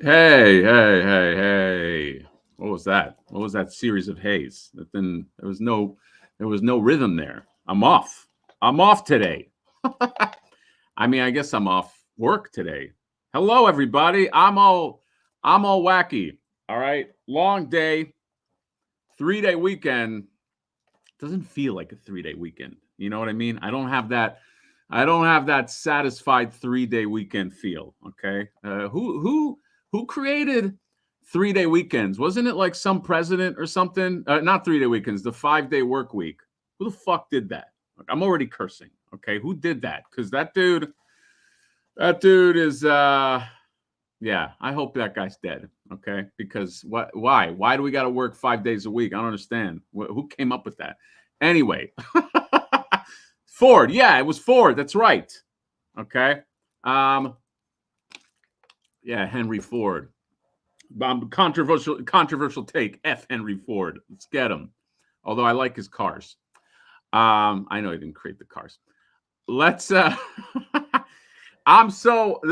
Hey. What was that? What was that series of hays? Then there was no rhythm there. I'm off. I'm off today. I mean, I guess I'm off work today. Hello everybody. I'm all wacky. All right. Long day, 3-day weekend. Doesn't feel like a 3-day weekend. You know what I mean? I don't have that satisfied 3-day weekend feel. Okay. Who created 3-day weekends? Wasn't it like some president or something? Not 3-day weekends, the 5-day work week. Who the fuck did that? Like, I'm already cursing. Okay. Who did that? Because that dude is yeah, I hope that guy's dead. Okay. Because why do we got to work 5 days a week? I don't understand. Who came up with that? Anyway, Ford. Yeah, it was Ford. That's right. Okay. Um, yeah, Henry Ford. Controversial take. F Henry Ford. Let's get him. Although I like his cars. I know he didn't create the cars. Let's this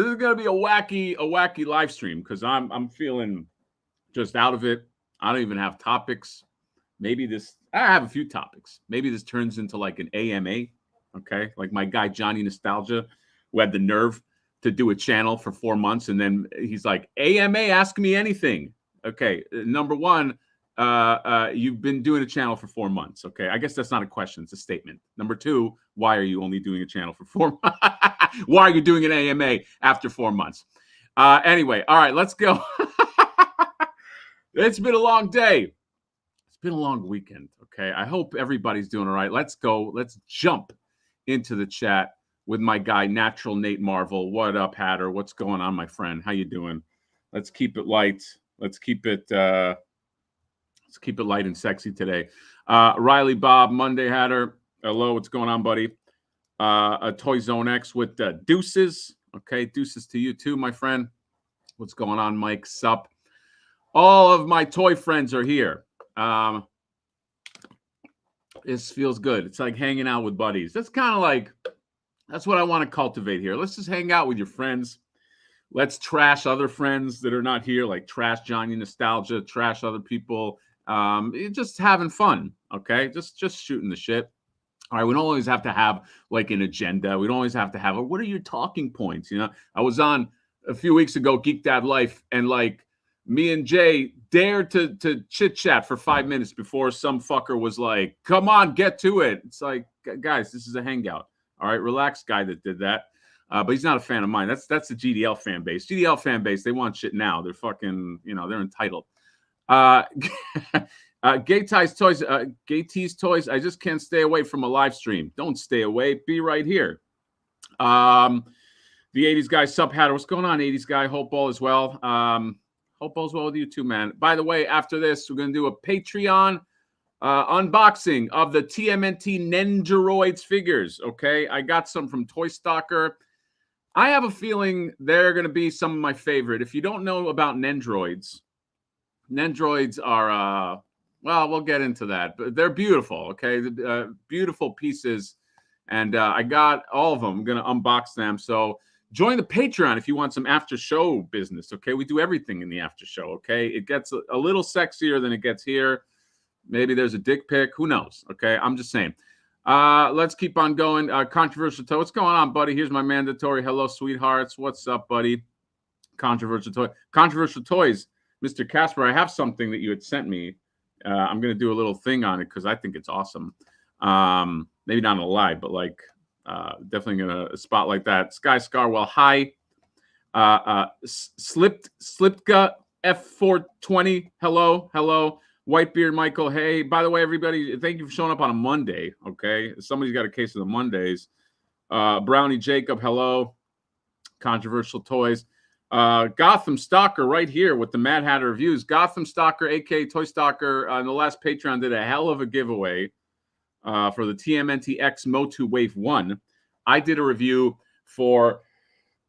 is gonna be a wacky live stream because I'm feeling just out of it. I don't even have topics. Maybe this I have a few topics. Maybe this turns into like an AMA, okay? Like my guy Johnny Nostalgia, who had the nerve to do a channel for 4 months, and then he's like, AMA, ask me anything. Okay, number one, you've been doing a channel for 4 months. Okay, I guess that's not a question; it's a statement. Number two, why are you only doing a channel for 4 months? Why are you doing an AMA after 4 months? Anyway, all right, let's go. It's been a long day. It's been a long weekend. Okay. I hope everybody's doing all right. Let's go. Let's jump into the chat with my guy, Natural Nate Marvel. What up, Hatter? What's going on, my friend? How you doing? Let's keep it light. Let's keep it light and sexy today. Riley Bob, Monday Hatter. Hello, what's going on, buddy? A Toy Zone X with deuces. Okay, deuces to you too, my friend. What's going on, Mike? Sup? All of my toy friends are here. This feels good. It's like hanging out with buddies. That's what I want to cultivate here. Let's just hang out with your friends. Let's trash other friends that are not here, like trash Johnny Nostalgia, trash other people. Just having fun, okay? Just shooting the shit. All right, we don't always have to have like an agenda. We don't always have to have what are your talking points? I was on a few weeks ago, Geek Dad Life, and like me and Jay dared to chit chat for 5 minutes before some fucker was like, "Come on, get to it." It's like, guys, this is a hangout. All right, relax, guy that did that. But he's not a fan of mine. That's the GDL fan base. GDL fan base, they want shit now. They're fucking, they're entitled. Uh, Gay Ties Toys, Gay Tees Toys. I just can't stay away from a live stream. Don't stay away. Be right here. The 80s guy, Sub Hatter. What's going on, 80s guy? Hope all is well. Hope all's well with you too, man. By the way, after this, we're going to do a Patreon unboxing of the TMNT Nendoroids figures. Okay, I got some from Toy Stalker. I have a feeling they're going to be some of my favorite. If you don't know about Nendroids are, well, we'll get into that. But they're beautiful, okay? Beautiful pieces. And I got all of them. I'm going to unbox them. So join the Patreon if you want some after show business, okay? We do everything in the after show, okay? It gets a little sexier than it gets here. Maybe there's a dick pic. Who knows, okay? I'm just saying. Let's keep on going. Controversial Toy. What's going on, buddy? Here's my mandatory hello, sweethearts. What's up, buddy? Controversial Toys. Mr. Casper, I have something that you had sent me. I'm going to do a little thing on it because I think it's awesome. Maybe not in a live, but like definitely going to spotlight that. Sky Scarwell, hi. Slipka F420, hello. Whitebeard Michael, hey. By the way, everybody, thank you for showing up on a Monday, okay? Somebody's got a case of the Mondays. Brownie Jacob, hello. Controversial Toys. Gotham Stalker right here with the Mad Hatter reviews. Gotham Stalker, aka Toy Stalker, on the last Patreon did a hell of a giveaway for the TMNT X Motu Wave 1. I did a review for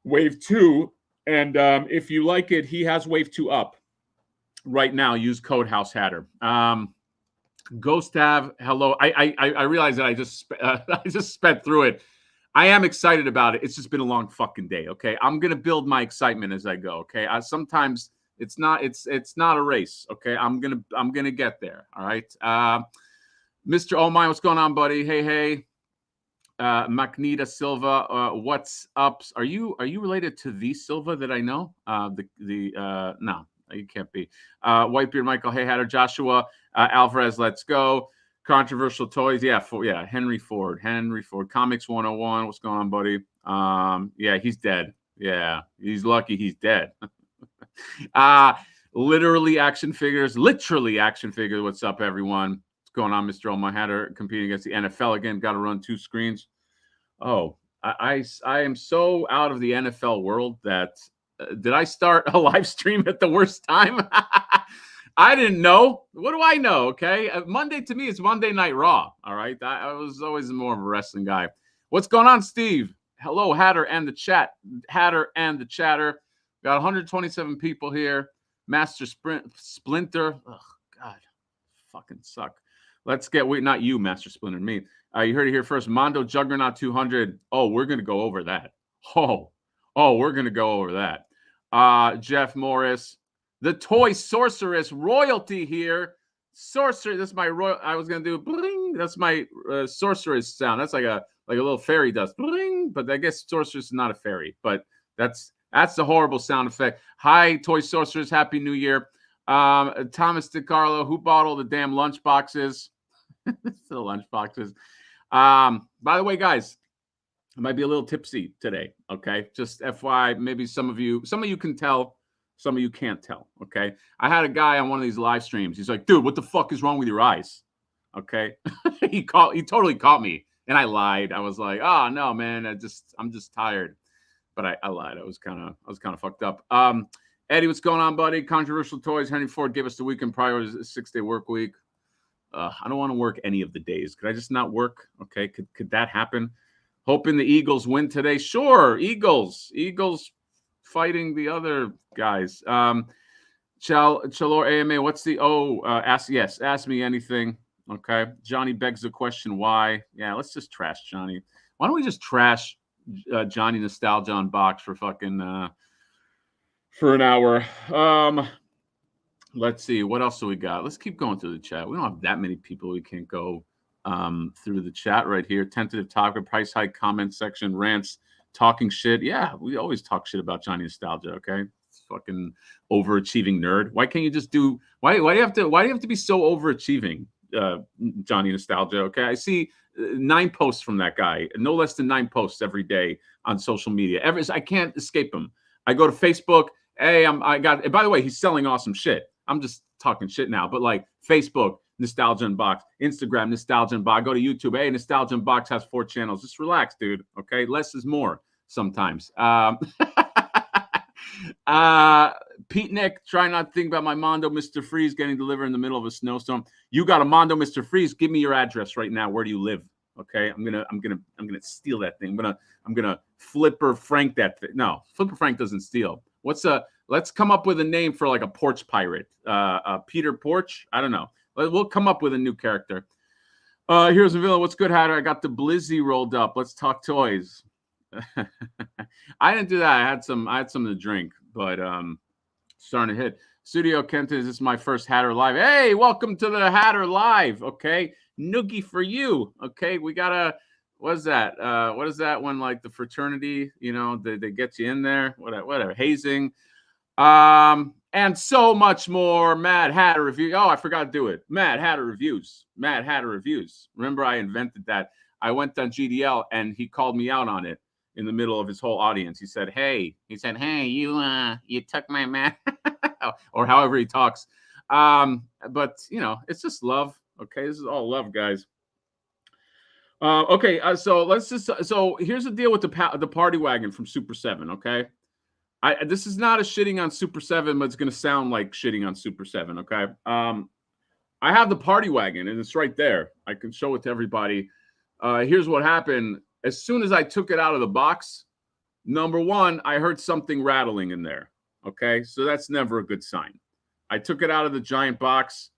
Wave 2, and if you like it, he has Wave 2 up right now. Use code House Hatter. Ghost Have, hello. I realized that I just sped through it. I am excited about it. It's just been a long fucking day. Okay, I'm gonna build my excitement as I go. Okay, sometimes it's not a race. Okay, I'm gonna get there. All right, Mr. Oh my, what's going on, buddy? Hey. Magneta Silva, what's up? Are you related to the Silva that I know? No, you can't be. Whitebeard Michael, hey Hatter, Joshua, Alvarez, let's go. Controversial toys, yeah, Henry Ford, Comics 101, what's going on, buddy? Yeah, he's dead. Yeah, he's lucky he's dead. Literally action figures. What's up, everyone? Going on, Mr. Omar Hatter, competing against the NFL again. Got to run 2 screens. Oh, I am so out of the NFL world that did I start a live stream at the worst time? I didn't know. What do I know? Okay, Monday to me is Monday Night Raw. All right, I was always more of a wrestling guy. What's going on, Steve? Hello, Hatter and the chat. Hatter and the chatter. Got 127 people here. Master Splinter. Oh God, fucking suck. Let's get not you, Master Splinter, me. You heard it here first. Mondo Juggernaut 200. Oh, we're gonna go over that. Oh, we're gonna go over that. Jeff Morris, the Toy Sorceress royalty here. Sorcerer. That's my royal. I was gonna do bling. That's my sorceress sound. That's like a little fairy does bling. But I guess sorceress is not a fairy. But that's the horrible sound effect. Hi, Toy Sorceress. Happy New Year. Thomas DiCarlo, who bought all the damn lunchboxes? The lunchboxes. By the way, guys, I might be a little tipsy today. Okay, just FYI, maybe some of you can tell, some of you can't tell. Okay, I had a guy on one of these live streams. He's like, "Dude, what the fuck is wrong with your eyes?" Okay, he totally caught me, and I lied. I was like, "Oh no, man, I'm just tired," but I lied. I was kind of fucked up. Eddie, what's going on, buddy? Controversial toys. Henry Ford gave us the weekend prior to a 6-day work week. I don't want to work any of the days. Could I just not work? Okay, could that happen? Hoping the Eagles win today. Sure, Eagles fighting the other guys. Chalor AMA, what's the ask me anything. Okay, Johnny begs the question why. Yeah, let's just trash Johnny. Why don't we just trash Johnny Nostalgia on Box for fucking for an hour? Let's see. What else do we got? Let's keep going through the chat. We don't have that many people. We can't go through the chat right here. Tentative topic, price hike, comment section, rants, talking shit. Yeah, we always talk shit about Johnny Nostalgia, okay? It's fucking overachieving nerd. Why can't you just do why do you have to be so overachieving, Johnny Nostalgia? Okay. I see 9 posts from that guy, no less than 9 posts every day on social media. I can't escape him. I go to Facebook. Hey, by the way, he's selling awesome shit. I'm just talking shit now, but like Facebook, Nostalgia Unbox, Instagram, Nostalgia Unbox. Go to YouTube. Hey, Nostalgia Unbox has 4 channels. Just relax, dude. Okay, less is more sometimes. Pete Nick, try not to think about my Mondo Mr. Freeze getting delivered in the middle of a snowstorm. You got a Mondo Mr. Freeze? Give me your address right now. Where do you live? Okay, I'm gonna steal that thing. I'm gonna Flipper Frank that thing. No, Flipper Frank doesn't steal. Let's come up with a name for like a porch pirate. Peter Porch? I don't know. We'll come up with a new character. Here's a villain. What's good, Hatter? I got the Blizzy rolled up. Let's talk toys. I didn't do that. I had some to drink, but starting to hit. Studio Kenton, is this my first Hatter Live? Hey, welcome to the Hatter Live. Okay. Noogie for you. Okay. We gotta, what is that? What is that when like the fraternity, they get you in there? Whatever. Hazing. And so much more. Mad Hatter Review. Oh, I forgot to do it. Mad Hatter Reviews. Remember, I invented that. I went on GDL and he called me out on it in the middle of his whole audience. He said, hey, you took my man, or however he talks. But it's just love. Okay, this is all love, guys. Okay, so here's the deal with the party wagon from Super 7. Okay. This is not a shitting on Super 7, but it's going to sound like shitting on Super 7, okay? I have the party wagon, and it's right there. I can show it to everybody. Here's what happened. As soon as I took it out of the box, number one, I heard something rattling in there, okay? So that's never a good sign. I took it out of the giant box.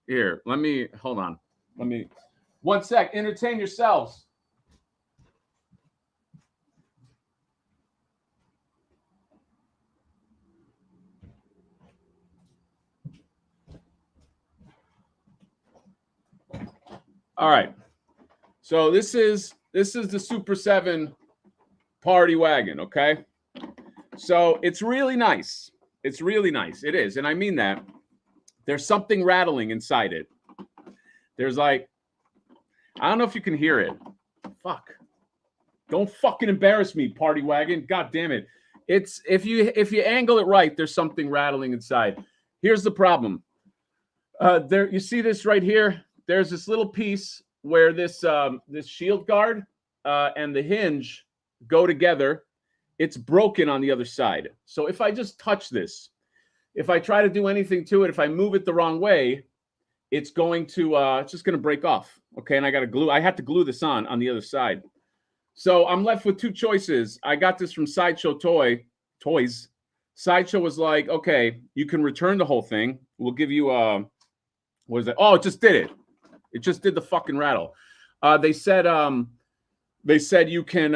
Here, hold on. 1 sec. Entertain yourselves. All right. So this is the Super 7 party wagon, okay? So it's really nice. It's really nice. It is. And I mean that. There's something rattling inside it. There's like, I don't know if you can hear it. Fuck. Don't fucking embarrass me, party wagon. God damn it. It's if you angle it right, there's something rattling inside. Here's the problem. There, you see this right here? There's this little piece where this shield guard and the hinge go together. It's broken on the other side. So if I just touch this, if I try to do anything to it, if I move it the wrong way, it's going to it's just going to break off. Okay, and I had to glue this on the other side. So I'm left with two choices. I got this from Sideshow Toys. Sideshow was like, okay, you can return the whole thing. We'll give you what is it? Oh, it just did it. It just did the fucking rattle. They said you can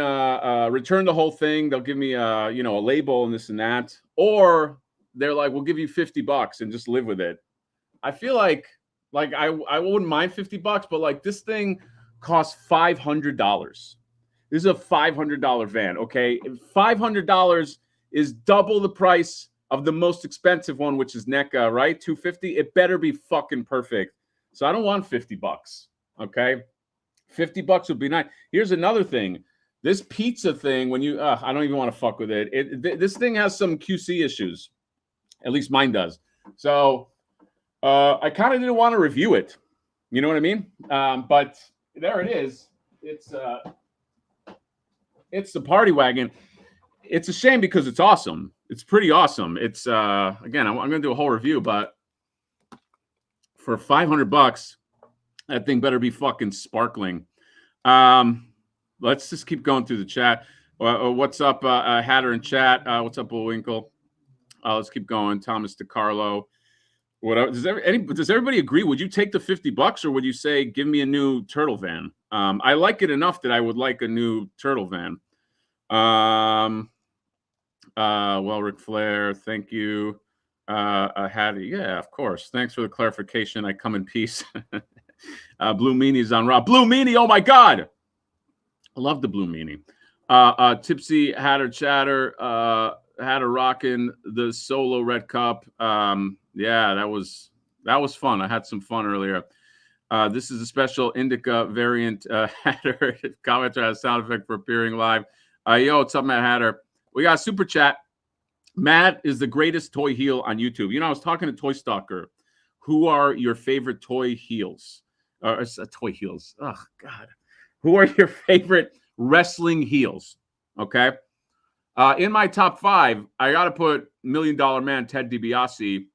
return the whole thing. They'll give me a label and this and that. Or they're like, we'll give you $50 and just live with it. I feel like I wouldn't mind $50, but like this thing costs $500. This is a $500 van, okay? $500 is double the price of the most expensive one, which is NECA, right? $250. It better be fucking perfect. So I don't want $50, okay? $50 would be nice. Here's another thing. This pizza thing, when you, I don't even want to fuck with it. This thing has some QC issues. At least mine does. So I kind of didn't want to review it. You know what I mean? But there it is. It's the party wagon. It's a shame because it's awesome. It's pretty awesome. It's again, I'm going to do a whole review, but for $500, that thing better be fucking sparkling. Let's just keep going through the chat. What's up, Hatter in chat? What's up, Bullwinkle? Let's keep going. Thomas DiCarlo. Does everybody agree? Would you take the $50 or would you say, give me a new turtle van? I like it enough that I would like a new turtle van. Well, Ric Flair, thank you. Hattie, yeah, of course. Thanks for the clarification. I come in peace. Blue Meanie's on Raw. Blue Meanie, oh my God. I love the Blue Meanie. Tipsy Hatter Chatter, Hatter rocking the solo red cup. Yeah, that was fun. I had some fun earlier. This is a special Indica variant Hatter commenter has sound effect for appearing live. Yo, what's up, Matt Hatter? We got a super chat. Matt is the greatest toy heel on YouTube. You know, I was talking to Toy Stalker. Who are your favorite toy heels? Toy heels. Oh, God. Who are your favorite wrestling heels? Okay. In my top 5, I got to put $1 Million Man Ted DiBiase.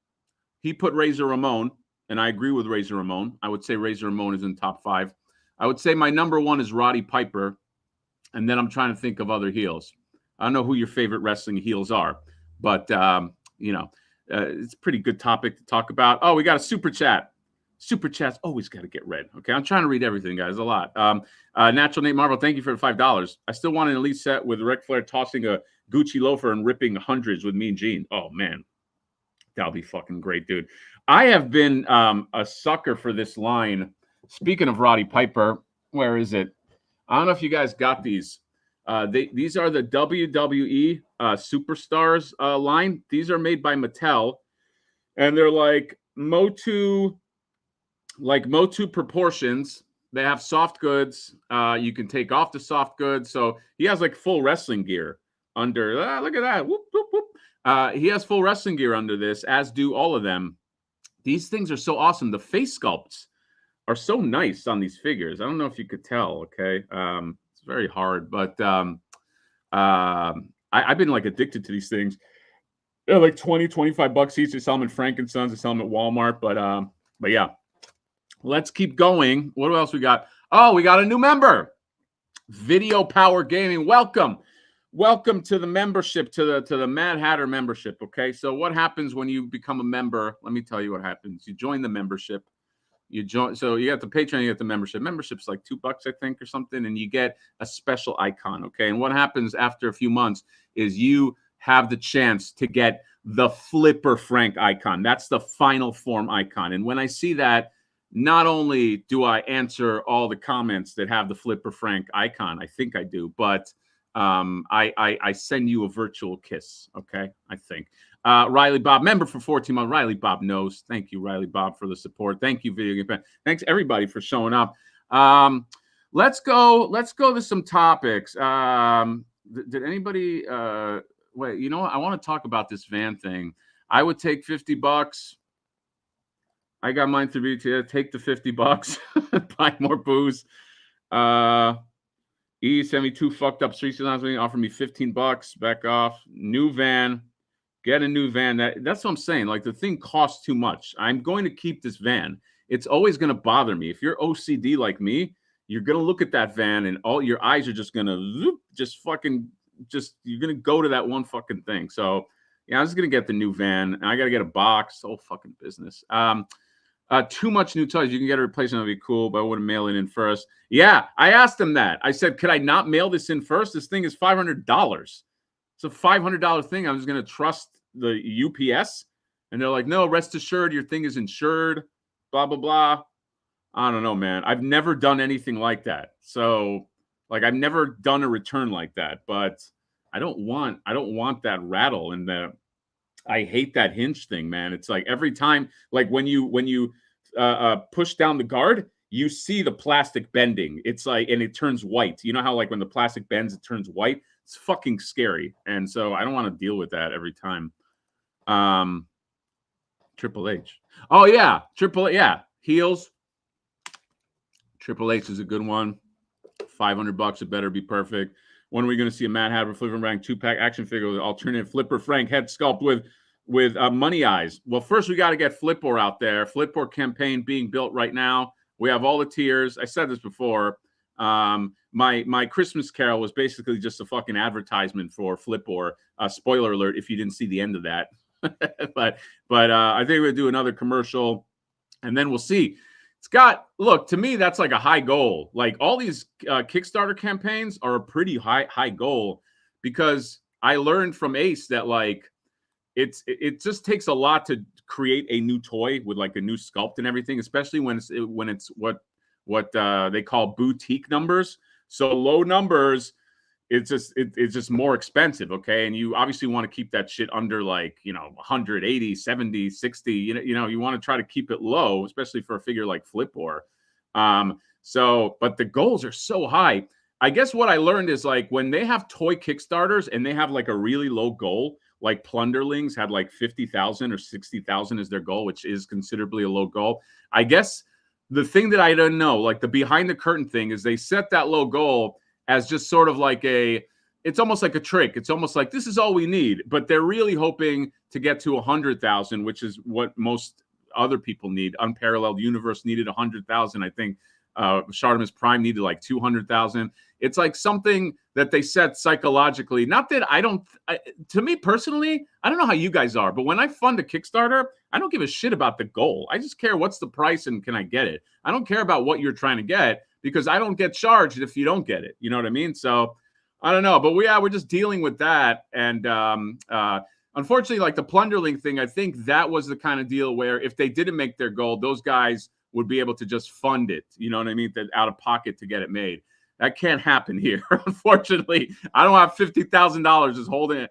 He put Razor Ramon, and I agree with Razor Ramon. I would say Razor Ramon is in top 5. I would say my number 1 is Roddy Piper, and then I'm trying to think of other heels. I don't know who your favorite wrestling heels are, but, it's a pretty good topic to talk about. Oh, we got a super chat. Super chats always got to get read. Okay, I'm trying to read everything, guys. A lot. Natural Nate Marvel, thank you for the $5. I still want an elite set with Ric Flair tossing a Gucci loafer and ripping hundreds with Mean Gene. Oh man, that'll be fucking great, dude. I have been a sucker for this line. Speaking of Roddy Piper, where is it? I don't know if you guys got these. These are the WWE Superstars line. These are made by Mattel, and they're like Motu proportions. They have soft goods. You can take off the soft goods. So he has like full wrestling gear under. Look at that. Whoop, whoop, whoop. He has full wrestling gear under this, as do all of them. These things are so awesome. The face sculpts are so nice on these figures. I don't know if you could tell. Okay. It's very hard, but I've been like addicted to these things. They're like $20, $25 each. They sell them at Frank & Sons. They sell them at Walmart. But yeah. Let's keep going. What else we got? Oh, we got a new member. Video Power Gaming. Welcome to the membership, to the Mad Hatter membership. Okay, so what happens when you become a member? Let me tell you what happens. You join the membership. So you got the Patreon, you get the membership. Membership's like $2, I think, or something, and you get a special icon. Okay, and what happens after a few months is you have the chance to get the Flipper Frank icon. That's the final form icon, and when I see that, not only do I answer all the comments that have the Flipper Frank icon, I think I do, but I send you a virtual kiss. Okay, I think. Riley Bob, member for 14 months. Riley Bob knows. Thank you, Riley Bob, for the support. Thank you, Video Game Fan. Thanks everybody for showing up. Let's go to some topics. Did anybody wait? You know what? I want to talk about this van thing. I would take $50. I got mine through BTA. Take the $50. Buy more booze. E sent me 2 fucked up streets last week. Offered me $15. Back off. New van. Get a new van. That's what I'm saying. Like, the thing costs too much. I'm going to keep this van. It's always going to bother me. If you're OCD like me, you're going to look at that van and all your eyes are just going to you're going to go to that one fucking thing. So, yeah, I was going to get the new van. And I got to get a box. Oh, fucking business. Too much new toys. You can get a replacement. That'd be cool, but I wouldn't mail it in first. Yeah, I asked him that. I said, could I not mail this in first? This thing is $500. It's a $500 thing. I'm just going to trust the UPS. And they're like, no, rest assured, your thing is insured, blah, blah, blah. I don't know, man. I've never done anything like that. So, like, I've never done a return like that, but I don't want that rattle and I hate that hinge thing, man. It's like every time, like when you push down the guard, you see the plastic bending. It's like, and it turns white. You know how like when the plastic bends, it turns white. It's fucking scary, and so I don't want to deal with that every time. Triple H. Oh yeah, Triple H. Yeah, heels. Triple H is a good one. $500. It better be perfect. When are we going to see a Mad Hatter Flipper Frank 2-pack action figure with alternative Flipper Frank head sculpt with money eyes? Well, first we got to get Flipper out there. Flipper campaign being built right now. We have all the tiers. I said this before. My Christmas Carol was basically just a fucking advertisement for Flipper. Spoiler alert if you didn't see the end of that. but I think we'll do another commercial, and then we'll see. It's got, look, to me, that's like a high goal. Like all these Kickstarter campaigns are a pretty high goal, because I learned from Ace that like it just takes a lot to create a new toy with like a new sculpt and everything, especially when it's what they call boutique numbers. So low numbers, it's just more expensive, okay? And you obviously want to keep that shit under like, 180, 70, 60, you want to try to keep it low, especially for a figure like Flipper. But the goals are so high. I guess what I learned is like when they have toy Kickstarters and they have like a really low goal, like Plunderlings had like 50,000 or 60,000 as their goal, which is considerably a low goal. I guess the thing that I don't know, like the behind the curtain thing, is they set that low goal as just sort of like it's almost like a trick. It's almost like this is all we need, but they're really hoping to get to 100,000, which is what most other people need. Unparalleled Universe needed 100,000. I think Shartimus Prime needed like 200,000. It's like something that they set psychologically. Not that to me personally, I don't know how you guys are, but when I fund a Kickstarter, I don't give a shit about the goal. I just care what's the price and can I get it. I don't care about what you're trying to get, because I don't get charged if you don't get it. You know what I mean? So I don't know, but we're just dealing with that. And unfortunately, like the Plunderling thing, I think that was the kind of deal where if they didn't make their goal, those guys would be able to just fund it. You know what I mean? That out of pocket to get it made. That can't happen here. Unfortunately, I don't have $50,000 just holding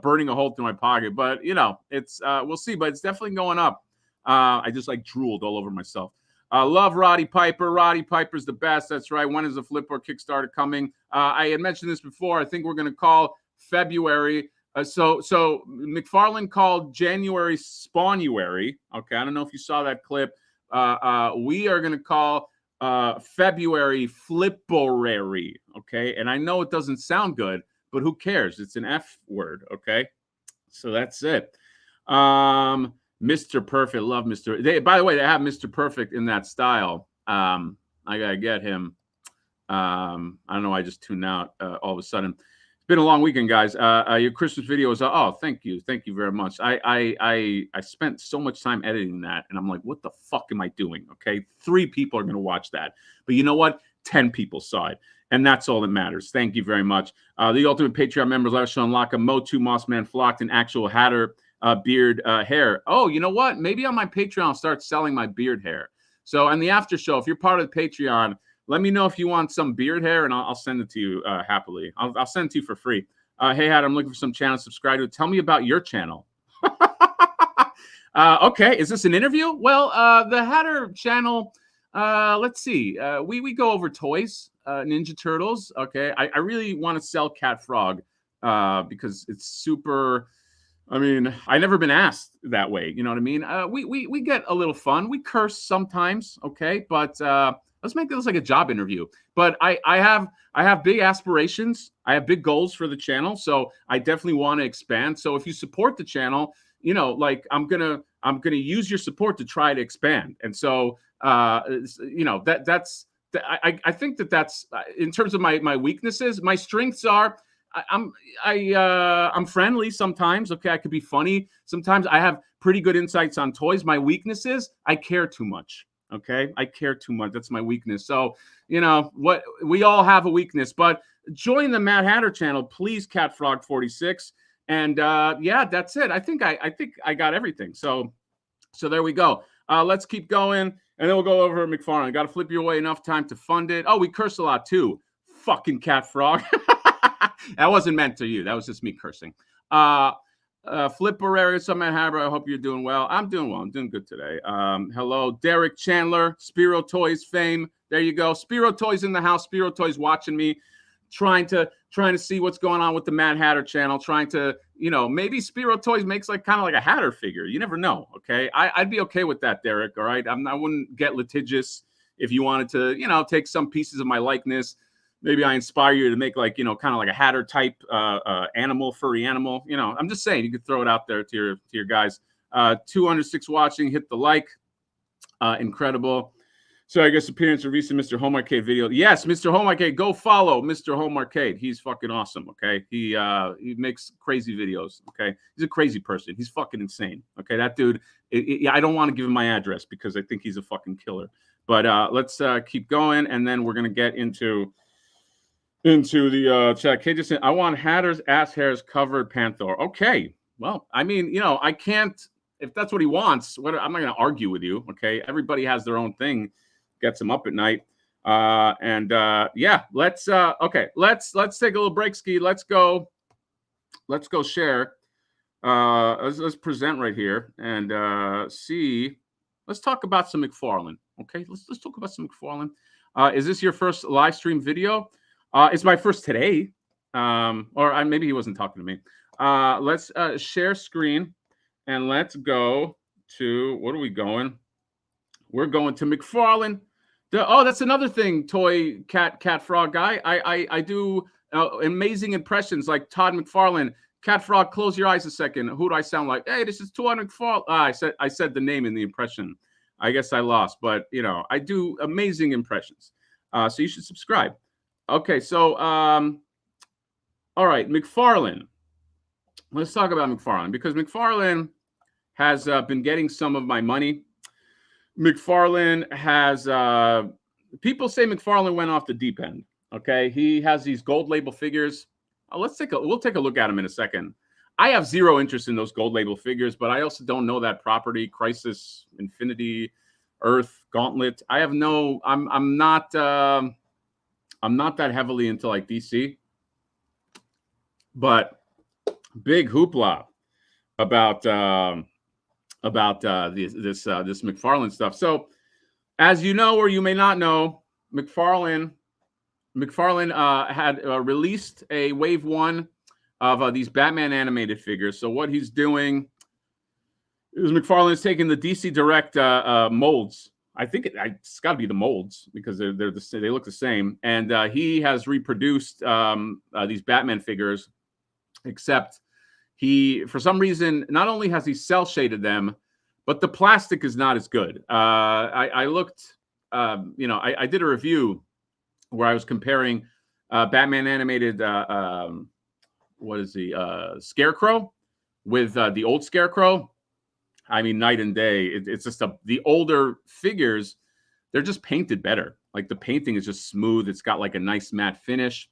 burning a hole through my pocket. But it's we'll see. But it's definitely going up. I just like drooled all over myself. Love Roddy Piper. Roddy Piper's the best. That's right. When is the Flipper Kickstarter coming? I had mentioned this before. I think we're going to call February. So McFarlane called January Spawnuary. Okay, I don't know if you saw that clip. We are going to call February Flipperary. Okay, and I know it doesn't sound good, but who cares? It's an F word. Okay, so that's it. Mr. Perfect, love Mr. By the way, they have Mr. Perfect in that style. I gotta get him. I don't know. I just tuned out all of a sudden. It's been a long weekend, guys. Your Christmas video is thank you very much. I spent so much time editing that, and I'm like, what the fuck am I doing? Okay, 3 people are gonna watch that, but you know what? 10 people saw it, and that's all that matters. Thank you very much. The Ultimate Patreon members: Larry Sean Laka, Motu, Mossman, Flocked, and Actual Hatter. Beard hair. Oh, you know what? Maybe on my Patreon I'll start selling my beard hair. So, and the after show, if you're part of the Patreon, let me know if you want some beard hair, and I'll send it to you happily. I'll send it to you for free. Hey, Hat, I'm looking for some channel to subscribe to. Tell me about your channel. Okay, is this an interview? Well, the Hatter channel, let's see. We go over toys, Ninja Turtles. Okay, I really want to sell Cat Frog because it's super. I mean, I never been asked that way. You know what I mean? We get a little fun. We curse sometimes, okay, but let's make this like a job interview. But I have big aspirations. I have big goals for the channel, so I definitely want to expand. So if you support the channel, you know, like I'm gonna use your support to try to expand. And so you know, I think that's in terms of my weaknesses. My strengths are I'm friendly sometimes. Okay, I could be funny sometimes. I have pretty good insights on toys. My weaknesses, I care too much. Okay, I care too much. That's my weakness. So you know what? We all have a weakness. But join the Mad Hatter channel, please, CatFrog46. And yeah, that's it. I think I got everything. So there we go. Let's keep going, and then we'll go over McFarlane. Got to flip your way enough time to fund it. Oh, we curse a lot too. Fucking Cat Frog. That wasn't meant to you. That was just me cursing. Flip Barrera, Summit Harbor. I hope you're doing well. I'm doing well. I'm doing good today. Hello, Derek Chandler, Spiro Toys fame. There you go. Spiro Toys in the house. Spiro Toys watching me, trying to see what's going on with the Mad Hatter channel. Trying to, you know, maybe Spiro Toys makes like kind of like a Hatter figure. You never know. Okay, I'd be okay with that, Derek. All right, I wouldn't get litigious if you wanted to, you know, take some pieces of my likeness. Maybe I inspire you to make like, you know, kind of like a Hatter type animal, furry animal. You know, I'm just saying you could throw it out there to your guys. 206 watching, hit the like. Incredible. So I guess appearance of recent Mr. Home Arcade video. Yes, Mr. Home Arcade. Go follow Mr. Home Arcade. He's fucking awesome. Okay, he makes crazy videos. Okay, he's a crazy person. He's fucking insane. Okay, that dude. I don't want to give him my address because I think he's a fucking killer. But let's keep going, and then we're gonna get into the chat. Kate just said, I want Hatter's ass hairs covered Panther. Okay. Well, I mean, you know, I can't, if that's what he wants, I'm not going to argue with you. Okay. Everybody has their own thing, gets them up at night. Yeah, let's take a little break ski. Let's go share. Let's present right here and see. Let's talk about some McFarlane. Okay. Let's talk about some McFarlane. Is this your first live stream video? It's my first today, or maybe he wasn't talking to me. Let's share screen, and let's go to, what are we going? We're going to McFarlane. Oh, that's another thing, toy cat frog guy. I do amazing impressions like Todd McFarlane. Cat Frog, close your eyes a second. Who do I sound like? Hey, this is 200 McFarlane. I said the name in the impression. I guess I lost, but you know, I do amazing impressions. So you should subscribe. Okay, so all right, McFarlane. Let's talk about McFarlane because McFarlane has been getting some of my money. McFarlane has people say McFarlane went off the deep end. Okay, he has these gold label figures. We'll take a look at them in a second. I have zero interest in those gold label figures, but I also don't know that property. Crisis, Infinity, Earth, Gauntlet. I have no. I'm not that heavily into like DC, but big hoopla about this McFarlane stuff. So, as you know or you may not know, McFarlane had released a wave 1 of these Batman animated figures. So what he's doing is McFarlane's taking the DC Direct molds. I think it's got to be the molds because they look the same. And he has reproduced these Batman figures, except he, for some reason, not only has he cel-shaded them, but the plastic is not as good. I looked, you know, I did a review where I was comparing Batman animated, Scarecrow with the old Scarecrow. I mean, night and day. It's just the older figures, they're just painted better. Like the painting is just smooth. It's got like a nice matte finish.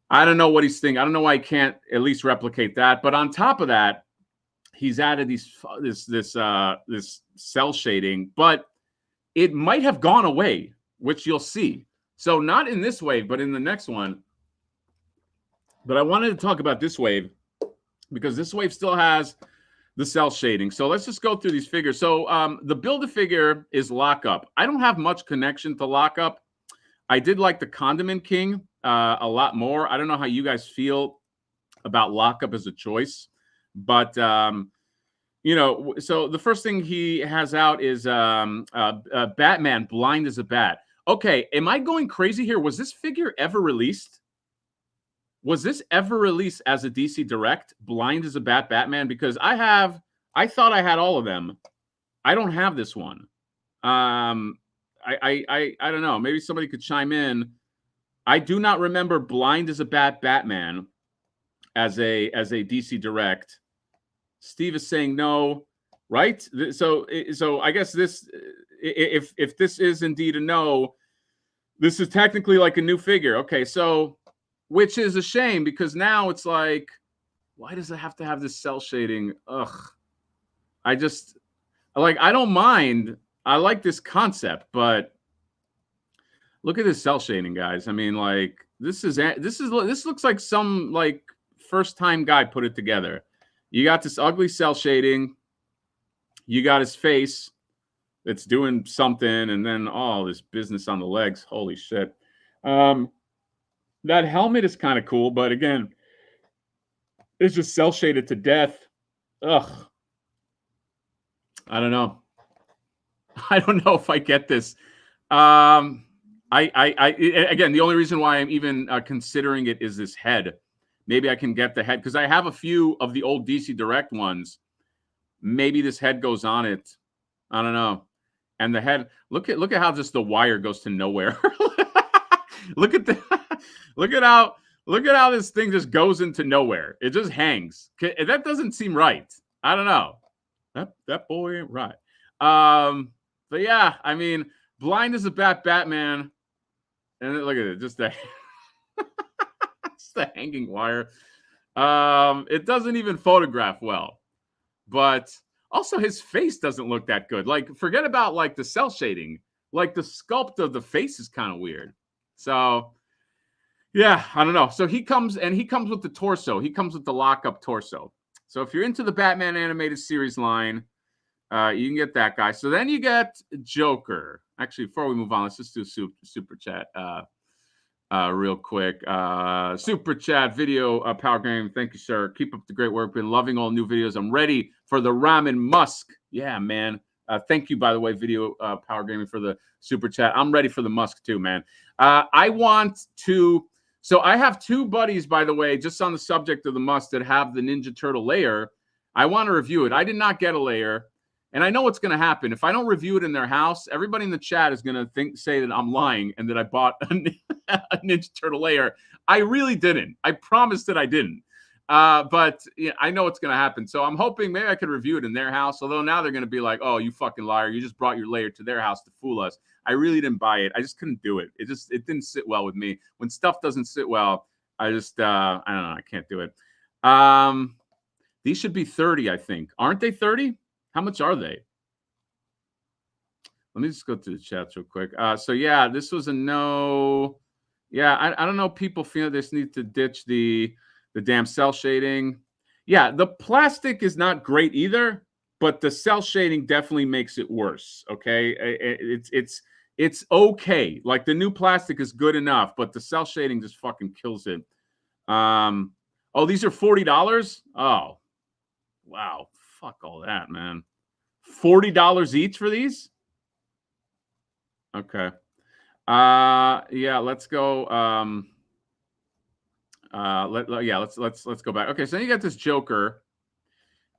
I don't know what he's thinking. I don't know why he can't at least replicate that. But on top of that, he's added this cel shading. But it might have gone away, which you'll see. So not in this wave, but in the next one. But I wanted to talk about this wave because this wave still has the cell shading. So let's just go through these figures. So the Build-A-Figure is Lockup. I don't have much connection to Lockup. I did like the Condiment King a lot more. I don't know how you guys feel about Lockup as a choice, but you know, so the first thing he has out is Batman Blind as a Bat. Okay, am I going crazy here? Was this figure ever released? Was this ever released as a DC Direct, Blind as a Bat Batman? Because I thought I had all of them. I don't have this one. I don't know. Maybe somebody could chime in. I do not remember Blind as a Bat Batman as a DC Direct. Steve is saying no, right? So I guess this, if this is indeed a no, this is technically like a new figure. Okay, so which is a shame because now it's like, why does it have to have this cell shading? Ugh, I don't mind. I like this concept, but look at this cell shading, guys. I mean, like this looks like some like first time guy put it together. You got this ugly cell shading. You got his face that's doing something, and then all this business on the legs. Holy shit. That helmet is kind of cool, but again, it's just cell shaded to death. Ugh. I don't know. I don't know if I get this. Again, the only reason why I'm even considering it is this head. Maybe I can get the head because I have a few of the old DC Direct ones. Maybe this head goes on it. I don't know. And the head, look at how just the wire goes to nowhere. Look at how this thing just goes into nowhere. It just hangs. That doesn't seem right. I don't know. That boy ain't right. But yeah, I mean, Blind as a Bat Batman. And look at it, just the it's the hanging wire. It doesn't even photograph well. But also his face doesn't look that good. Like, forget about like the cell shading. Like the sculpt of the face is kind of weird. So yeah, I don't know. So he comes with the torso. He comes with the Lockup torso. So if you're into the Batman animated series line, you can get that guy. So then you get Joker. Actually, before we move on, let's just do super chat real quick. Super chat video, Power Game. Thank you, sir. Keep up the great work. Been loving all new videos. I'm ready for the Ramen Musk. Yeah, man. Thank you, by the way, Video Power Gaming, for the super chat. I'm ready for the Musk too, man. I want to. So I have two buddies, by the way, just on the subject of the Musk that have the Ninja Turtle layer. I want to review it. I did not get a layer, and I know what's going to happen. If I don't review it in their house, everybody in the chat is going to say that I'm lying and that I bought a Ninja Turtle layer. I really didn't. I promised that I didn't. But yeah, I know what's going to happen. So I'm hoping maybe I could review it in their house. Although now they're going to be like, oh, you fucking liar. You just brought your layer to their house to fool us. I really didn't buy it. I just couldn't do it. It didn't sit well with me. When stuff doesn't sit well, I don't know. I can't do it. These should be 30, I think. Aren't they 30? How much are they? Let me just go to the chats real quick. So yeah, this was a no. Yeah, I don't know. People feel this need to ditch the damn cell shading. Yeah, the plastic is not great either, but the cell shading definitely makes it worse. Okay, it's okay. Like the new plastic is good enough, but the cell shading just fucking kills it. Oh, these are $40. Oh, wow. Fuck all that, man. $40 each for these? Okay. Yeah, let's go. Let's go back. Okay, so you got this Joker,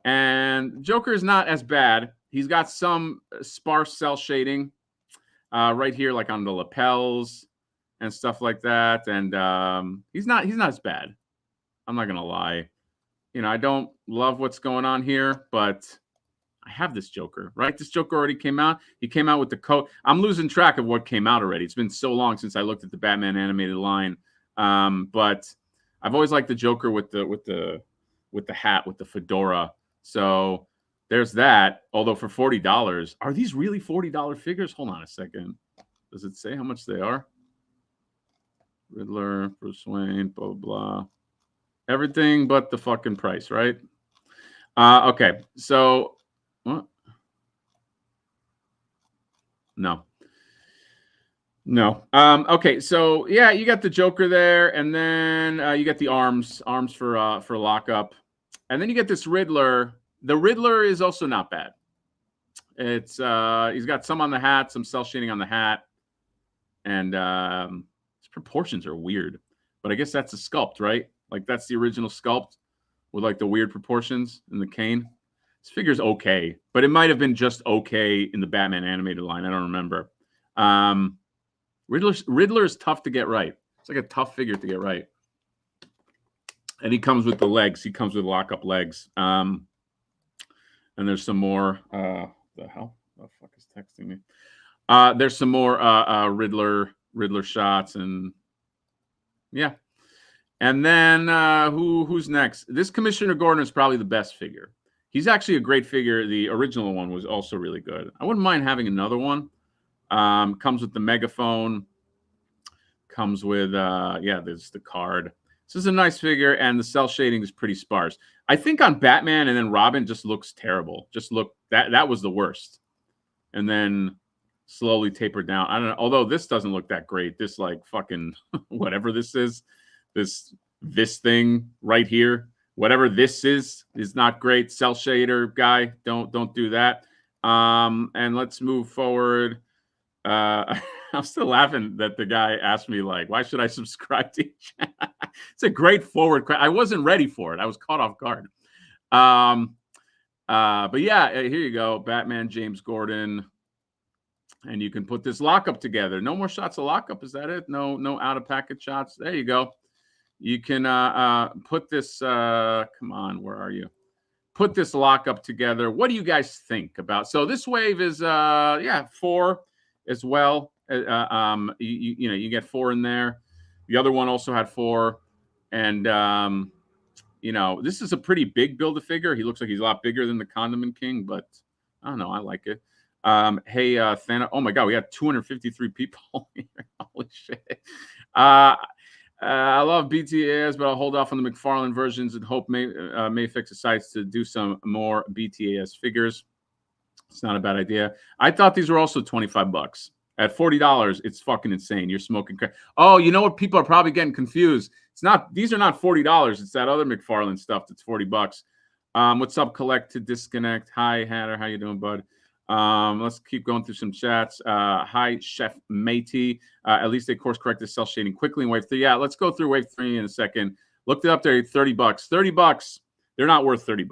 and Joker is not as bad. He's got some sparse cell shading right here, like on the lapels and stuff like that. And he's not as bad. I'm not gonna lie. You know, I don't love what's going on here, but I have this Joker, right? This Joker already came out. He came out with the coat. I'm losing track of what came out already. It's been so long since I looked at the Batman animated line. But I've always liked the Joker with the hat, with the fedora. So there's that. Although for $40, are these really $40 figures? Hold on a second. Does it say how much they are? Riddler, Bruce Wayne, blah, blah. Everything but the fucking price, right? Okay, so what? No. Okay, so yeah, you got the Joker there, and then you got the arms for lockup, and then you get this Riddler. The Riddler is also not bad. It's he's got some on the hat, some cel shading on the hat, and his proportions are weird, but I guess that's a sculpt, right? Like that's the original sculpt with like the weird proportions in the cane. This figure's okay, but it might have been just okay in the Batman animated line. I don't remember. Riddler is tough to get right. It's like a tough figure to get right. And he comes with the legs. He comes with lockup legs. And there's some more. The hell? The fuck is texting me? There's some more Riddler shots, and yeah. And then who's next? This Commissioner Gordon is probably the best figure. He's actually a great figure. The original one was also really good. I wouldn't mind having another one. Comes with the megaphone. Comes with there's the card. This is a nice figure, and the cel shading is pretty sparse. I think on Batman and then Robin just looks terrible. Just look that was the worst. And then slowly tapered down. I don't know. Although this doesn't look that great. This like fucking whatever this is, this thing right here, whatever this is not great. Cel shader guy, don't do that. And let's move forward. I'm still laughing that the guy asked me, like, why should I subscribe to each? It's a great forward. I wasn't ready for it. I was caught off guard. But yeah, here you go. Batman, James Gordon. And you can put this lockup together. No more shots of lockup. Is that it? No out of packet shots. There you go. You can put this. Come on, where are you? Put this lockup together. What do you guys think about? So this wave is 4 as well. You get 4 in there. The other one also had 4, and this is a pretty big Build-A-Figure. He looks like he's a lot bigger than the Condiment King, but I don't know. I like it. Hey, Thana. Oh my God, we got 253 people here. Holy shit. I love BTAS, but I'll hold off on the McFarlane versions and hope Mayfix decides to do some more BTAS figures. It's not a bad idea. I thought these were also $25. At $40, it's fucking insane. You're smoking crack. Oh, you know what? People are probably getting confused. These are not $40. It's that other McFarlane stuff that's $40. What's up, Collect to Disconnect? Hi, Hatter. How you doing, bud? Let's keep going through some chats. Hi, Chef Matey. At least they course corrected cel shading quickly in wave 3. Yeah, let's go through wave 3 in a second. Looked it up there, $30. $30. They're not worth $30.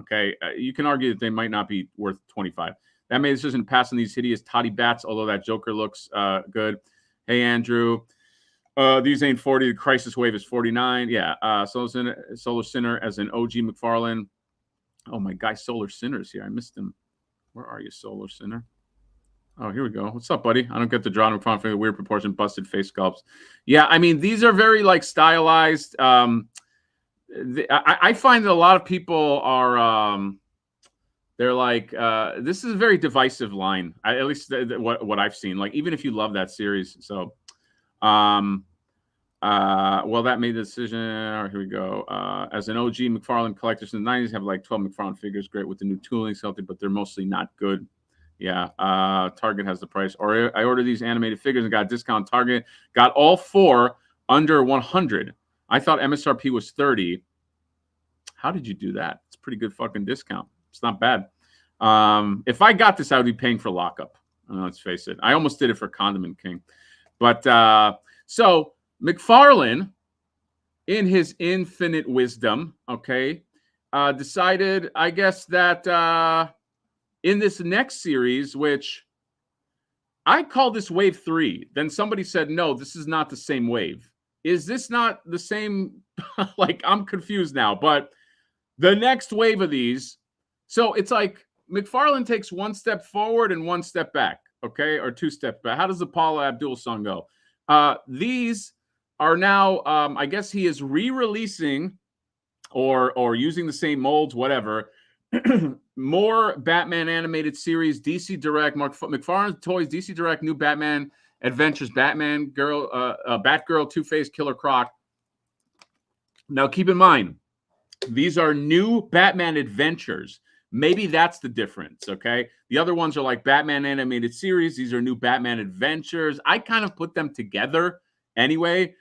Okay, you can argue that they might not be worth 25. That made this isn't passing these hideous toddy bats, although that Joker looks good. Hey, Andrew. These ain't 40. The Crisis Wave is 49. Yeah, Solar Sinner as an OG McFarlane. Oh, my guy Solar Sinner's here. I missed him. Where are you, Solar Sinner? Oh, here we go. What's up, buddy? I don't get the draw McFarlane for the weird proportion, busted face sculpts. Yeah, I mean, these are very, like, stylized. I find that a lot of people are... they're like, this is a very divisive line, at least what I've seen. Like, even if you love that series. So, well, that made the decision. Here we go. As an OG McFarlane collector in the 90s, have like 12 McFarlane figures. Great with the new tooling, healthy, but they're mostly not good. Yeah. Target has the price. Or I ordered these animated figures and got a discount. Target got all 4 under 100. I thought MSRP was 30. How did you do that? It's a pretty good fucking discount. It's not bad. If I got this, I would be paying for lockup. Let's face it. I almost did it for Condiment King. But so McFarlane, in his infinite wisdom, decided, I guess, that in this next series, which I call this wave 3, then somebody said, no, this is not the same wave. Is this not the same? Like, I'm confused now. But the next wave of these, so it's like McFarlane takes 1 step forward and 1 step back, or 2 steps back. How does the Paula Abdul song go? These are now, I guess he is re-releasing or using the same molds, whatever, more Batman animated series, DC Direct, McFarlane Toys, DC Direct, new Batman Adventures, Batman Girl, Batgirl, Two-Face, Killer Croc. Now, keep in mind, these are new Batman Adventures. Maybe that's the difference, okay? The other ones are like Batman animated series. These are new Batman Adventures. I kind of put them together anyway.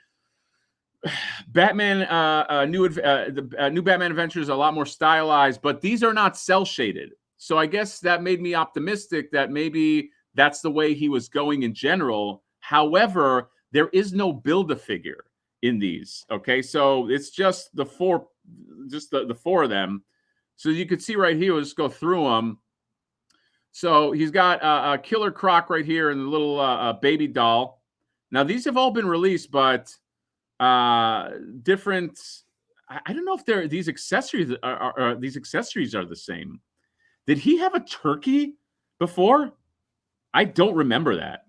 Batman, the new Batman Adventures are a lot more stylized, but these are not cel shaded. So I guess that made me optimistic that maybe that's the way he was going in general. However, there is no Build-A-Figure in these. Okay, so it's just the four of them. So you can see right here. We'll just go through them. So he's got a Killer Croc right here and the little baby doll. Now these have all been released, but different. I don't know if these accessories are the same. Did he have a turkey before? I don't remember that.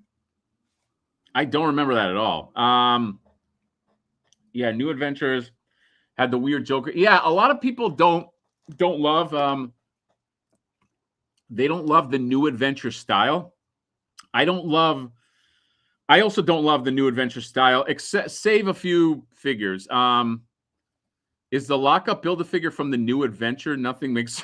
I don't remember that at all. Yeah, New Adventures had the weird Joker. Yeah, a lot of people don't love they don't love the New Adventure style. I also don't love the New Adventure style, except save a few figures. Is the lockup Build-A-Figure from the New Adventure? Nothing makes.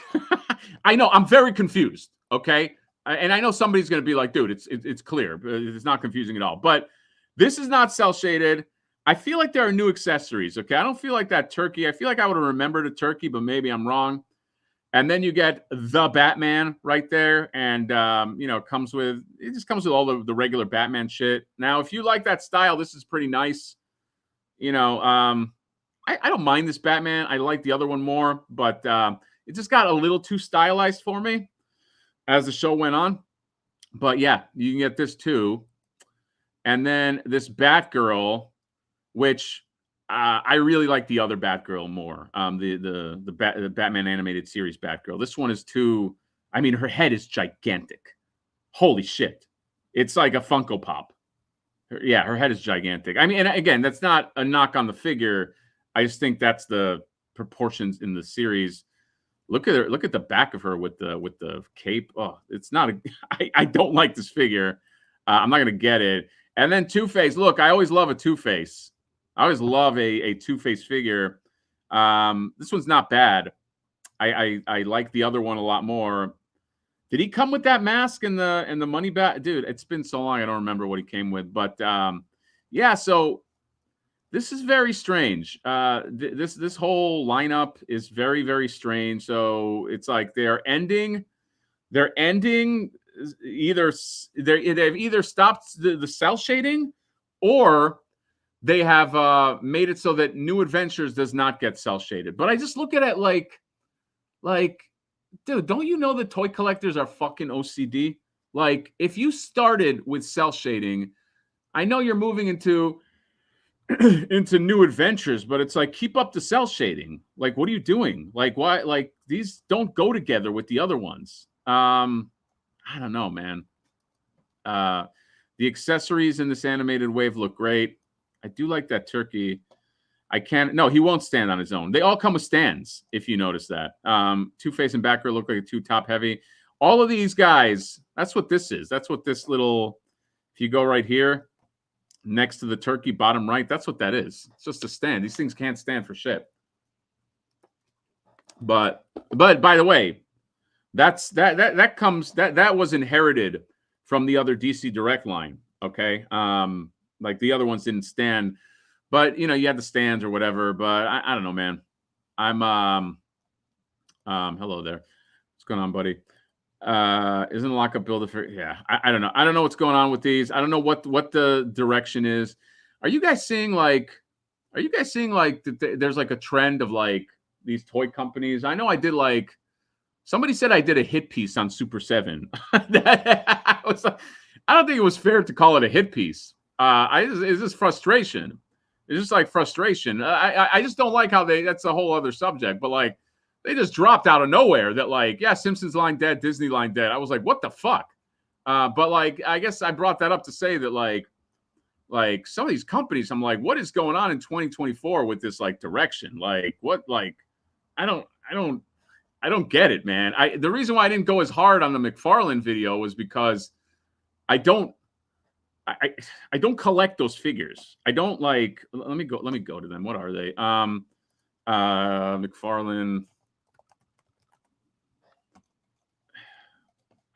I know, I'm very confused. Okay, and I know somebody's going to be like, dude, it's clear. It's not confusing at all. But this is not cel shaded. I feel like there are new accessories. Okay, I don't feel like that turkey. I feel like I would have remembered a turkey, but maybe I'm wrong. And then you get the Batman right there, and it just comes with all the regular Batman shit. Now, if you like that style, this is pretty nice. I don't mind this Batman. I like the other one more, but it just got a little too stylized for me as the show went on. But yeah, you can get this too. And then this Batgirl, which I really like the other Batgirl more. The Batman animated series Batgirl. This one is too. I mean, her head is gigantic. Holy shit! It's like a Funko Pop. Her head is gigantic. I mean, and again, that's not a knock on the figure. I just think that's the proportions in the series. Look at her. Look at the back of her with the cape. Oh, it's not a. I don't like this figure. I'm not gonna get it. And then Two-Face. Look, I always love a Two-Face. I always love a Two-Face figure. This one's not bad. I like the other one a lot more. Did he come with that mask and the money back? Dude, it's been so long I don't remember what he came with. But yeah, so this is very strange. This whole lineup is very, very strange. So it's like they've either stopped the cel shading, or they have made it so that New Adventures does not get cel shaded. But I just look at it like, dude, don't you know that toy collectors are fucking OCD? Like, if you started with cel shading, I know you're moving into New Adventures, but it's like, keep up the cel shading. Like, what are you doing? Like, why? Like, these don't go together with the other ones. I don't know, man. The accessories in this animated wave look great. I do like that turkey. No, he won't stand on his own. They all come with stands, if you notice that. Two-Face and Batgirl look like a two top heavy. All of these guys, that's what this is. That's what this little, if you go right here, next to the turkey, bottom right, that's what that is. It's just a stand. These things can't stand for shit. But by the way, that was inherited from the other DC Direct line. Okay. Like the other ones didn't stand, but you had the stands or whatever. But I don't know, man. I'm hello there. What's going on, buddy? Isn't lockup Build-A-Figure? Yeah, I don't know. I don't know what's going on with these. I don't know what the direction is. Are you guys seeing like there's like a trend of like these toy companies? I know I did like, somebody said I did a hit piece on Super 7. I don't think it was fair to call it a hit piece. It's just frustration. It's just like frustration. I just don't like how that's a whole other subject, but like they just dropped out of nowhere that like, yeah, Simpsons line dead, Disney line dead. I was like, what the fuck? But like, I guess I brought that up to say that like some of these companies, I'm like, what is going on in 2024 with this like direction? Like what, like, I don't, I don't get it, man. The reason why I didn't go as hard on the McFarlane video was because I don't I don't collect those figures. I don't like. Let me go to them. What are they? McFarlane.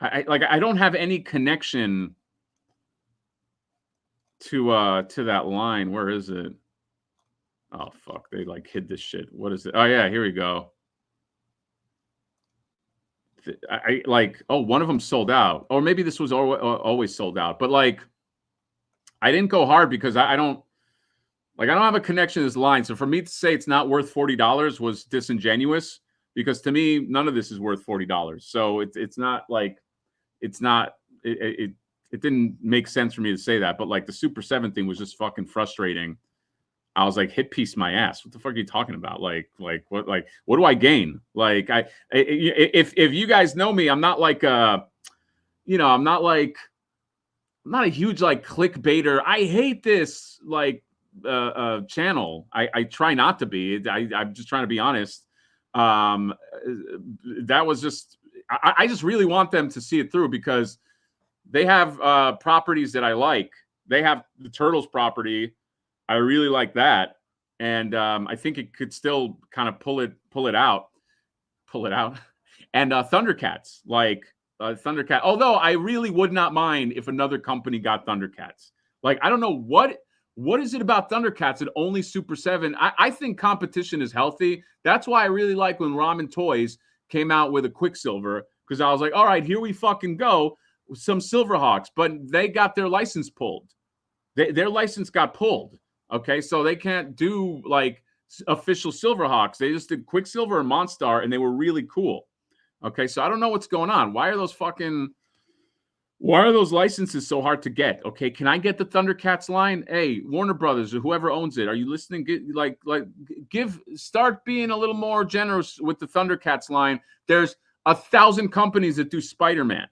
I don't have any connection to that line. Where is it? Oh fuck! They like hid this shit. What is it? Oh yeah, here we go. I like. Oh, one of them sold out, or maybe this was always sold out. But like, I didn't go hard because I don't have a connection to this line. So for me to say it's not worth $40 was disingenuous because to me none of this is worth $40. So it's not like it's not it didn't make sense for me to say that. But like the Super 7 thing was just fucking frustrating. I was like, hit piece my ass. What the fuck are you talking about? Like what do I gain? Like if you guys know me, I'm not like I'm not a huge like clickbaiter. I hate this like channel. I try not to be. I'm just trying to be honest. That was just I just really want them to see it through because they have properties that I like. They have the Turtles property. I really like that, and I think it could still kind of pull it out, and Thundercats like. Thundercat. Although I really would not mind if another company got Thundercats. Like I don't know what is it about Thundercats that only Super 7. I think competition is healthy. That's why I really like when Ramen Toys came out with a Quicksilver because I was like, all right, here we fucking go with some Silverhawks. But they got their license pulled. Their license got pulled. Okay, so they can't do like official Silverhawks. They just did Quicksilver and Monstar, and they were really cool. Okay, so I don't know what's going on. Why are those licenses so hard to get? Okay, can I get the Thundercats line? Hey, Warner Brothers or whoever owns it, are you listening? Start being a little more generous with the Thundercats line. There's 1,000 companies that do Spider-Man.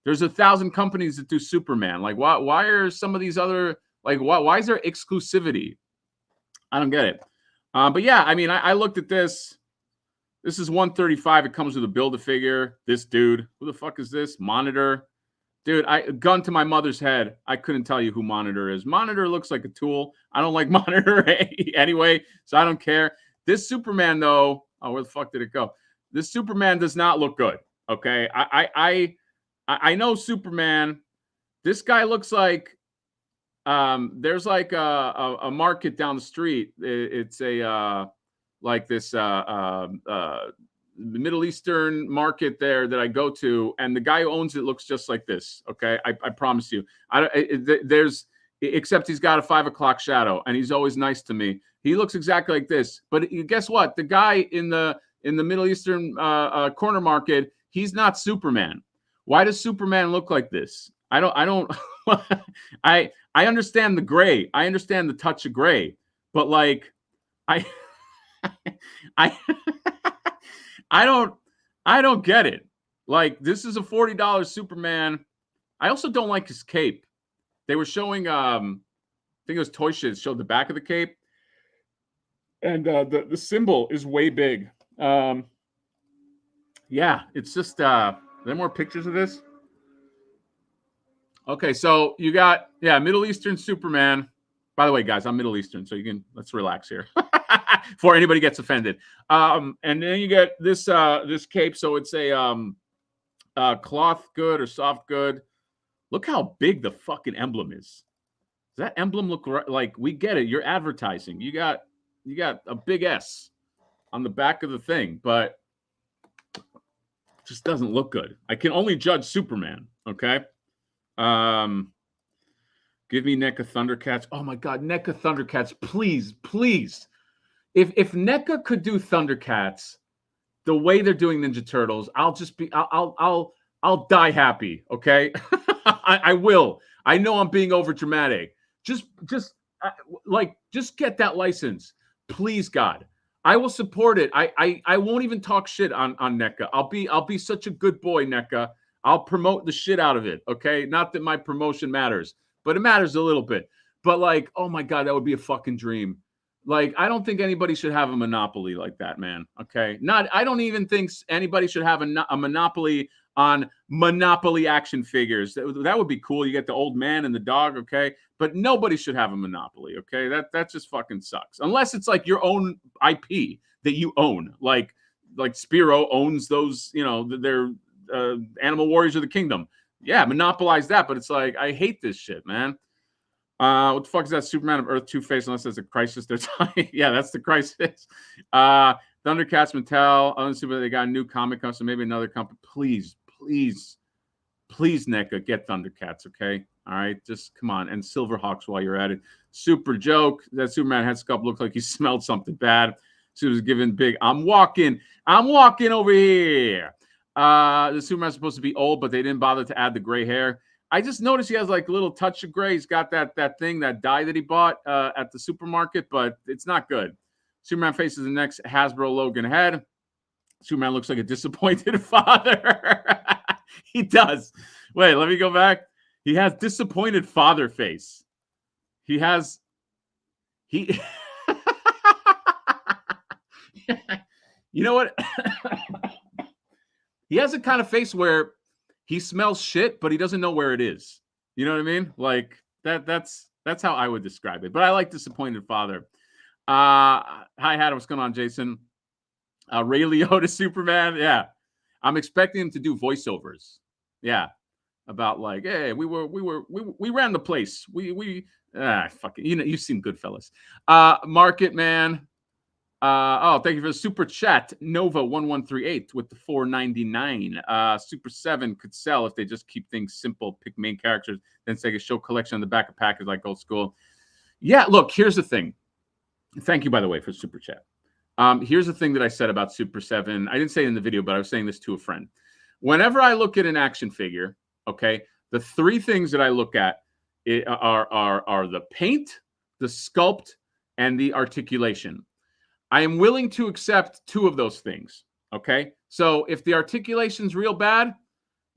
There's 1,000 companies that do Superman. Like, why are some of these other why is there exclusivity? I don't get it. But yeah, I mean, I looked at this. This is 135. It comes with a Build-A-Figure. This dude, who the fuck is this? Monitor. Dude, gun to my mother's head. I couldn't tell you who Monitor is. Monitor looks like a tool. I don't like Monitor anyway, so I don't care. This Superman, though, oh, where the fuck did it go? This Superman does not look good, okay? I know Superman. This guy looks like there's like a market down the street. It's a like this Middle Eastern market there that I go to, and the guy who owns it looks just like this. Okay, I promise you. Except he's got a 5 o'clock shadow, and he's always nice to me. He looks exactly like this. But guess what? The guy in the Middle Eastern corner market, he's not Superman. Why does Superman look like this? I don't. I understand the gray. I understand the touch of gray, but like I don't get it. Like this is a $40 Superman. I also don't like his cape. They were showing I think it was Toy Shit showed the back of the cape. And the symbol is way big. Yeah, it's just are there more pictures of this? Okay, so you got Middle Eastern Superman. By the way, guys, I'm Middle Eastern, so let's relax here before anybody gets offended. And then you get this this cape, so it's a cloth good or soft good. Look how big the fucking emblem is. Does that emblem look like we get it? You're advertising. You got a big S on the back of the thing, but it just doesn't look good. I can only judge Superman. Okay. Give me NECA Thundercats. Oh my God, NECA Thundercats, please. If NECA could do Thundercats the way they're doing Ninja Turtles, I'll die happy. Okay, I will. I know I'm being over dramatic. Just get that license, please, God. I will support it. I won't even talk shit on NECA. I'll be such a good boy, NECA. I'll promote the shit out of it. Okay, not that my promotion matters, but it matters a little bit. But like, oh my God, that would be a fucking dream. Like, I don't think anybody should have a monopoly like that, man. Okay. I don't even think anybody should have a monopoly on Monopoly action figures. That would be cool. You get the old man and the dog, okay? But nobody should have a monopoly, okay? That just fucking sucks. Unless it's like your own IP that you own. Like Spiro owns those, they're Animal Warriors of the Kingdom. Yeah, monopolize that. But it's like, I hate this shit, man. What the fuck is that Superman of Earth Two-Face? Unless there's a crisis, they're talking. Yeah, that's the crisis. Thundercats, Mattel. Other than Superman, they got a new comic company, so maybe another company. Please, NECA, get Thundercats, okay? All right, just come on. And Silverhawks while you're at it. Super joke. That Superman head sculpt looked like he smelled something bad. So he was given big. I'm walking over here. The Superman's supposed to be old, but they didn't bother to add the gray hair. I just noticed he has like a little touch of gray. He's got that dye that he bought at the supermarket, but it's not good. Superman faces the next Hasbro Logan head. Superman looks like a disappointed father. He does. Wait, let me go back. He has disappointed father face. He you know what? He has a kind of face where he smells shit, but he doesn't know where it is. You know what I mean? Like that's how I would describe it. But I like disappointed father. Hi, Hatter. What's going on, Jason? Ray Liotta Superman. Yeah. I'm expecting him to do voiceovers. Yeah. About like, hey, we ran the place. Fuck it. You've seen Goodfellas. Market Man. Thank you for the super chat. Nova 1138 with the $4.99. Super 7 could sell if they just keep things simple, pick main characters, then say a show collection on the back of package like old school. Yeah, look, here's the thing. Thank you, by the way, for super chat. Here's the thing that I said about Super 7. I didn't say it in the video, but I was saying this to a friend. Whenever I look at an action figure, okay, the three things that I look at are the paint, the sculpt, and the articulation. I am willing to accept two of those things, okay? So if the articulation's real bad,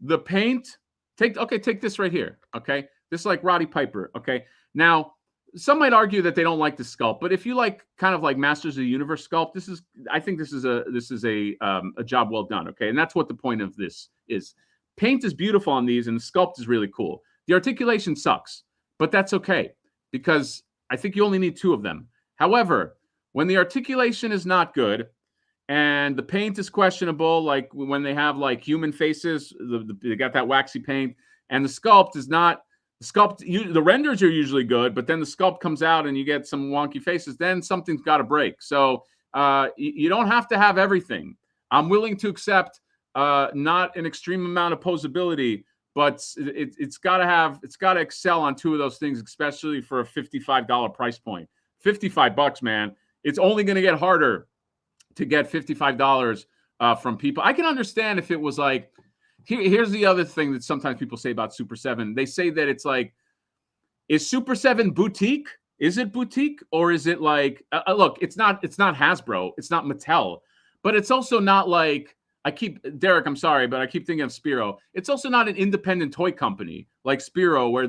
the paint, take this right here, okay? This is like Roddy Piper, okay? Now, some might argue that they don't like the sculpt, but if you like kind of like Masters of the Universe sculpt, I think this is a job well done, okay? And that's what the point of this is. Paint is beautiful on these, and the sculpt is really cool. The articulation sucks, but that's okay because I think you only need two of them. However, when the articulation is not good and the paint is questionable, like when they have like human faces, they got that waxy paint, and the sculpt is not the renders are usually good, but then the sculpt comes out and you get some wonky faces, then something's got to break. So you don't have to have everything. I'm willing to accept not an extreme amount of posability, but it's got to excel on two of those things, especially for a $55 price point. $55, man. It's only going to get harder to get $55 from people. I can understand if it was like, here's the other thing that sometimes people say about Super 7. They say that it's like, is Super 7 boutique? Is it boutique? Or is it like, look, it's not Hasbro. It's not Mattel. But it's also not like, Derek, I'm sorry, but I keep thinking of Spiro. It's also not an independent toy company like Spiro where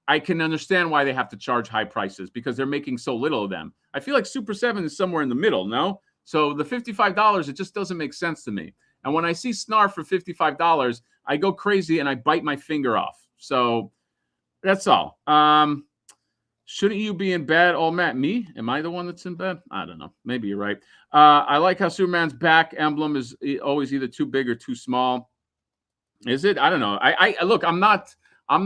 I can understand why they have to charge high prices because they're making so little of them. I feel like Super 7 is somewhere in the middle, no? So the $55, it just doesn't make sense to me. And when I see Snarf for $55, I go crazy and I bite my finger off. So that's all. Shouldn't you be in bed? Oh, Matt, me? Am I the one that's in bed? I don't know. Maybe you're right. I like how Superman's back emblem is always either too big or too small. Is it? I don't know. I look, I'm not on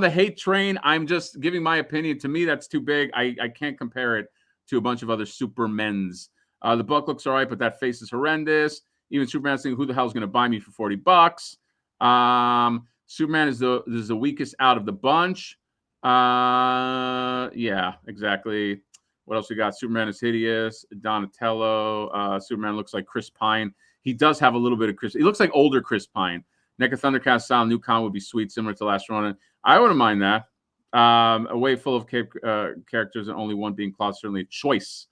the hate train. I'm just giving my opinion. To me, that's too big. I can't compare it to a bunch of other Supermen's. The book looks all right, but that face is horrendous. Even Superman's thinking, who the hell is going to buy me for $40? Superman is the weakest out of the bunch. Yeah, exactly. What else we got? Superman is hideous. Donatello. Superman looks like Chris Pine. He does have a little bit of Chris. He looks like older Chris Pine. NECA Thundercast style new con would be sweet, similar to last Ronin. I wouldn't mind that. A way full of characters and only one being Claude, certainly a choice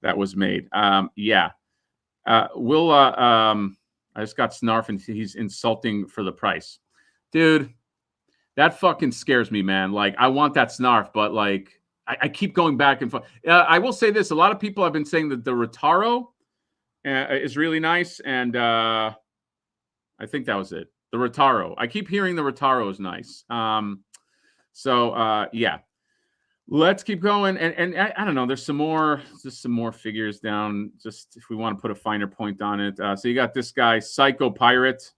that was made. Yeah. I just got Snarf and he's insulting for the price. Dude, that fucking scares me, man. Like, I want that Snarf, but like, I keep going back and forth. I will say this: a lot of people have been saying that the Rotaro is really nice, and I think that was it. The Rotaro. I keep hearing the Rotaro is nice. Yeah. Let's keep going, and I don't know. There's some more figures down. Just if we want to put a finer point on it. So you got this guy, Psycho Pirate.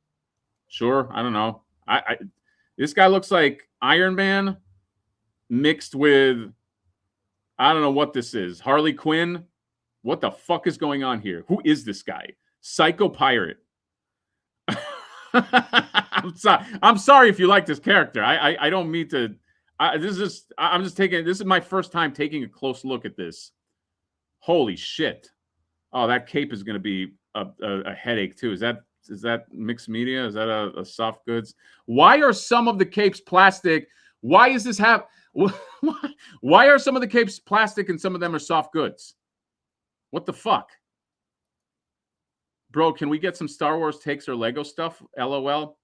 Sure, I don't know. This guy looks like Iron Man mixed with, I don't know what this is. Harley Quinn. What the fuck is going on here? Who is this guy? Psycho Pirate. I'm sorry if you like this character. I don't mean to. This is my first time taking a close look at this. Holy shit! Oh, that cape is going to be a headache too. Is that mixed media? Is that a soft goods? Why are some of the capes plastic? Why is this Why are some of the capes plastic and some of them are soft goods? What the fuck? Bro, can we get some Star Wars takes or Lego stuff? LOL.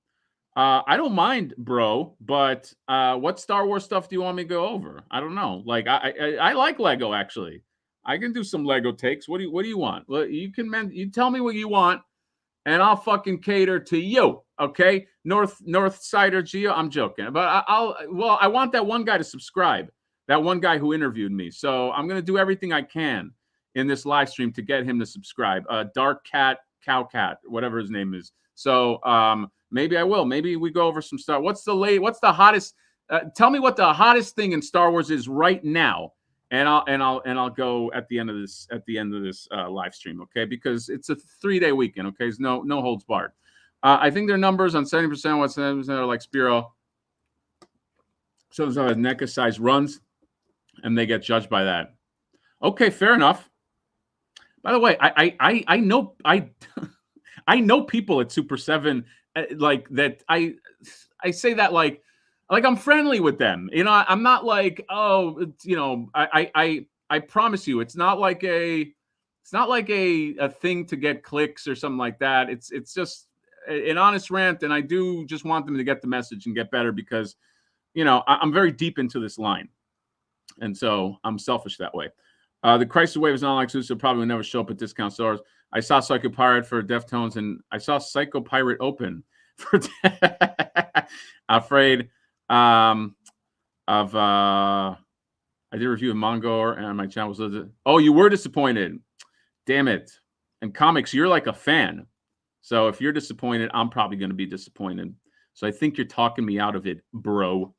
I don't mind, bro, but what Star Wars stuff do you want me to go over? I don't know. Like I like Lego actually. I can do some Lego takes. What do you want? Well, you tell me what you want, and I'll fucking cater to you. Okay, North Sider Geo. I'm joking, but I want that one guy to subscribe. That one guy who interviewed me. So I'm gonna do everything I can in this live stream to get him to subscribe. Dark Cat, Cow Cat, whatever his name is. So maybe I will. Maybe we go over some Star. What's the hottest? Tell me what the hottest thing in Star Wars is right now, and I'll go at the end of this live stream. Okay, because it's a 3-day weekend. Okay, there's no holds barred. I think their numbers on 70%, what 70% are like Spiro. So there's NECA size runs, and they get judged by that. Okay, fair enough. By the way, I know I know people at Super 7 like that. I say that like I'm friendly with them. You know, I'm not like, oh, you know, I promise you, it's not like a thing to get clicks or something like that. It's just an honest rant, and I do just want them to get the message and get better because, you know, I'm very deep into this line, and so I'm selfish that way. The Crisis Wave is not like so probably will never show up at discount stores. I saw Psycho Pirate for Deftones, and I saw Psycho Pirate Open for afraid of I did a review of Mongor and my channel was oh, you were disappointed. Damn it. And comics, you're like a fan. So if you're disappointed, I'm probably going to be disappointed. So I think you're talking me out of it, bro.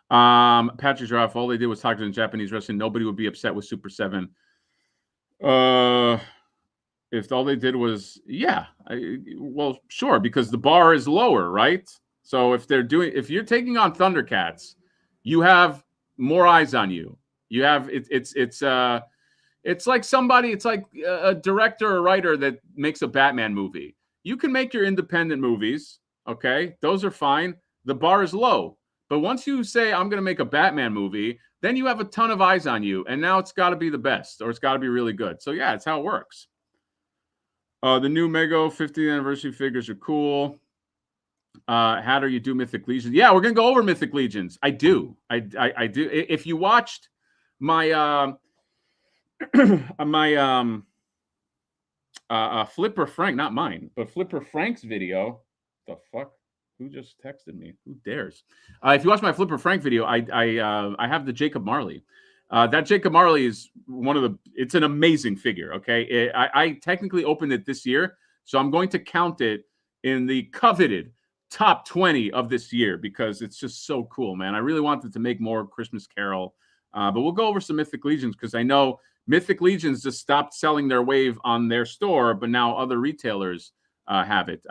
Patrick Giraffe, all they did was talk to the Japanese wrestling. Nobody would be upset with Super 7. If all they did was, well, sure, because the bar is lower, right? So if you're taking on Thundercats, you have more eyes on you. You have it's like somebody, it's like a director or writer that makes a Batman movie. You can make your independent movies, okay? Those are fine. The bar is low. But once you say, I'm going to make a Batman movie, then you have a ton of eyes on you, and now it's got to be the best, or it's got to be really good. So, yeah, it's how it works. The new Mego 50th anniversary figures are cool. Hatter, you do Mythic Legions? Yeah, we're going to go over Mythic Legions. I do. I do. If you watched my Flipper Frank, not mine, but Flipper Frank's video, the fuck? Who just texted me? Who dares? If you watch my Flipper Frank video, I have the Jacob Marley. That Jacob Marley is it's an amazing figure, okay? I technically opened it this year, so I'm going to count it in the coveted top 20 of this year because it's just so cool, man. I really wanted to make more Christmas Carol, but we'll go over some Mythic Legions because I know Mythic Legions just stopped selling their wave on their store, but now other retailers have it.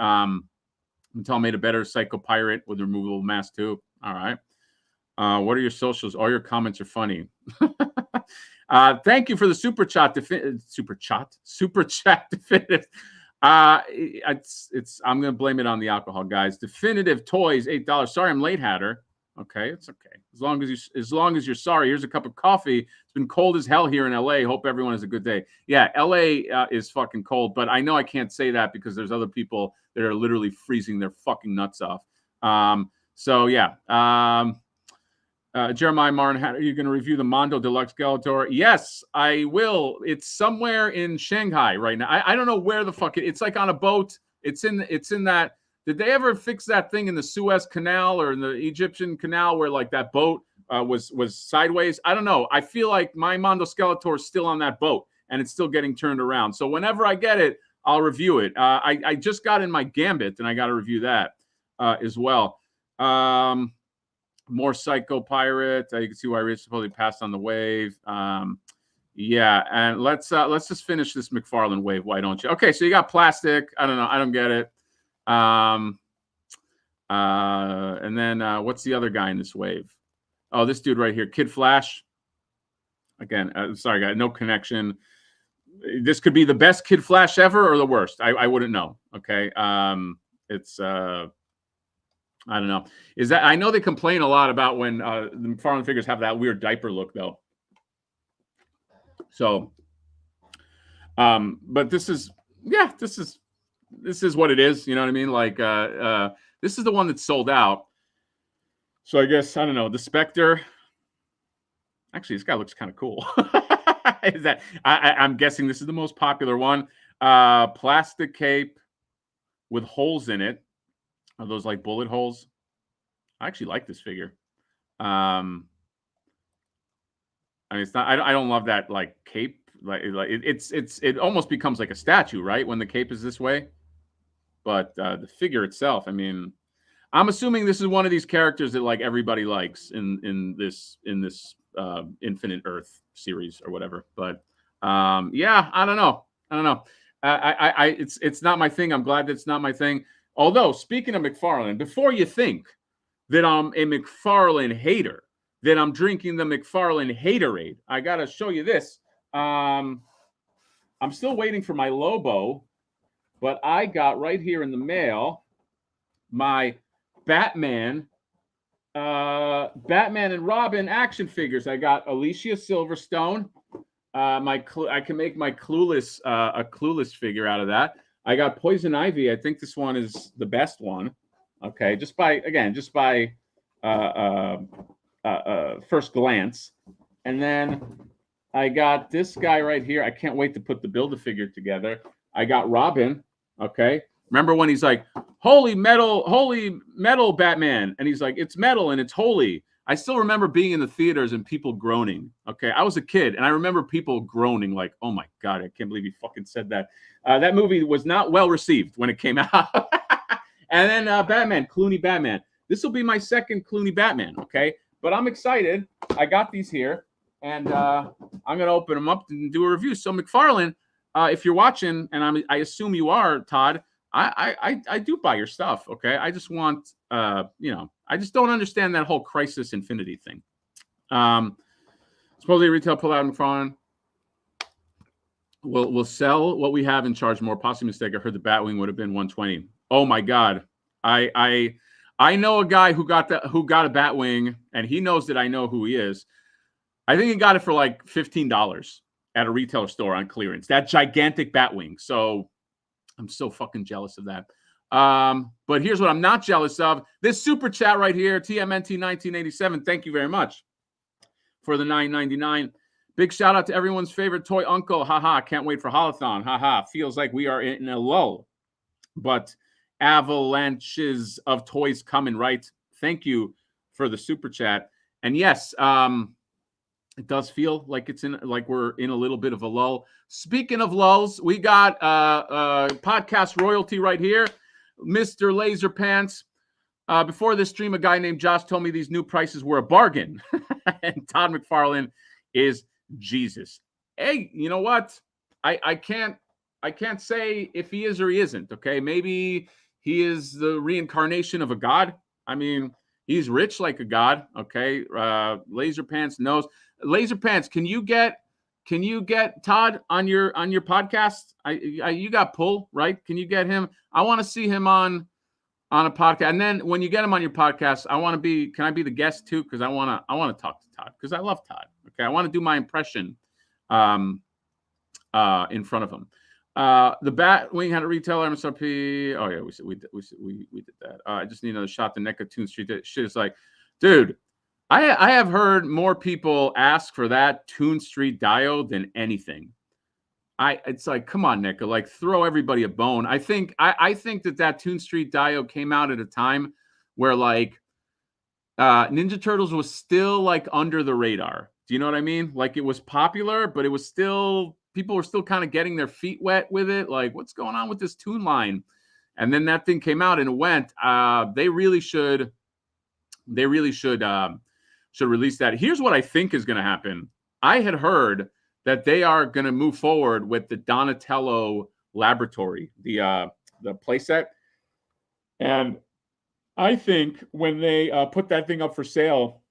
Mattel made a better Psycho Pirate with removable mask too. All right. What are your socials? All your comments are funny. Thank you for the super chat. Super chat definitive. I'm gonna blame it on the alcohol, guys. Definitive Toys, $8. Sorry, I'm late, Hatter. Okay, it's okay. As long as you're sorry. Here's a cup of coffee. It's been cold as hell here in LA. Hope everyone has a good day. Yeah, LA is fucking cold, but I know I can't say that because there's other people that are literally freezing their fucking nuts off. So yeah. Jeremiah Martin, how are you going to review the Mondo Deluxe Skeletor? Yes, I will. It's somewhere in Shanghai right now. I don't know where the fuck it's like on a boat. It's in that. Did they ever fix that thing in the Suez Canal or in the Egyptian Canal where like that boat was sideways? I don't know. I feel like my Mondo Skeletor is still on that boat and it's still getting turned around. So whenever I get it, I'll review it. I just got in my Gambit and I got to review that as well. More Psycho Pirate. You can see why Rich supposedly passed on the wave. Yeah, and let's just finish this McFarlane wave. Why don't you? Okay, so you got plastic. I don't know. I don't get it. And then what's the other guy in this wave? Oh, this dude right here, Kid Flash. Again, sorry, guys, no connection. This could be the best Kid Flash ever or the worst. I wouldn't know. Okay, it's. I don't know. Is that I know they complain a lot about when the McFarlane figures have that weird diaper look, though. So, but this is what it is. You know what I mean? Like, this is the one that's sold out. So I guess I don't know. The Spectre. Actually, this guy looks kind of cool. Is that? I'm guessing this is the most popular one. Plastic cape with holes in it. Are those like bullet holes? I actually like this figure. I mean, it's not. I don't love that like cape. It almost becomes like a statue, right? When the cape is this way. But the figure itself, I mean, I'm assuming this is one of these characters that like everybody likes in this Infinite Earth series or whatever. But yeah, I don't know. It's not my thing. I'm glad that it's not my thing. Although, speaking of McFarlane, before you think that I'm a McFarlane hater, that I'm drinking the McFarlane haterade, I got to show you this. I'm still waiting for my Lobo, but I got right here in the mail my Batman and Robin action figures. I got Alicia Silverstone. I can make my Clueless a Clueless figure out of that. I got Poison Ivy. I think this one is the best one. Okay, just by first glance. And then I got this guy right here. I can't wait to put the Build-A-Figure together. I got Robin. Okay, remember when he's like, holy metal Batman, and he's like, it's metal and it's holy. I still remember being in the theaters and people groaning. Okay, I was a kid and I remember people groaning like, oh my God, I can't believe he fucking said that. That movie was not well received when it came out. And then Batman, Clooney Batman. This will be my second Clooney Batman, okay? But I'm excited. I got these here, and I'm going to open them up and do a review. So McFarlane, if you're watching, and I assume you are, Todd, I do buy your stuff, okay? I just want, I just don't understand that whole Crisis Infinity thing. Supposedly retail pull out McFarlane. We'll sell what we have and charge more. Possibly mistake. I heard the Batwing would have been 120. Oh my God. I know a guy who got a Batwing, and he knows that I know who he is. I think he got it for like $15 at a retailer store on clearance. That gigantic Batwing. So I'm so fucking jealous of that. But here's what I'm not jealous of. This super chat right here, TMNT 1987. Thank you very much for the $9.99. Big shout out to everyone's favorite toy uncle. Haha, can't wait for Holothon. Haha, feels like we are in a lull. But avalanches of toys coming, right? Thank you for the super chat. And yes, it does feel like we're in a little bit of a lull. Speaking of lulls, we got podcast royalty right here, Mr. Laser Pants. Before this stream, a guy named Josh told me these new prices were a bargain. And Todd McFarlane is Jesus. Hey, you know what? I can't say if he is or he isn't. Okay, maybe he is the reincarnation of a god. I mean, he's rich like a god. Okay, Laser Pants knows. Laser Pants, can you get Todd on your podcast? You got pull, right? Can you get him? I want to see him on a podcast. And then when you get him on your podcast, can I be the guest too? Because I want to talk to Todd because I love Todd. Okay, I want to do my impression in front of him. The Batwing had a retailer MSRP. Oh yeah, we did that. I just need another shot. The NECA Toon Street shit is like, dude, I have heard more people ask for that Toon Street diode than anything. It's like, come on, Nick, like throw everybody a bone. I think that Toon Street diode came out at a time where like Ninja Turtles was still like under the radar. Do you know what I mean? Like it was popular, but it was still, people were still kind of getting their feet wet with it. Like, what's going on with this Toon line? And then that thing came out and it went. They really should release that. Here's what I think is going to happen. I had heard that they are going to move forward with the Donatello Laboratory, the playset, and I think when they put that thing up for sale,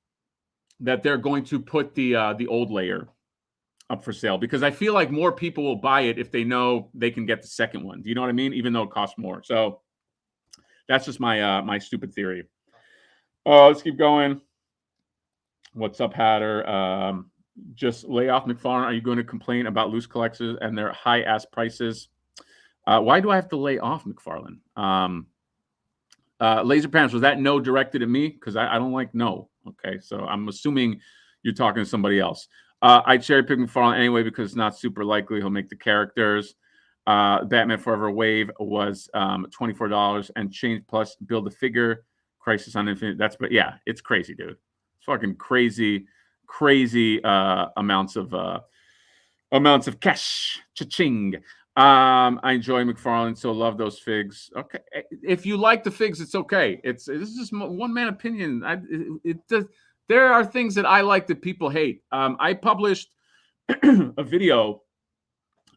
that they're going to put the old layer up for sale, because I feel like more people will buy it if they know they can get the second one. Do you know what I mean? Even though it costs more. So that's just my my stupid theory. Let's keep going. What's up, Hatter? Just lay off McFarlane. Are you going to complain about loose collectors and their high ass prices? Why do I have to lay off McFarlane? Laser Pants, was that no directed at me? Because I don't like no. Okay, so I'm assuming you're talking to somebody else. I cherry pick McFarlane anyway because it's not super likely he'll make the characters. Batman Forever Wave was $24 and change plus build a figure. Crisis on Infinite. That's, but yeah, it's crazy, dude. It's fucking crazy amounts of cash. Cha-ching. I enjoy McFarlane, so love those figs. Okay, if you like the figs, it's okay. This is just one man opinion. There are things that I like that people hate. I published a video.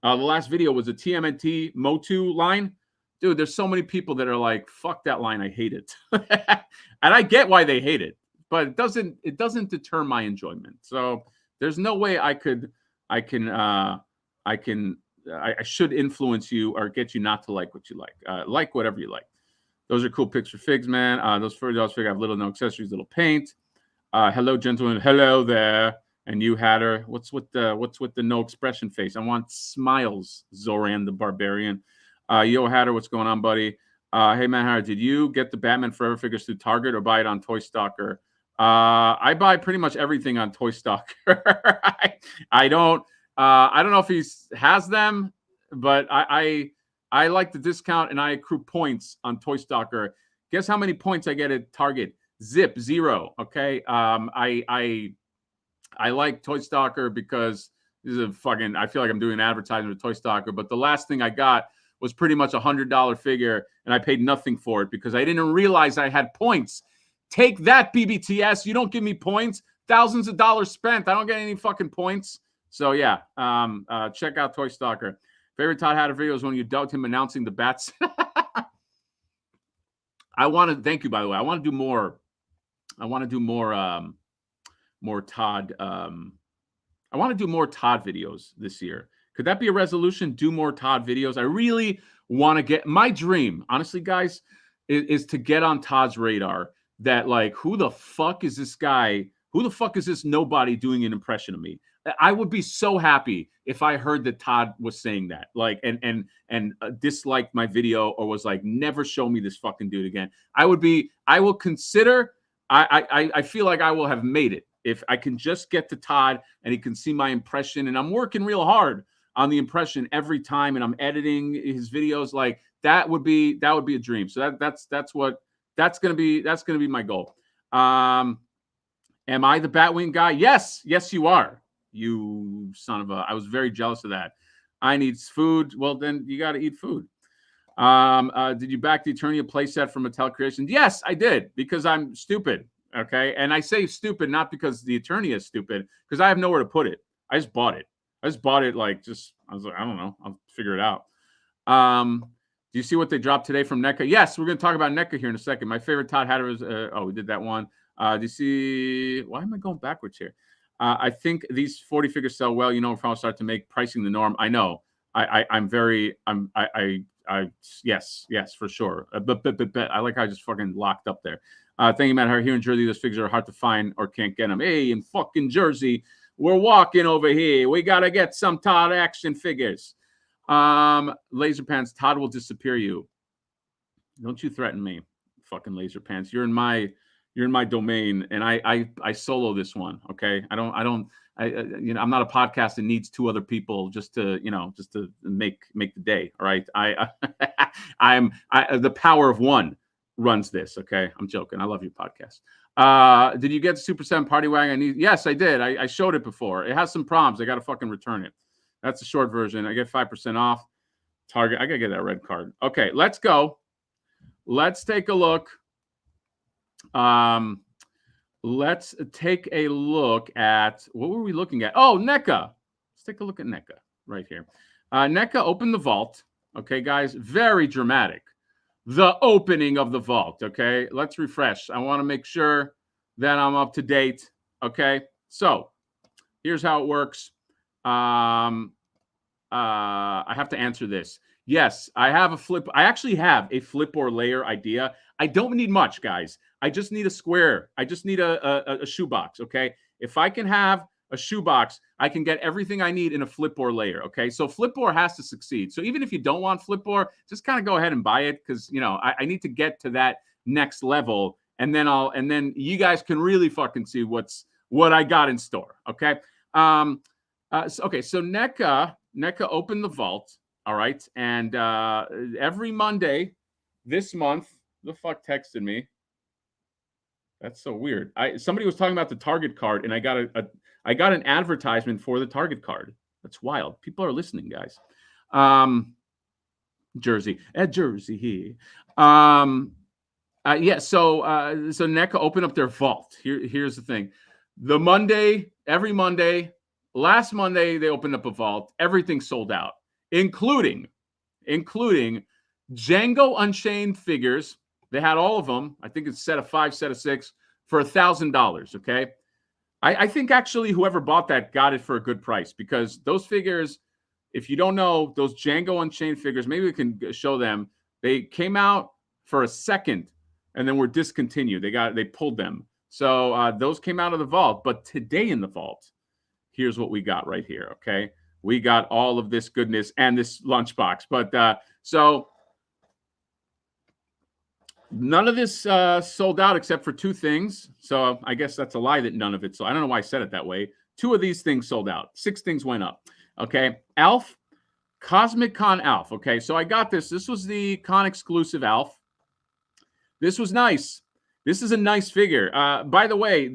The last video was a TMNT Motu line. Dude, there's so many people that are like, "Fuck that line, I hate it," and I get why they hate it, but it doesn't deter my enjoyment. So there's no way I should influence you or get you not to like what you like. Like whatever you like. Those are cool pics for figs, man. Those $40 fig have little no accessories, little paint. Hello, gentlemen. Hello there. And you, Hatter. What's with the no expression face? I want smiles, Zoran the Barbarian. Yo, Hatter, what's going on, buddy? Hey, man, Hatter, did you get the Batman Forever figures through Target or buy it on Toy Stalker? I buy pretty much everything on Toy Stalker. I don't know if he has them, but I like the discount and I accrue points on Toy Stalker. Guess how many points I get at Target? Zip, 0. Okay. I like Toy Stalker because this is I feel like I'm doing an advertisement with Toy Stalker, but the last thing I got was pretty much $100 figure and I paid nothing for it because I didn't realize I had points. Take that, BBTS. You don't give me points. Thousands of dollars spent. I don't get any fucking points. So yeah, check out Toy Stalker. Favorite Todd Hatter video is when you dubbed him announcing the bats. I want to thank you, by the way. I want to do more. I want to do more Todd. I want to do more Todd videos this year. Could that be a resolution? Do more Todd videos. I really want to get, my dream, honestly, guys, is to get on Todd's radar. That like, who the fuck is this guy? Who the fuck is this nobody doing an impression of me? I would be so happy if I heard that Todd was saying that, like, and disliked my video or was like, never show me this fucking dude again. I will consider. I feel like I will have made it if I can just get to Todd and he can see my impression. And I'm working real hard on the impression every time, and I'm editing his videos. Like that would be a dream. So that's gonna be my goal. Am I the Batwing guy? Yes, you are. You son of a! I was very jealous of that. I need food. Well, then you got to eat food. Did you back the Eternia playset from Mattel Creations? Yes, I did, because I'm stupid. Okay, and I say stupid not because the Eternia is stupid, because I have nowhere to put it. I just bought it. I was like, I don't know. I'll figure it out. Do you see what they dropped today from NECA? Yes, we're going to talk about NECA here in a second. My favorite Todd Hatter is, we did that one. Do you see, why am I going backwards here? I think these 40 figures sell well. You know, if I'll start to make pricing the norm. I know. Yes, for sure. But I like how I just fucking locked up there. Thank you, Matt. Here in Jersey, those figures are hard to find or can't get them. Hey, in fucking Jersey, we're walking over here. We got to get some Todd action figures. Laser Pants, Todd will disappear you. Don't you threaten me, fucking Laser Pants. You're in my you're in my domain, and I solo this one. Okay, I'm not a podcast that needs two other people just to make the day. All right, the power of one runs this. Okay, I'm joking. I love your podcast. Did you get the Super 7 Party Wagon? Yes, I did. I showed it before. It has some problems. I got to fucking return it. That's the short version. I get 5% off. Target. I got to get that red card. Okay, let's go. Let's take a look. Let's take a look at, what were we looking at? Oh, NECA. Let's take a look at NECA right here. NECA opened the vault. Okay, guys, very dramatic. The opening of the vault. Okay, let's refresh. I want to make sure that I'm up to date. Okay, so here's how it works. I have to answer this. Yes, I have a flip. I actually have a flip or layer idea. I don't need much, guys. I just need a square. I just need a shoebox. Okay. If I can have a shoebox, I can get everything I need in a flip or layer. Okay. So flip or has to succeed. So even if you don't want flip or, just kind of go ahead and buy it, because I need to get to that next level, and then you guys can really fucking see what I got in store. Okay. So NECA opened the vault. All right. And every Monday this month, the fuck texted me. That's so weird. Somebody was talking about the Target card, and I got an advertisement for the Target card. That's wild. People are listening, guys. Jersey here. So NECA opened up their vault. Here's the thing. Every Monday, last Monday they opened up a vault. Everything sold out, including Django Unchained figures. They had all of them. I think it's set of 5, set of 6 for $1,000. Okay. I think actually whoever bought that got it for a good price, because those figures, if you don't know, those Django Unchained figures, maybe we can show them. They came out for a second and then were discontinued. They pulled them. So those came out of the vault. But today in the vault, here's what we got right here. Okay. We got all of this goodness and this lunchbox. But so none of this sold out except for 2 things. So I guess that's a lie that none of it sold. I don't know why I said it that way. 2 of these things sold out. 6 things went up. Okay. Alf, Cosmic Con Alf. Okay. So I got this. This was the con exclusive Alf. This was nice. This is a nice figure. By the way,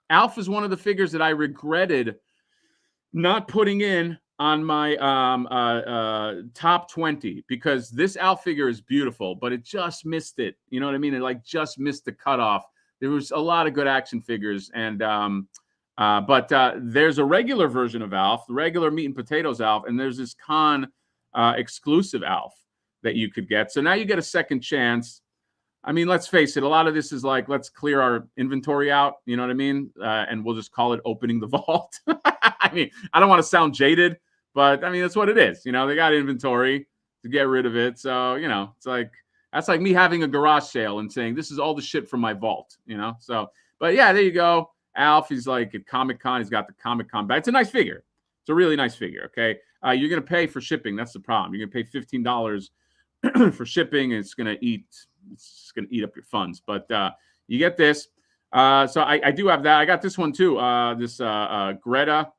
Alf is one of the figures that I regretted not putting in on my top 20, because this Alf figure is beautiful, but it just missed it. You know what I mean? It just missed the cutoff. There was a lot of good action figures, and but there's a regular version of Alf, the regular meat and potatoes Alf, and there's this con exclusive Alf that you could get. So now you get a second chance. I mean, let's face it, a lot of this is like, let's clear our inventory out, you know what I mean? And we'll just call it opening the vault. I mean, I don't want to sound jaded, but I mean, that's what it is. They got inventory to get rid of it. So, it's like, that's like me having a garage sale and saying, this is all the shit from my vault, So, but yeah, there you go. Alf, he's like at Comic-Con. He's got the Comic-Con bag. It's a nice figure. It's a really nice figure, okay? You're going to pay for shipping. That's the problem. You're going to pay $15 for shipping, and it's going to eat up your funds. But you get this. So I do have that. I got this one too. This Greta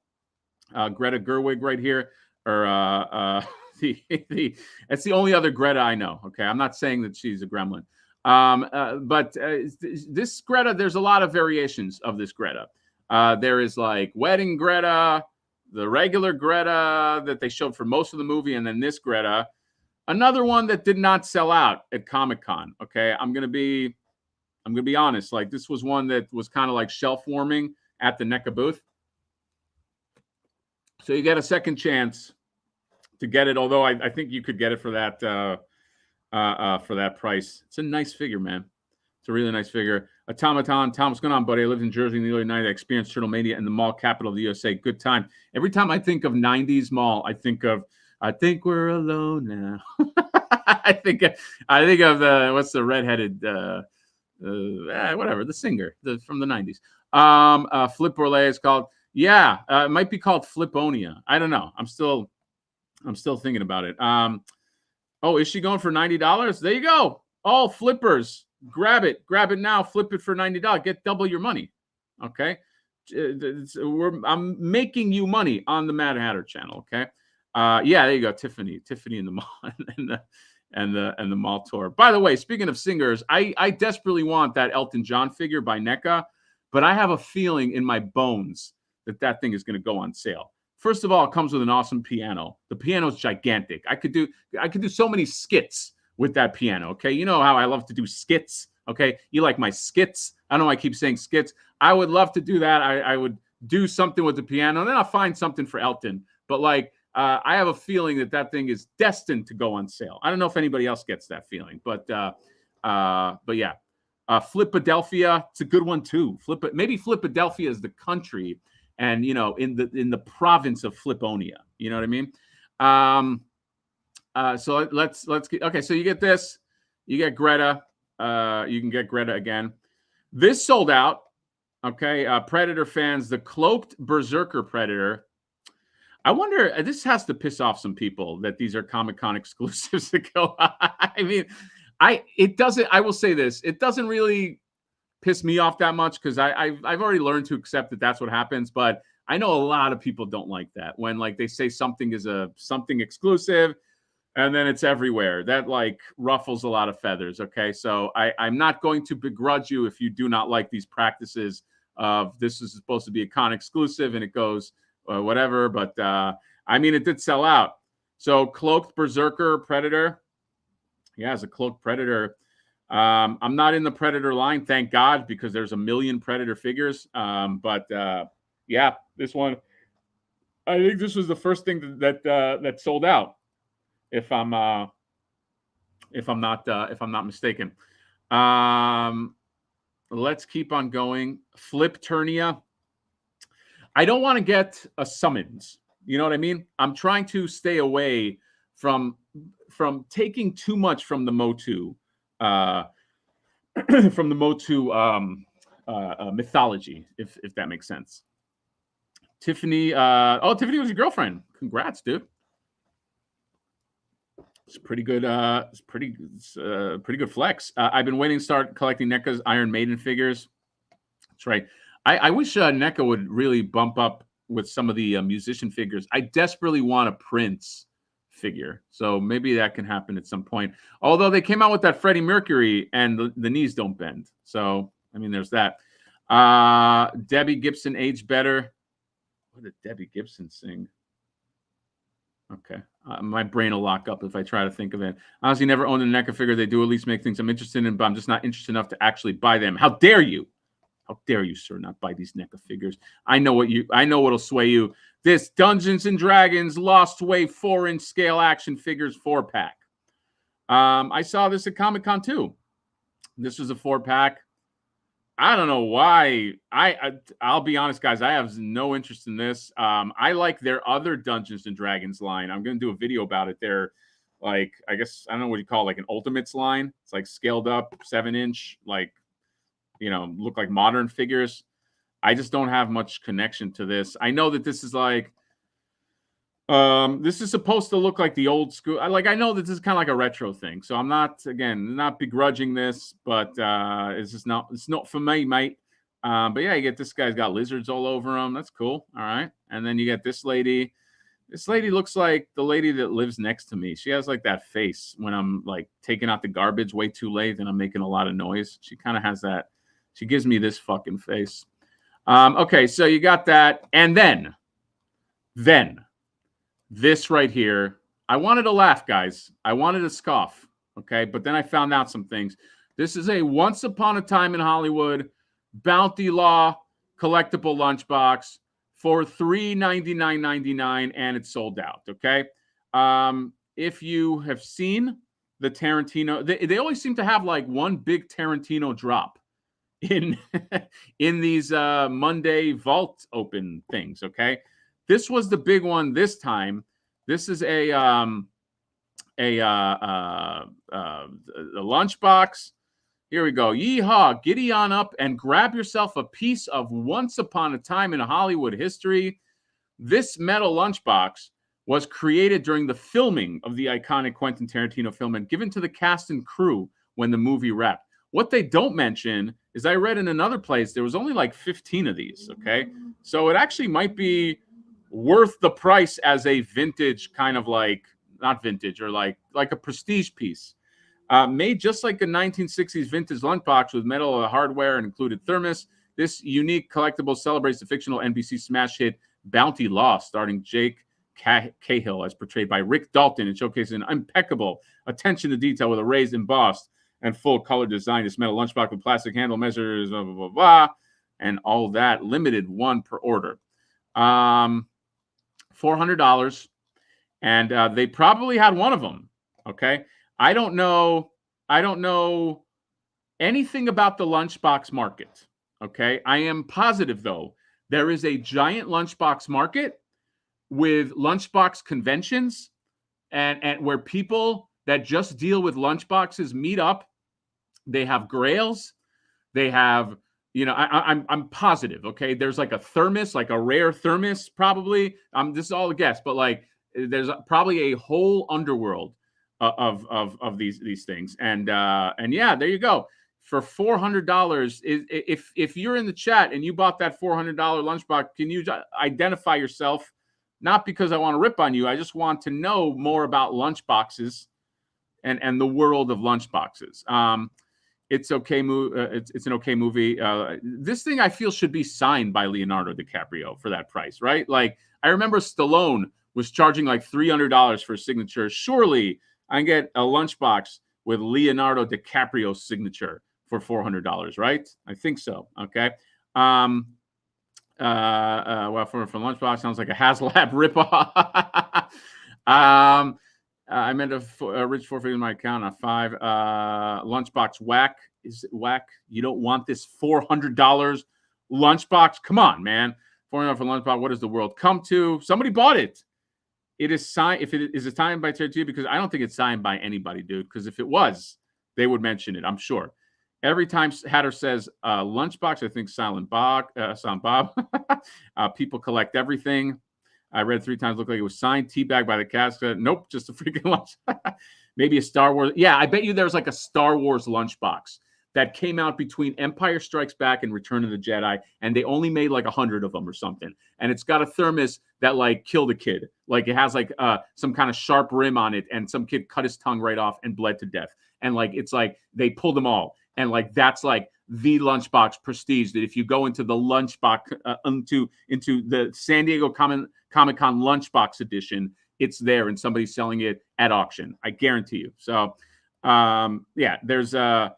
Gerwig right here. Or it's the only other Greta I know. Okay, I'm not saying that she's a gremlin. But this Greta, there's a lot of variations of this Greta. There is like Wedding Greta, the regular Greta that they showed for most of the movie, and then this Greta. Another one that did not sell out at Comic-Con. Okay, I'm gonna be honest. Like, this was one that was kind of like shelf warming at the NECA booth. So you get a second chance to get it. Although I think you could get it for that price. It's a nice figure, man. It's a really nice figure. Automaton, Tom, what's going on, buddy? I lived in Jersey in the early 90s. I experienced Turtle Mania in the mall capital of the USA. Good time. Every time I think of 90s mall, I think we're alone now. I think of what's the redheaded whatever, the singer from the 90s. Flip Orlay is called. Yeah, it might be called Fliponia. I don't know. I'm still thinking about it. Oh, is she going for $90? There you go. All flippers. grab it now, flip it for $90, get double your money. Okay, I'm making you money on the Mad Hatter channel. Okay, yeah, there you go, Tiffany in the mall and the mall tour. By the way, speaking of singers, I desperately want that Elton John figure by NECA, but I have a feeling in my bones that thing is going to go on sale. First of all, it comes with an awesome piano. The piano is gigantic. I could do so many skits with that piano. Okay, you know how I love to do skits. Okay, you like my skits? I know I keep saying skits. I would love to do that. I would do something with the piano, and then I'll find something for Elton. But like, I have a feeling that thing is destined to go on sale. I don't know if anybody else gets that feeling, but yeah. Flipadelphia, it's a good one too. Maybe Flipadelphia is the country, and in the province of Fliponia. You know what I mean? So let's get okay. So you get this, you get Greta. You can get Greta again. This sold out. Okay, Predator fans, the cloaked Berserker Predator. I wonder, this has to piss off some people that these are Comic-Con exclusives to go. I mean, I will say this, it doesn't really piss me off that much because I've already learned to accept that that's what happens. But I know a lot of people don't like that when like they say something is something exclusive and then it's everywhere. That like ruffles a lot of feathers. Okay, so I'm not going to begrudge you if you do not like these practices of this is supposed to be a con exclusive and it goes whatever. But I mean, it did sell out. So cloaked Berserker Predator. Yeah, as a cloaked Predator. I'm not in the Predator line, thank God, because there's a million Predator figures. But yeah, this one, I think this was the first thing that sold out, if I'm not mistaken. Let's keep on going. Flipturnia. I don't want to get a summons. You know what I mean? I'm trying to stay away from taking too much from the Motu, from the Motu mythology, if that makes sense. Tiffany. Tiffany was your girlfriend. Congrats, dude. It's pretty good. It's pretty good flex. I've been waiting to start collecting NECA's Iron Maiden figures. That's right. I wish NECA would really bump up with some of the musician figures. I desperately want a Prince figure, so maybe that can happen at some point. Although they came out with that Freddie Mercury, and the knees don't bend. So I mean, there's that. Debbie Gibson aged better. What did Debbie Gibson sing? Okay. My brain will lock up if I try to think of it. Honestly, never owned a NECA figure. They do at least make things I'm interested in, but I'm just not interested enough to actually buy them. How dare you? How dare you, sir, not buy these NECA figures? I know what'll sway you. This Dungeons and Dragons Lost Wave 4-inch scale action figures 4-pack. I saw this at Comic-Con too. This was a 4-pack. I don't know why. I'll be honest, guys. I have no interest in this. I like their other Dungeons and Dragons line. I'm going to do a video about it. They're like, I guess, I don't know what you call it, like an Ultimates line. It's like scaled up 7-inch, like, look like modern figures. I just don't have much connection to this. I know that this is like, this is supposed to look like the old school. I know that this is kind of like a retro thing. So I'm not begrudging this, but it's not for me, mate. But yeah, you get this guy's got lizards all over him. That's cool. All right. And then you get this lady. This lady looks like the lady that lives next to me. She has like that face when I'm like taking out the garbage way too late and I'm making a lot of noise. She kind of has that. She gives me this fucking face. Okay, so you got that. And then this right here. I wanted to laugh, guys. I wanted to scoff. Okay, but then I found out some things. This is a Once Upon a Time in Hollywood Bounty Law collectible lunchbox for $399.99, and it's sold out. Okay. If you have seen the Tarantino, they always seem to have like one big Tarantino drop in these Monday vault open things. Okay. This was the big one this time. This is a lunchbox. Here we go. Yeehaw. Giddy on up and grab yourself a piece of Once Upon a Time in Hollywood history. This metal lunchbox was created during the filming of the iconic Quentin Tarantino film and given to the cast and crew when the movie wrapped. What they don't mention is I read in another place there was only like 15 of these. Okay, so it actually might be worth the price as a vintage kind of like not vintage or like a prestige piece. Made just like a 1960s vintage lunchbox with metal hardware and included thermos. This unique collectible celebrates the fictional NBC smash hit Bounty Lost, starring Jake Cahill as portrayed by Rick Dalton, and showcases an impeccable attention to detail with a raised, embossed, and full color design. This metal lunchbox with plastic handle measures, blah, blah, blah, blah, and all that. Limited one per order. $400. And they probably had one of them. Okay. I don't know anything about the lunchbox market. Okay. I am positive, though, there is a giant lunchbox market with lunchbox conventions and where people that just deal with lunchboxes meet up. They have grails. They have, I'm positive. Okay. There's like a thermos, like a rare thermos, probably. This is all a guess, but like there's probably a whole underworld of these things. And yeah, there you go. For $400, if you're in the chat and you bought that $400 lunchbox, can you identify yourself? Not because I want to rip on you. I just want to know more about lunchboxes and the world of lunchboxes. It's okay. It's an okay movie. This thing I feel should be signed by Leonardo DiCaprio for that price, right? Like I remember Stallone was charging like $300 for a signature. Surely I can get a lunchbox with Leonardo DiCaprio's signature for $400, right? I think so. Okay. Well, for lunchbox sounds like a HasLab ripoff. I meant a rich 4 figures in my account on 5. Lunchbox whack. Is it whack? You don't want this $400 lunchbox? Come on, man. $400 for lunchbox. What does the world come to? Somebody bought it. It is signed. If it is it signed by Terry, because I don't think it's signed by anybody, dude. Because if it was, they would mention it. I'm sure. Every time Hatter says lunchbox, I think Silent Bob. People collect everything. I read 3 times. Looked like it was signed. Teabag by the casket. Nope, just a freaking lunch. Maybe a Star Wars. Yeah, I bet you there's like a Star Wars lunchbox that came out between Empire Strikes Back and Return of the Jedi, and they only made like 100 of them or something. And it's got a thermos that like killed a kid. Like it has like some kind of sharp rim on it, and some kid cut his tongue right off and bled to death. And like it's like they pulled them all, and like that's like the lunchbox prestige. That if you go into the lunchbox into the San Diego Comic-Con lunchbox edition, it's there, and somebody's selling it at auction. I guarantee you. So, yeah, there's a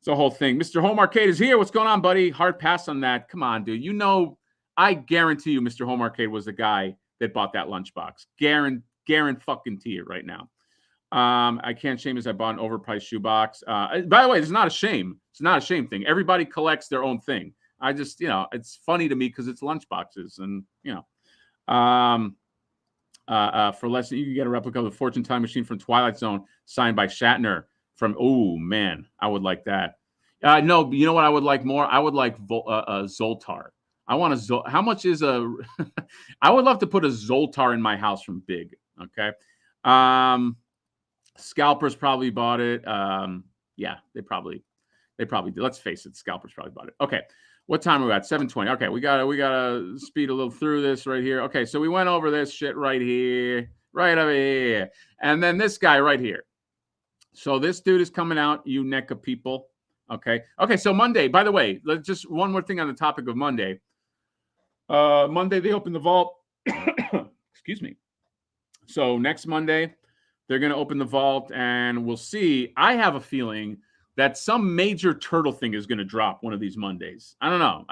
whole thing. Mr. Home Arcade is here. What's going on, buddy? Hard pass on that. Come on, dude. You know, I guarantee you Mr. Home Arcade was the guy that bought that lunchbox. Guarantee it right now. I can't shame as I bought an overpriced shoebox. By the way, it's not a shame. It's not a shame thing. Everybody collects their own thing. I just, it's funny to me because it's lunchboxes, and for less than you can get a replica of the Fortune Time Machine from Twilight Zone signed by Shatner. Oh man, I would like that. No, you know what I would like more? I would like Zoltar. I want a how much is a? I would love to put a Zoltar in my house from Big. Okay. Scalpers probably bought it. Yeah, they probably did. Let's face it, Scalpers probably bought it. Okay. What time are we at? 7:20. Okay, we gotta speed a little through this right here. Okay, so we went over this shit right here, right over here, and then this guy right here. So this dude is coming out, you NECA people. Okay. So Monday, by the way, let's just one more thing on the topic of Monday. Monday they open the vault. Excuse me. So next Monday, they're going to open the vault, and we'll see. I have a feeling that some major turtle thing is going to drop one of these Mondays. I don't know.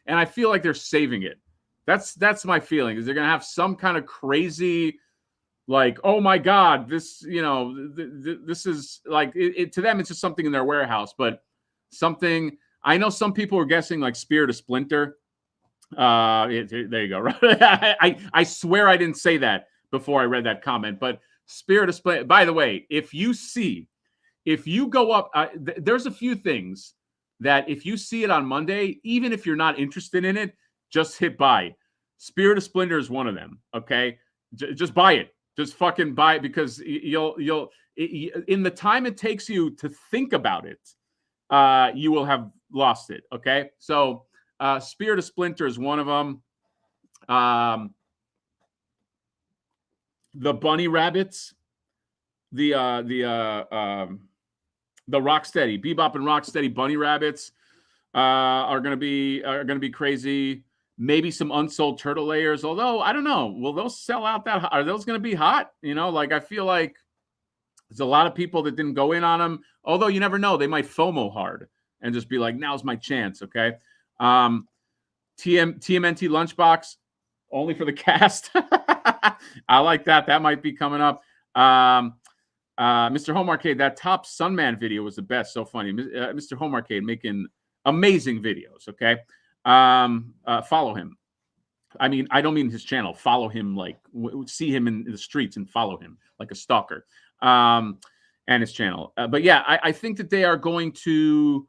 And I feel like they're saving it. That's my feeling, is they're going to have some kind of crazy, like, oh my God, this, this is like, to them, it's just something in their warehouse, but something, I know some people are guessing like Spirit of Splinter. There you go. Right? I swear I didn't say that before I read that comment, but Spirit of Splinter, by the way, if you go up, there's a few things that if you see it on Monday, even if you're not interested in it, just hit buy. Spirit of Splinter is one of them. Okay. Just buy it. Just fucking buy it, because you'll in the time it takes you to think about it, you will have lost it. Okay, so Spirit of Splinter is one of them. The bunny rabbits, the Rocksteady, Bebop and Rocksteady bunny rabbits are gonna be crazy. Maybe some unsold turtle layers, although I don't know. Will those sell out that hot? Are those gonna be hot? Like I feel like there's a lot of people that didn't go in on them. Although you never know, they might FOMO hard and just be like, "Now's my chance." Okay, TMNT lunchbox only for the cast. I like that. That might be coming up. Mr. Home Arcade, that Top Sunman video was the best. So funny. Mr. Home Arcade making amazing videos. Okay, follow him. I mean, I don't mean his channel. Follow him, like see him in the streets and follow him like a stalker. And his channel. But yeah, I think that they are going to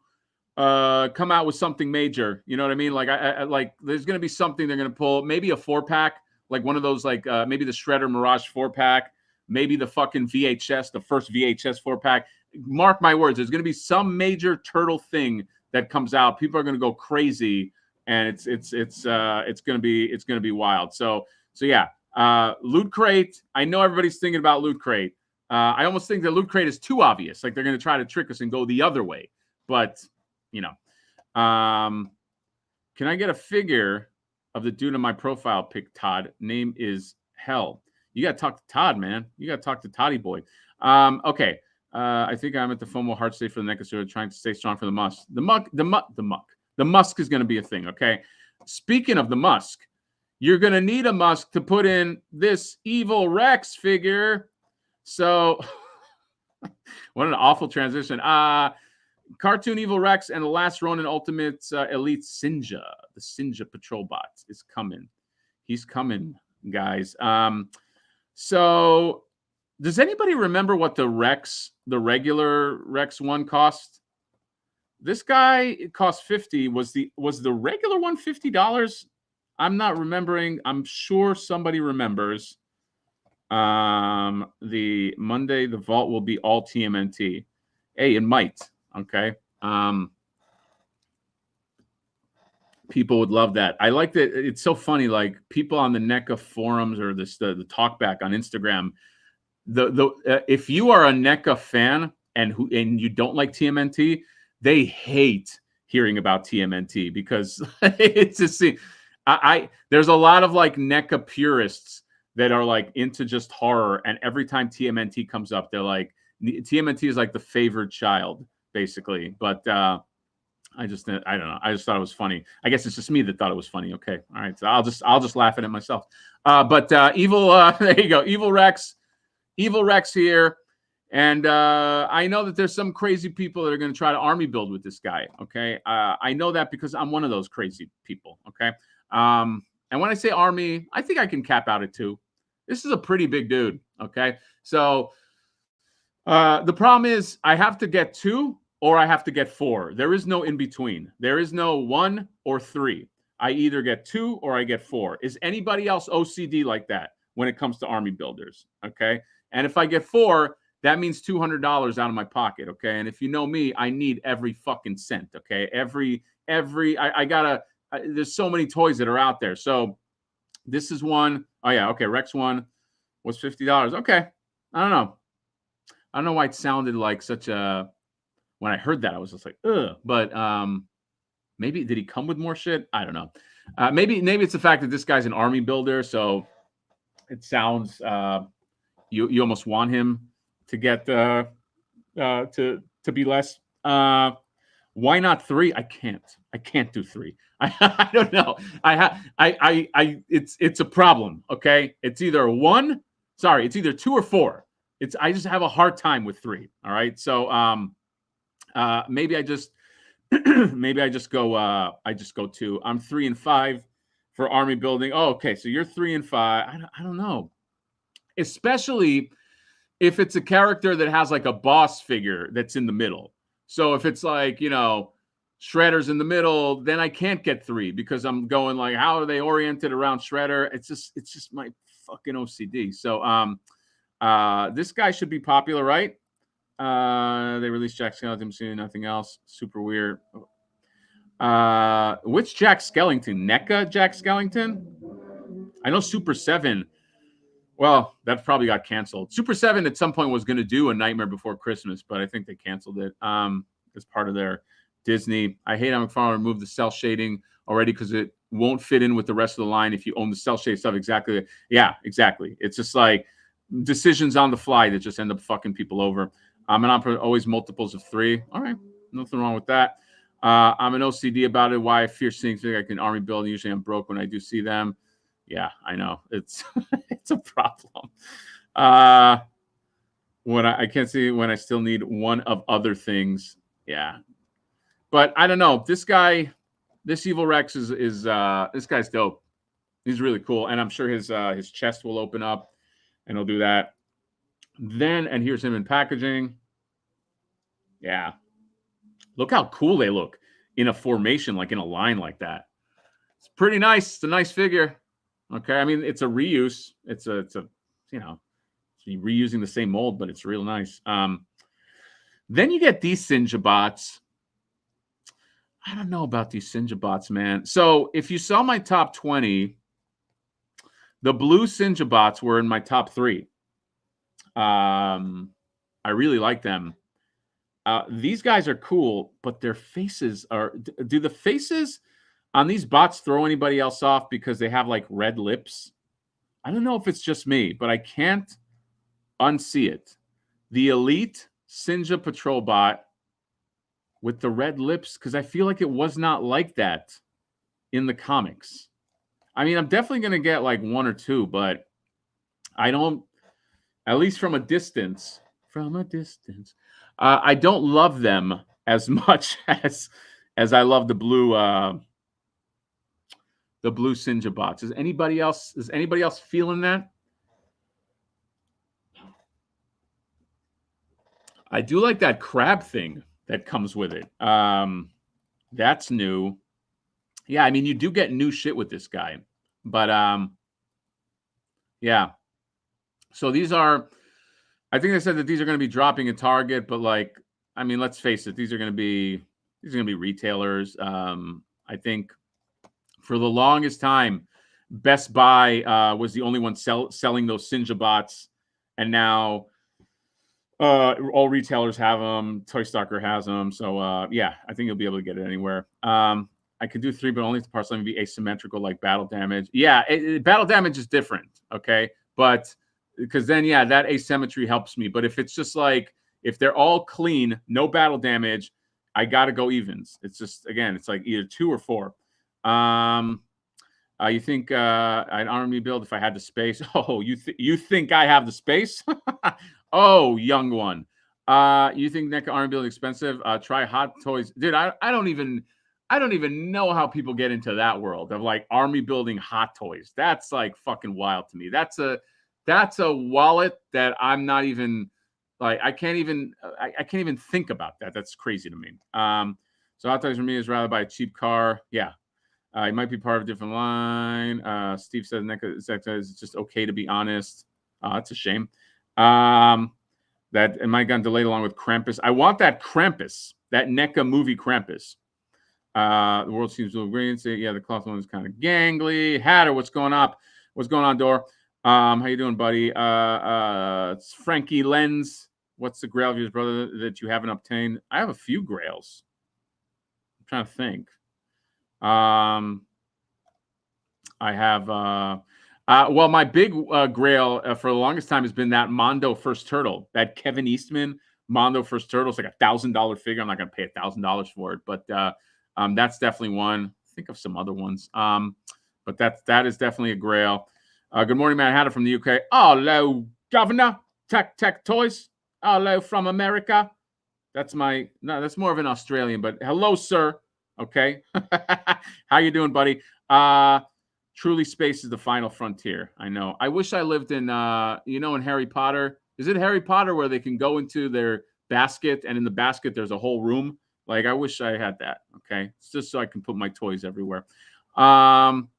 come out with something major. You know what I mean? Like I like there's going to be something they're going to pull. Maybe a 4-pack, like one of those, like maybe the Shredder Mirage 4-pack. Maybe the fucking VHS, the first VHS 4-pack. Mark my words, there's going to be some major turtle thing that comes out. People are going to go crazy, and it's going to be wild. So yeah, Loot Crate. I know everybody's thinking about Loot Crate. I almost think that Loot Crate is too obvious. Like they're going to try to trick us and go the other way. But can I get a figure of the dude in my profile pic? Todd. Name is Hell. You got to talk to Todd, man. You got to talk to Toddy boy. Okay. I think I'm at the FOMO heart state for the neck of trying to stay strong for the musk. The musk is going to be a thing. Okay. Speaking of the musk, you're going to need a musk to put in this Evil Rex figure. So what an awful transition. Cartoon Evil Rex and the Last Ronin Ultimate Elite Sinja. The Sinja Patrol Bot is coming. He's coming, guys. So does anybody remember what the regular Rex one cost? This guy, it cost $50. Was the regular one $50? I'm not remembering. I'm sure somebody remembers. The Monday, the vault will be all TMNT. Hey, it might. Okay. People would love that. I like that. It's so funny. Like people on the NECA forums or the talkback on Instagram. If you are a NECA fan and you don't like TMNT, they hate hearing about TMNT because it's just there's a lot of like NECA purists that are like into just horror, and every time TMNT comes up, they're like, TMNT is like the favored child, basically. But I don't know. I just thought it was funny. I guess it's just me that thought it was funny. Okay, all right. So I'll just laugh at it myself. But evil. There you go. Evil Rex here, and I know that there's some crazy people that are going to try to army build with this guy. Okay, I know that because I'm one of those crazy people. Okay, and when I say army, I think I can cap out at 2. This is a pretty big dude. Okay, so the problem is I have to get 2 or I have to get 4. There is no in between. There is no 1 or 3. I either get 2 or I get 4. Is anybody else OCD like that when it comes to army builders? Okay, and if I get 4, that means $200 out of my pocket. Okay, and if you know me, I need every fucking cent. Okay, I gotta. There's so many toys that are out there. So this is one. Oh yeah, okay. Rex one was $50. Okay, I don't know why it sounded like such a. When I heard that, I was just like, ugh. But maybe did he come with more shit? I don't know. Maybe it's the fact that this guy's an army builder, so it sounds you almost want him to get to be less. Why not 3? I can't do 3. I don't know. It's a problem. Okay, it's either 1. Sorry, it's either 2 or 4. I just have a hard time with 3. All right, so maybe I just go 2. I'm 3 and 5 for army building. Oh, okay, so you're 3 and 5. I don't know, especially if it's a character that has like a boss figure that's in the middle. So if it's like, Shredder's in the middle, then I can't get 3 because I'm going like, how are they oriented around Shredder? It's just my fucking OCD. So this guy should be popular, right? They released Jack Skellington soon. Nothing else. Super weird. Which Jack Skellington? NECA Jack Skellington? I know Super 7. Well, that probably got canceled. Super 7 at some point was going to do A Nightmare Before Christmas, but I think they canceled it as part of their Disney. I hate how McFarlane removed the cell shading already because it won't fit in with the rest of the line if you own the cell shade stuff. Exactly. Yeah, exactly. It's just like decisions on the fly that just end up fucking people over. And I'm always multiples of 3. All right. Nothing wrong with that. I'm an OCD about it. Why I fear seeing things like an army building. Usually I'm broke when I do see them. Yeah, I know. It's it's a problem. When I can't see when I still need one of other things. Yeah. But I don't know. This Evil Rex is this guy's dope. He's really cool. And I'm sure his chest will open up and he'll do that. Then, and here's him in packaging. Yeah. Look how cool they look in a formation, like in a line like that. It's pretty nice. It's a nice figure. Okay, I mean it's a reuse. It's a reusing the same mold, but it's real nice. Then you get these Sinjabots. I don't know about these Sinjabots, man. So if you saw my top 20, the blue Sinjabots were in my top 3. I really like them. These guys are cool, but their faces are. Do the faces on these bots throw anybody else off because they have like red lips? I don't know if it's just me, but I can't unsee it. The Elite Sinja Patrol bot with the red lips, because I feel like it was not like that in the comics. I mean, I'm definitely going to get like 1 or 2, but I don't, at least from a distance, I don't love them as much as I love the blue Sinjabots. Is anybody else feeling that? I do like that crab thing that comes with it. That's new. Yeah, I mean you do get new shit with this guy. But yeah. So these are, I think they said that these are going to be dropping at Target, but like, I mean, let's face it, these are going to be retailers. I think for the longest time, Best Buy was the only one selling those Sinjabots, and now all retailers have them. Toy Stalker has them. So yeah, I think you'll be able to get it anywhere. I could do 3, but only if the parts let me be asymmetrical, like battle damage. Yeah, battle damage is different. Okay, but because then yeah, that asymmetry helps me. But if it's just like if they're all clean, no battle damage, I gotta go evens. It's just again, it's like either 2 or 4. You think I'd army build if I had the space? Oh, you think I have the space? Oh, young one. You think NECA army build expensive? Try Hot Toys, dude. I don't even know how people get into that world of like army building Hot Toys. That's like fucking wild to me. That's a wallet that I'm not even like. I can't even think about that. That's crazy to me. So Hot Toys for me is rather buy a cheap car. Yeah. It might be part of a different line. Steve says NECA is just okay, to be honest. That's a shame. That it might have gotten delayed along with Krampus. I want that Krampus, that NECA movie Krampus. The world seems a little green. So yeah, the cloth one is kind of gangly. Hatter, what's going up? What's going on, Dor? How you doing, buddy? It's Frankie Lenz. What's the grail of yours, brother, that you haven't obtained? I have a few grails. I'm trying to think. I have well, my big grail for the longest time has been that Mondo First Turtle, that Kevin Eastman Mondo First Turtle. It's like $1,000 figure. I'm not going to pay $1,000 for it, but that's definitely one. Think of some other ones, but that is definitely a grail. Good morning, Matt Hatter from the UK. Hello, Governor. Tech Toys. Hello from America. That's more of an Australian, but hello, sir. Okay. How you doing, buddy? Truly space is the final frontier. I know. I wish I lived in in Harry Potter. Is it Harry Potter where they can go into their basket and in the basket there's a whole room? Like I wish I had that. Okay. It's just so I can put my toys everywhere. So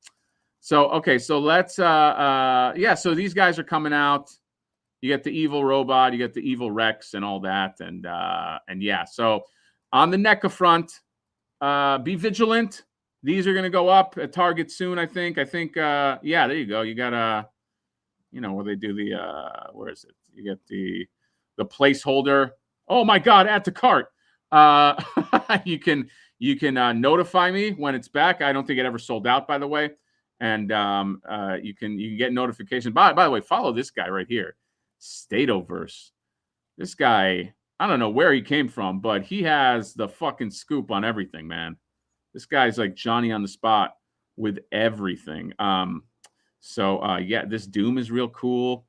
let's so these guys are coming out. You get the evil robot, you get the evil Rex, and all that, and yeah. So on the NECA front, be vigilant. These are going to go up at Target soon, I think. Yeah, there you go. You got where they do the where is it? You get the placeholder. Oh my God, add to cart. You can notify me when it's back. I don't think it ever sold out, by the way. And you can get notification. By the way, follow this guy right here, Statoverse. This guy, I don't know where he came from, but he has the fucking scoop on everything, man. This guy's like Johnny on the spot with everything. Yeah, this Doom is real cool.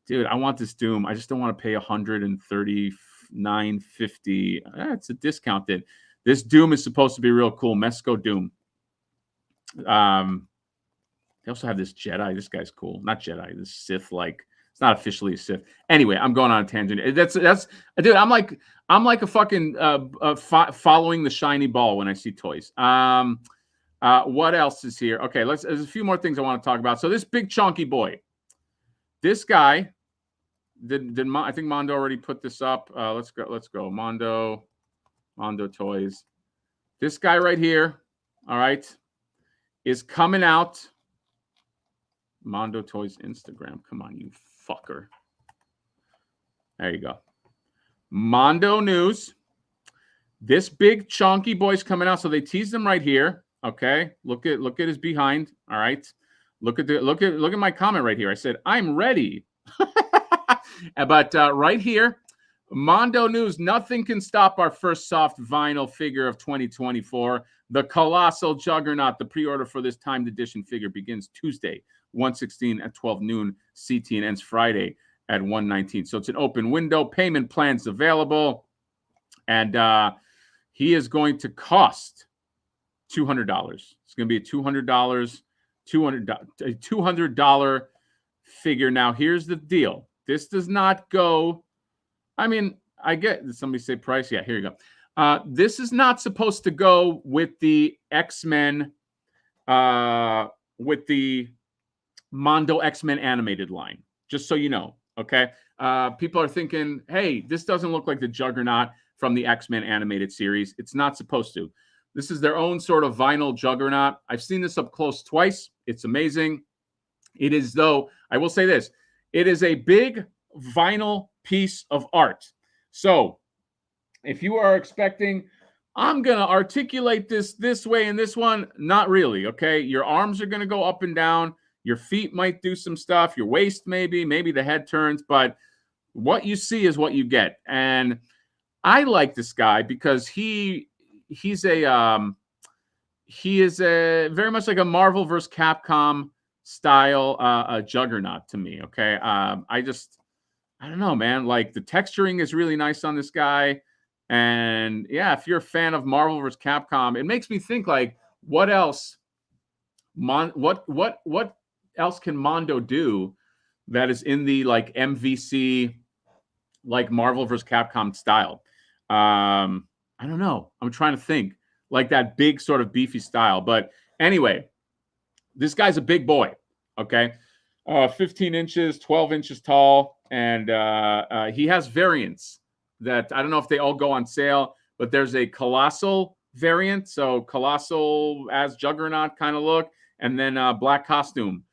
Dude, I want this Doom. I just don't want to pay $139.50. It's a discounted. This Doom is supposed to be real cool. Mesco Doom. They also have this Jedi. This guy's cool. Not Jedi. This Sith. Like, it's not officially a Sith. Anyway, I'm going on a tangent. That's dude. I'm like a fucking following the shiny ball when I see toys. What else is here? Okay, there's a few more things I want to talk about. So this big chunky boy, this guy, I think Mondo already put this up. Let's go. Mondo Toys. This guy right here, all right, is coming out. Mondo Toys Instagram. Come on, you fucker. There you go. Mondo News. This big chunky boy's coming out. So they teased him right here. Okay, look at his behind. All right, look at my comment right here. I said I'm ready, but right here, Mondo News. Nothing can stop our first soft vinyl figure of 2024. The colossal juggernaut. The pre-order for this timed edition figure begins Tuesday, 1/16 at 12 noon CT and ends Friday at 1/19. So it's an open window. Payment plans available, and he is going to cost $200. It's going to be a $200 figure. Now, here's the deal. This does not go. I mean, I get. Did somebody say price? Yeah, here you go. This is not supposed to go with the X-Men, with the Mondo X-Men animated line. Just so you know, okay? People are thinking, hey, this doesn't look like the Juggernaut from the X-Men animated series. It's not supposed to. This is their own sort of vinyl juggernaut. I've seen this up close twice. It's amazing. It is, though, I will say this. It is a big vinyl piece of art. So if you are expecting, I'm going to articulate this way and this one, not really, okay? Your arms are going to go up and down. Your feet might do some stuff. Your waist maybe the head turns. But what you see is what you get. And I like this guy because he is very much like a Marvel versus Capcom style juggernaut to me. Okay. I don't know, man. Like the texturing is really nice on this guy. And yeah, if you're a fan of Marvel versus Capcom, it makes me think like, what else? What else can Mondo do that is in the like MVC, like Marvel versus Capcom style? I don't know. I'm trying to think like that big sort of beefy style. But anyway, this guy's a big boy. Okay. 15 inches, 12 inches tall. And he has variants that I don't know if they all go on sale, but there's a colossal variant. So colossal as Juggernaut kind of look. And then black costume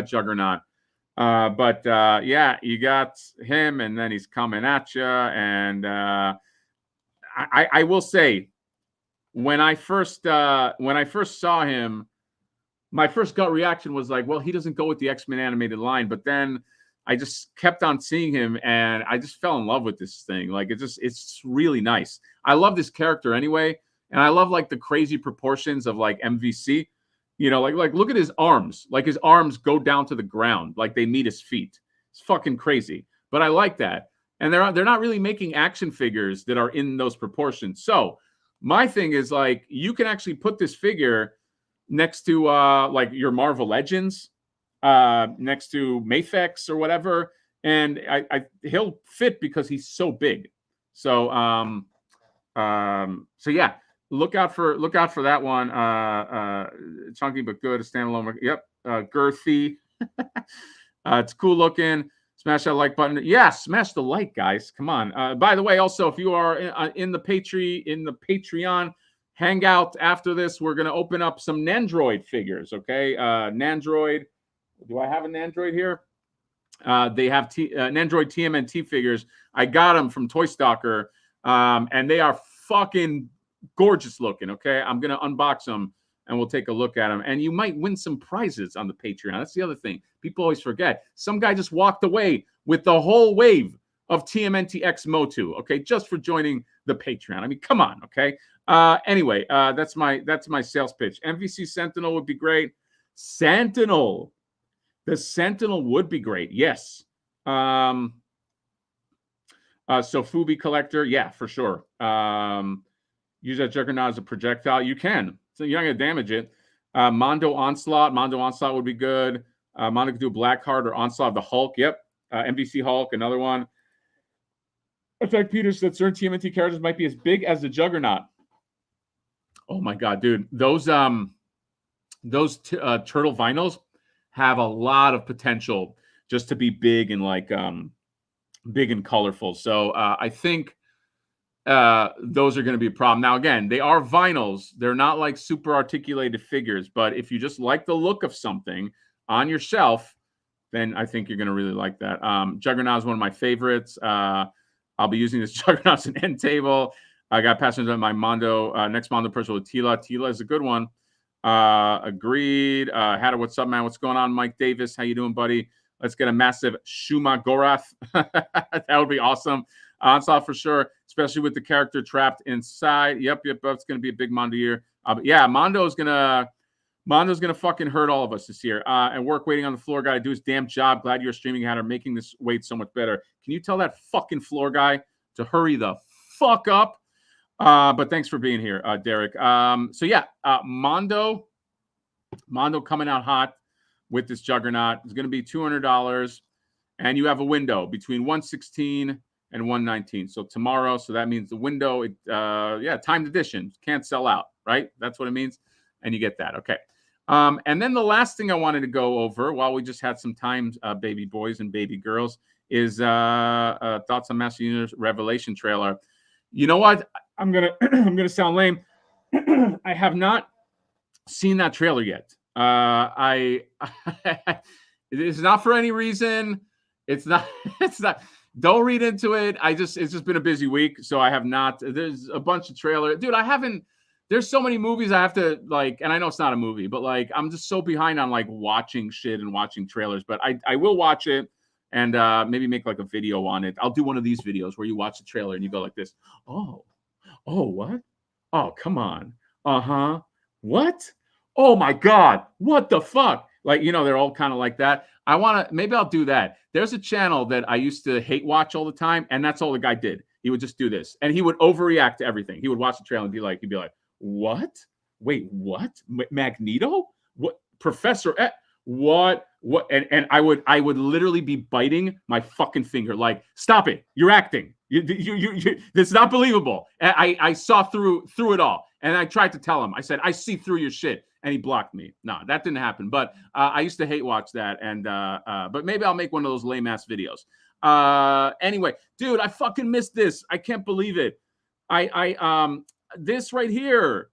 Juggernaut. Yeah, you got him and then he's coming at you. And I will say, when I first saw him, my first gut reaction was like, well, he doesn't go with the X-Men animated line. But then I just kept on seeing him, and I just fell in love with this thing. Like it's really nice. I love this character anyway, and I love like the crazy proportions of like MVC. You know, like look at his arms. Like his arms go down to the ground, like they meet his feet. It's fucking crazy. But I like that. And they're not really making action figures that are in those proportions. So my thing is like you can actually put this figure next to like your Marvel Legends, next to Mafex or whatever, and he'll fit because he's so big. So yeah, look out for that one. Chunky but good, a standalone. Yep, girthy. It's cool looking. Smash that like button. Yeah, smash the like, guys. Come on. By the way, also, if you are in the Patreon hangout after this, we're going to open up some Nandroid figures, okay? Nandroid. Do I have a Nandroid here? They have Nandroid TMNT figures. I got them from Toy Stalker, and they are fucking gorgeous looking, okay? I'm going to unbox them, and we'll take a look at them. And you might win some prizes on the Patreon. That's the other thing. People always forget. Some guy just walked away with the whole wave of TMNT X Motu, okay, just for joining the Patreon. I mean, come on, okay? Anyway, that's my sales pitch. MVC Sentinel would be great. Sentinel. The Sentinel would be great. Yes. So Fubi Collector, yeah, for sure. Use that Juggernaut as a projectile. You can. So you're not going to damage it. Mondo Onslaught. Mondo Onslaught would be good. Mondo could do Blackheart or Onslaught of the Hulk. Yep. MVC Hulk, another one. Effect Peters said certain TMNT characters might be as big as the Juggernaut. Oh my God, dude. Those turtle vinyls have a lot of potential just to be big and like big and colorful. So I think those are going to be a problem. Now, again, they are vinyls. They're not like super articulated figures. But if you just like the look of something on your shelf, then I think you're going to really like that. Juggernaut is one of my favorites. I'll be using this Juggernaut as an end table. I got passengers on my Mondo, next Mondo person with Tila. Tila is a good one. Agreed. Hatter, what's up, man? What's going on, Mike Davis? How you doing, buddy? Let's get a massive Shuma Gorath. That would be awesome. Onslaught for sure, especially with the character trapped inside. Yep. That's going to be a big Mondo year. Yeah, Mondo's gonna fucking hurt all of us this year. And work waiting on the floor guy to do his damn job. Glad you're streaming, Hatter, making this wait so much better. Can you tell that fucking floor guy to hurry the fuck up? But thanks for being here, Derek. So yeah, Mondo coming out hot with this Juggernaut is going to be $200, and you have a window between 116 and 119. So tomorrow, so that means the window, timed edition, can't sell out, right? That's what it means, and you get that. Okay. And then the last thing I wanted to go over while we just had some time, baby boys and baby girls, is thoughts on Master Universe Revelation trailer. You know what? I'm gonna sound lame. I have not seen that trailer yet. It's not for any reason. It's not. Don't read into it. It's just been a busy week, so I have not. There's a bunch of trailers, dude. I haven't. There's so many movies I have to like, and I know it's not a movie, but like I'm just so behind on like watching shit and watching trailers. But I will watch it. And maybe make like a video on it. I'll do one of these videos where you watch the trailer and you go like this. Oh, what? Oh, come on. Uh-huh. What? Oh my God. What the fuck? Like, they're all kind of like that. Maybe I'll do that. There's a channel that I used to hate watch all the time. And that's all the guy did. He would just do this. And he would overreact to everything. He would watch the trailer and he'd be like, what? Wait, what? Magneto? What? Professor? What? And I would literally be biting my fucking finger, like, stop it! You're acting. You it's not believable. And I saw through it all, and I tried to tell him. I said, I see through your shit, and he blocked me. No, that didn't happen. But I used to hate watch that, and but maybe I'll make one of those lame ass videos. Anyway, dude, I fucking missed this. I can't believe it. This right here.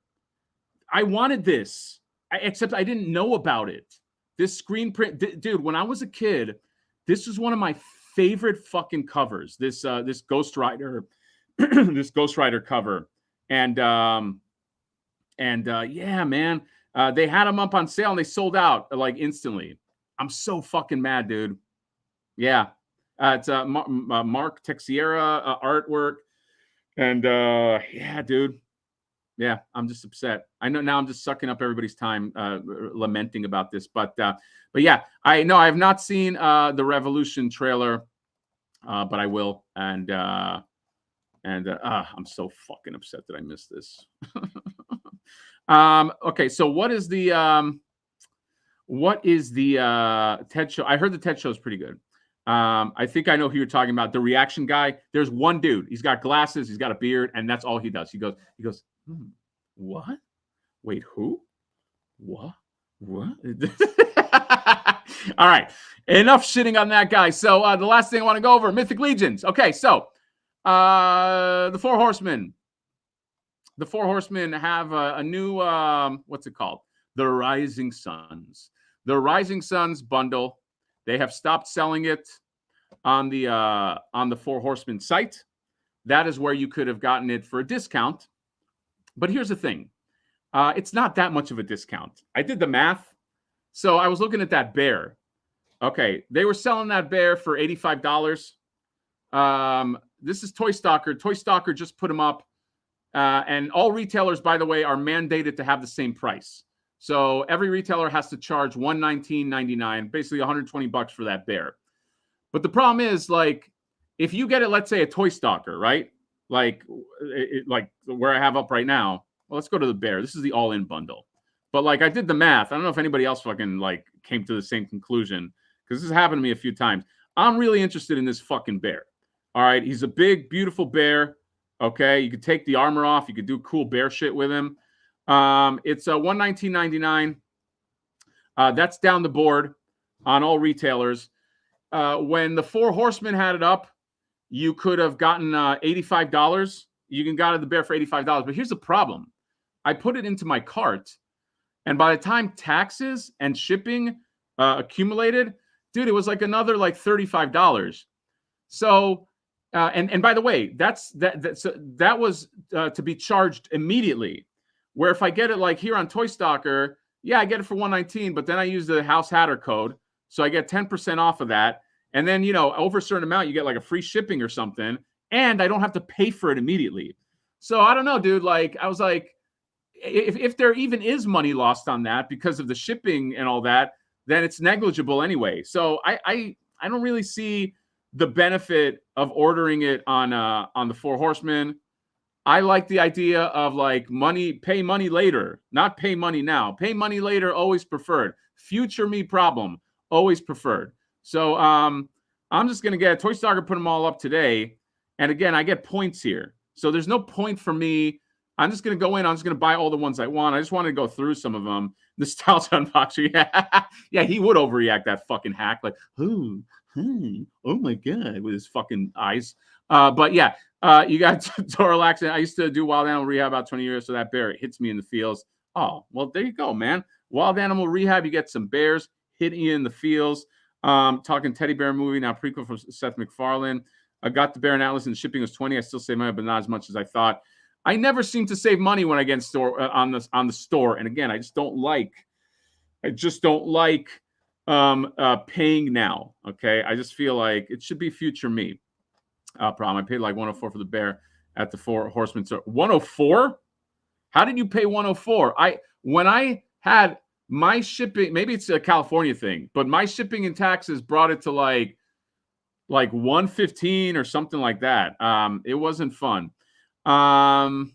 I wanted this, except I didn't know about it. This screen print, dude, when I was a kid, this was one of my favorite fucking covers. This Ghost Rider, this Ghost Rider cover. And yeah, man, they had them up on sale and they sold out like instantly. I'm so fucking mad, dude. Yeah. It's Mark Texiera artwork. And yeah, dude. Yeah, I'm just upset. I know now I'm just sucking up everybody's time lamenting about this. But yeah, I know I have not seen the Revolution trailer, but I will. And I'm so fucking upset that I missed this. Okay, so what is the TED show? I heard the TED show is pretty good. I think I know who you're talking about. The reaction guy. There's one dude. He's got glasses. He's got a beard, and that's all he does. He goes. What? Wait, who? What? All right. Enough shitting on that guy. So the last thing I want to go over, Mythic Legions. Okay, so the Four Horsemen. The Four Horsemen have a new, what's it called? The Rising Suns. The Rising Suns bundle. They have stopped selling it on the Four Horsemen site. That is where you could have gotten it for a discount. But here's the thing. It's not that much of a discount. I did the math. So I was looking at that bear. Okay, they were selling that bear for $85. This is Toy Stalker. Toy Stalker just put them up. And all retailers, by the way, are mandated to have the same price. So every retailer has to charge $119.99, basically $120 for that bear. But the problem is, like, if you get it, let's say a Toy Stalker, right? Like where I have up right now. Well, let's go to the bear. This is the all-in bundle. But like I did the math. I don't know if anybody else fucking like came to the same conclusion because this has happened to me a few times. I'm really interested in this fucking bear. All right, he's a big, beautiful bear. Okay, you could take the armor off. You could do cool bear shit with him. It's $119.99. That's down the board on all retailers. When the Four Horsemen had it up, you could have gotten $85. You can got the bear for $85. But here's the problem. I put it into my cart, and by the time taxes and shipping accumulated, dude, it was like another like $35. So, and by the way, that was to be charged immediately. Where if I get it like here on Toy Stalker, yeah, I get it for $119, but then I use the House Hatter code, so I get 10% off of that. And then, you know, over a certain amount, you get like a free shipping or something, and I don't have to pay for it immediately. So I don't know, dude. Like, I was like, if there even is money lost on that because of the shipping and all that, then it's negligible anyway. So I don't really see the benefit of ordering it on the Four Horsemen. I like the idea of like pay money later, not pay money now. Pay money later, always preferred. Future me problem, always preferred. So I'm just gonna get Toy Stalker, put them all up today, and again I get points here. So there's no point for me. I'm just going to go in. I'm just going to buy all the ones I want. I just want to go through some of them. The Styles Unboxer. Yeah, he would overreact, that fucking hack. Like, oh my God, with his fucking eyes. But yeah, you got Doralax. I used to do wild animal rehab about 20 years, so that bear hits me in the fields. Oh, well, there you go, man. Wild animal rehab, you get some bears hitting you in the fields. Talking teddy bear movie, now prequel from Seth MacFarlane. I got the bear in Atlas and shipping was $20. I still save money, but not as much as I thought. I never seem to save money when I get store on the store. And again, I just don't like paying now. Okay. I just feel like it should be future me. Problem. I paid like $104 for the bear at the Four Horsemen store. $104? How did you pay $104? When I had my shipping, maybe it's a California thing, but my shipping and taxes brought it to like $115 or something like that. It wasn't fun. The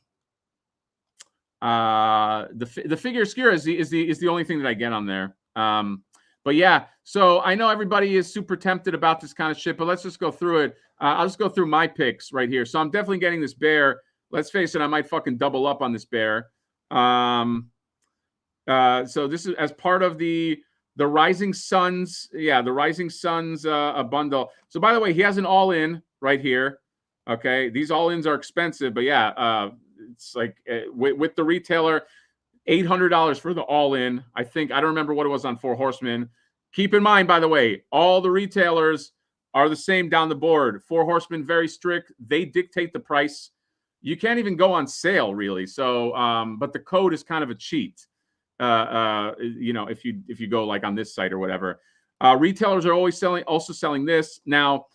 figure obscura is the only thing that I get on there. But yeah, so I know everybody is super tempted about this kind of shit, but let's just go through it. I'll just go through my picks right here. So I'm definitely getting this bear. Let's face it, I might fucking double up on this bear. So this is as part of the Rising Suns. Yeah, the Rising Suns bundle. So by the way, he has an all-in right here. Okay, these all-ins are expensive, but yeah, it's like with the retailer, $800 for the all-in. I don't remember what it was on Four Horsemen. Keep in mind, by the way, all the retailers are the same down the board. Four Horsemen, very strict. They dictate the price. You can't even go on sale, really. So, but the code is kind of a cheat. You know, if you go like on this site or whatever. Retailers are also selling this now.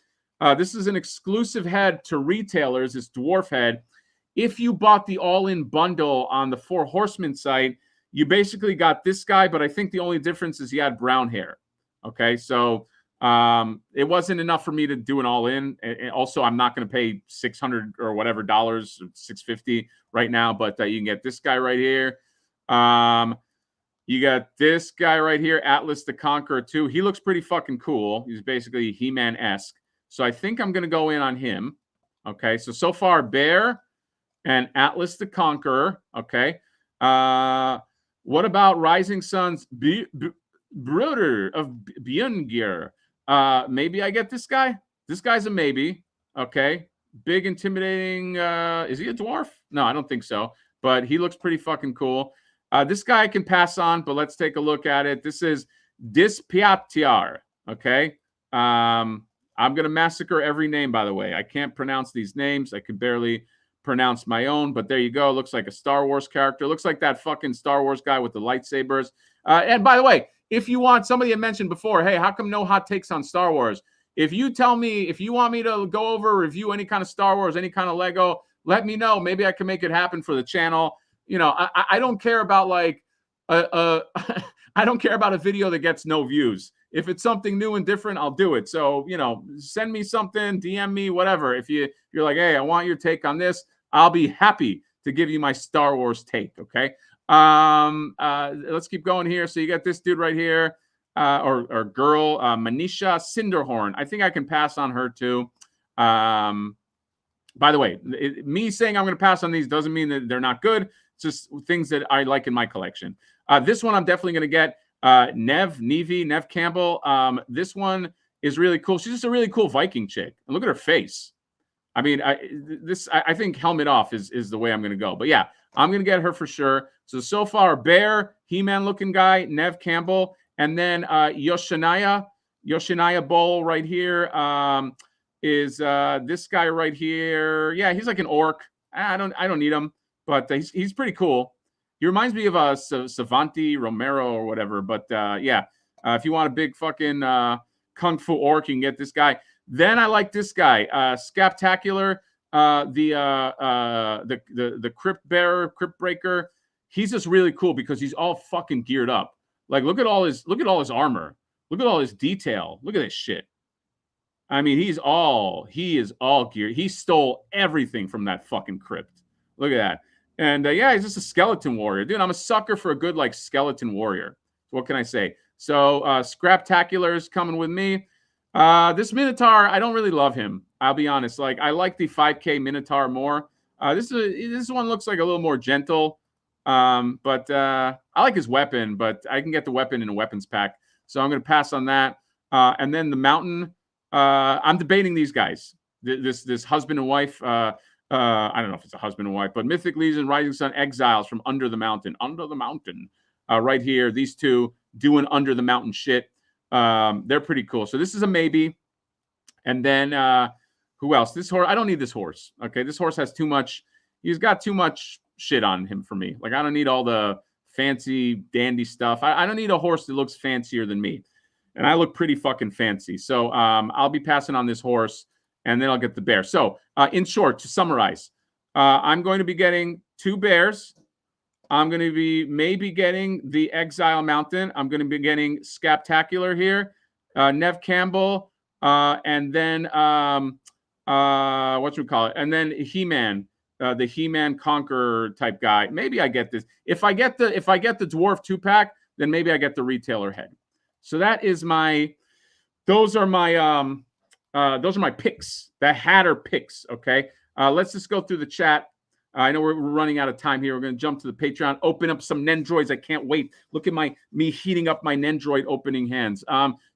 This is an exclusive head to retailers, this dwarf head. If you bought the all-in bundle on the Four Horsemen site, you basically got this guy, but I think the only difference is he had brown hair. Okay, so it wasn't enough for me to do an all-in. And also, I'm not going to pay $600 or whatever dollars, $650 right now, but you can get this guy right here. You got this guy right here, Atlas the Conqueror 2. He looks pretty fucking cool. He's basically He-Man-esque. So I think I'm going to go in on him. Okay, so far, Bear and Atlas the Conqueror. Okay. What about Rising Suns? Bruder of Björngir. Maybe I get this guy. This guy's a maybe. Okay. Big, intimidating. Is he a dwarf? No, I don't think so. But he looks pretty fucking cool. This guy I can pass on, but let's take a look at it. This is Dispiatiar. Okay. I'm going to massacre every name, by the way. I can't pronounce these names. I can barely pronounce my own, but there you go. Looks like a Star Wars character. Looks like that fucking Star Wars guy with the lightsabers. And by the way, if you want, somebody had mentioned before, hey, how come no hot takes on Star Wars? If you tell me, if you want me to go over, review any kind of Star Wars, any kind of Lego, let me know. Maybe I can make it happen for the channel. You know, I don't care about like, I don't care about a video that gets no views. If it's something new and different, I'll do it. So, you know, send me something, DM me, whatever. If you're like, hey, I want your take on this, I'll be happy to give you my Star Wars take. Okay. Let's keep going here. So you got this dude right here, or girl, Manisha Cinderhorn. I think I can pass on her too. By the way, me saying I'm going to pass on these doesn't mean that they're not good. It's just things that I like in my collection. This one I'm definitely going to get. Neve Campbell. This one is really cool. She's just a really cool Viking chick. And look at her face. I mean, I think helmet off is the way I'm going to go. But yeah, I'm going to get her for sure. So far, Bear, He-Man looking guy, Neve Campbell, and then Yoshinaya Bowl right here is this guy right here. Yeah, he's like an orc. I don't need him, but he's pretty cool. He reminds me of Savanti Romero or whatever. But yeah, if you want a big fucking kung fu orc, you can get this guy. Then I like this guy, Scaptacular, the Crypt Bearer, Crypt Breaker. He's just really cool because he's all fucking geared up. Like, look at all his armor. Look at all his detail. Look at this shit. I mean, he is all geared. He stole everything from that fucking crypt. Look at that. And yeah, he's just a skeleton warrior. Dude, I'm a sucker for a good, like, skeleton warrior. What can I say? So Scraptacular is coming with me. This Minotaur, I don't really love him. I'll be honest. Like, I like the 5K Minotaur more. This one looks like a little more gentle. But I like his weapon, but I can get the weapon in a weapons pack. So I'm going to pass on that. And then the mountain, I'm debating these guys. This husband and wife, I don't know if it's a husband and wife, but Mythic Legion, Rising Sun, Exiles from Under the Mountain. Under the Mountain. Right here, these two doing Under the Mountain shit. They're pretty cool. So this is a maybe. And then who else? This horse, I don't need this horse. Okay, this horse has too much. He's got too much shit on him for me. Like, I don't need all the fancy dandy stuff. I don't need a horse that looks fancier than me. And I look pretty fucking fancy. So I'll be passing on this horse, and then I'll get the bear. So in short, to summarize, I'm going to be getting 2 bears. I'm going to be maybe getting the Exile Mountain. I'm going to be getting Scaptacular here, Neve Campbell, and then whatchamacallit? And then He-Man, the He-Man Conqueror type guy. Maybe I get this. If I get the dwarf 2-pack, then maybe I get the retailer head. So that is those are my picks, the Hatter picks. Okay. Let's just go through the chat. I know we're running out of time here. We're going to jump to the Patreon, open up some Nendroids. I can't wait. Look at me heating up my Nendroid opening hands.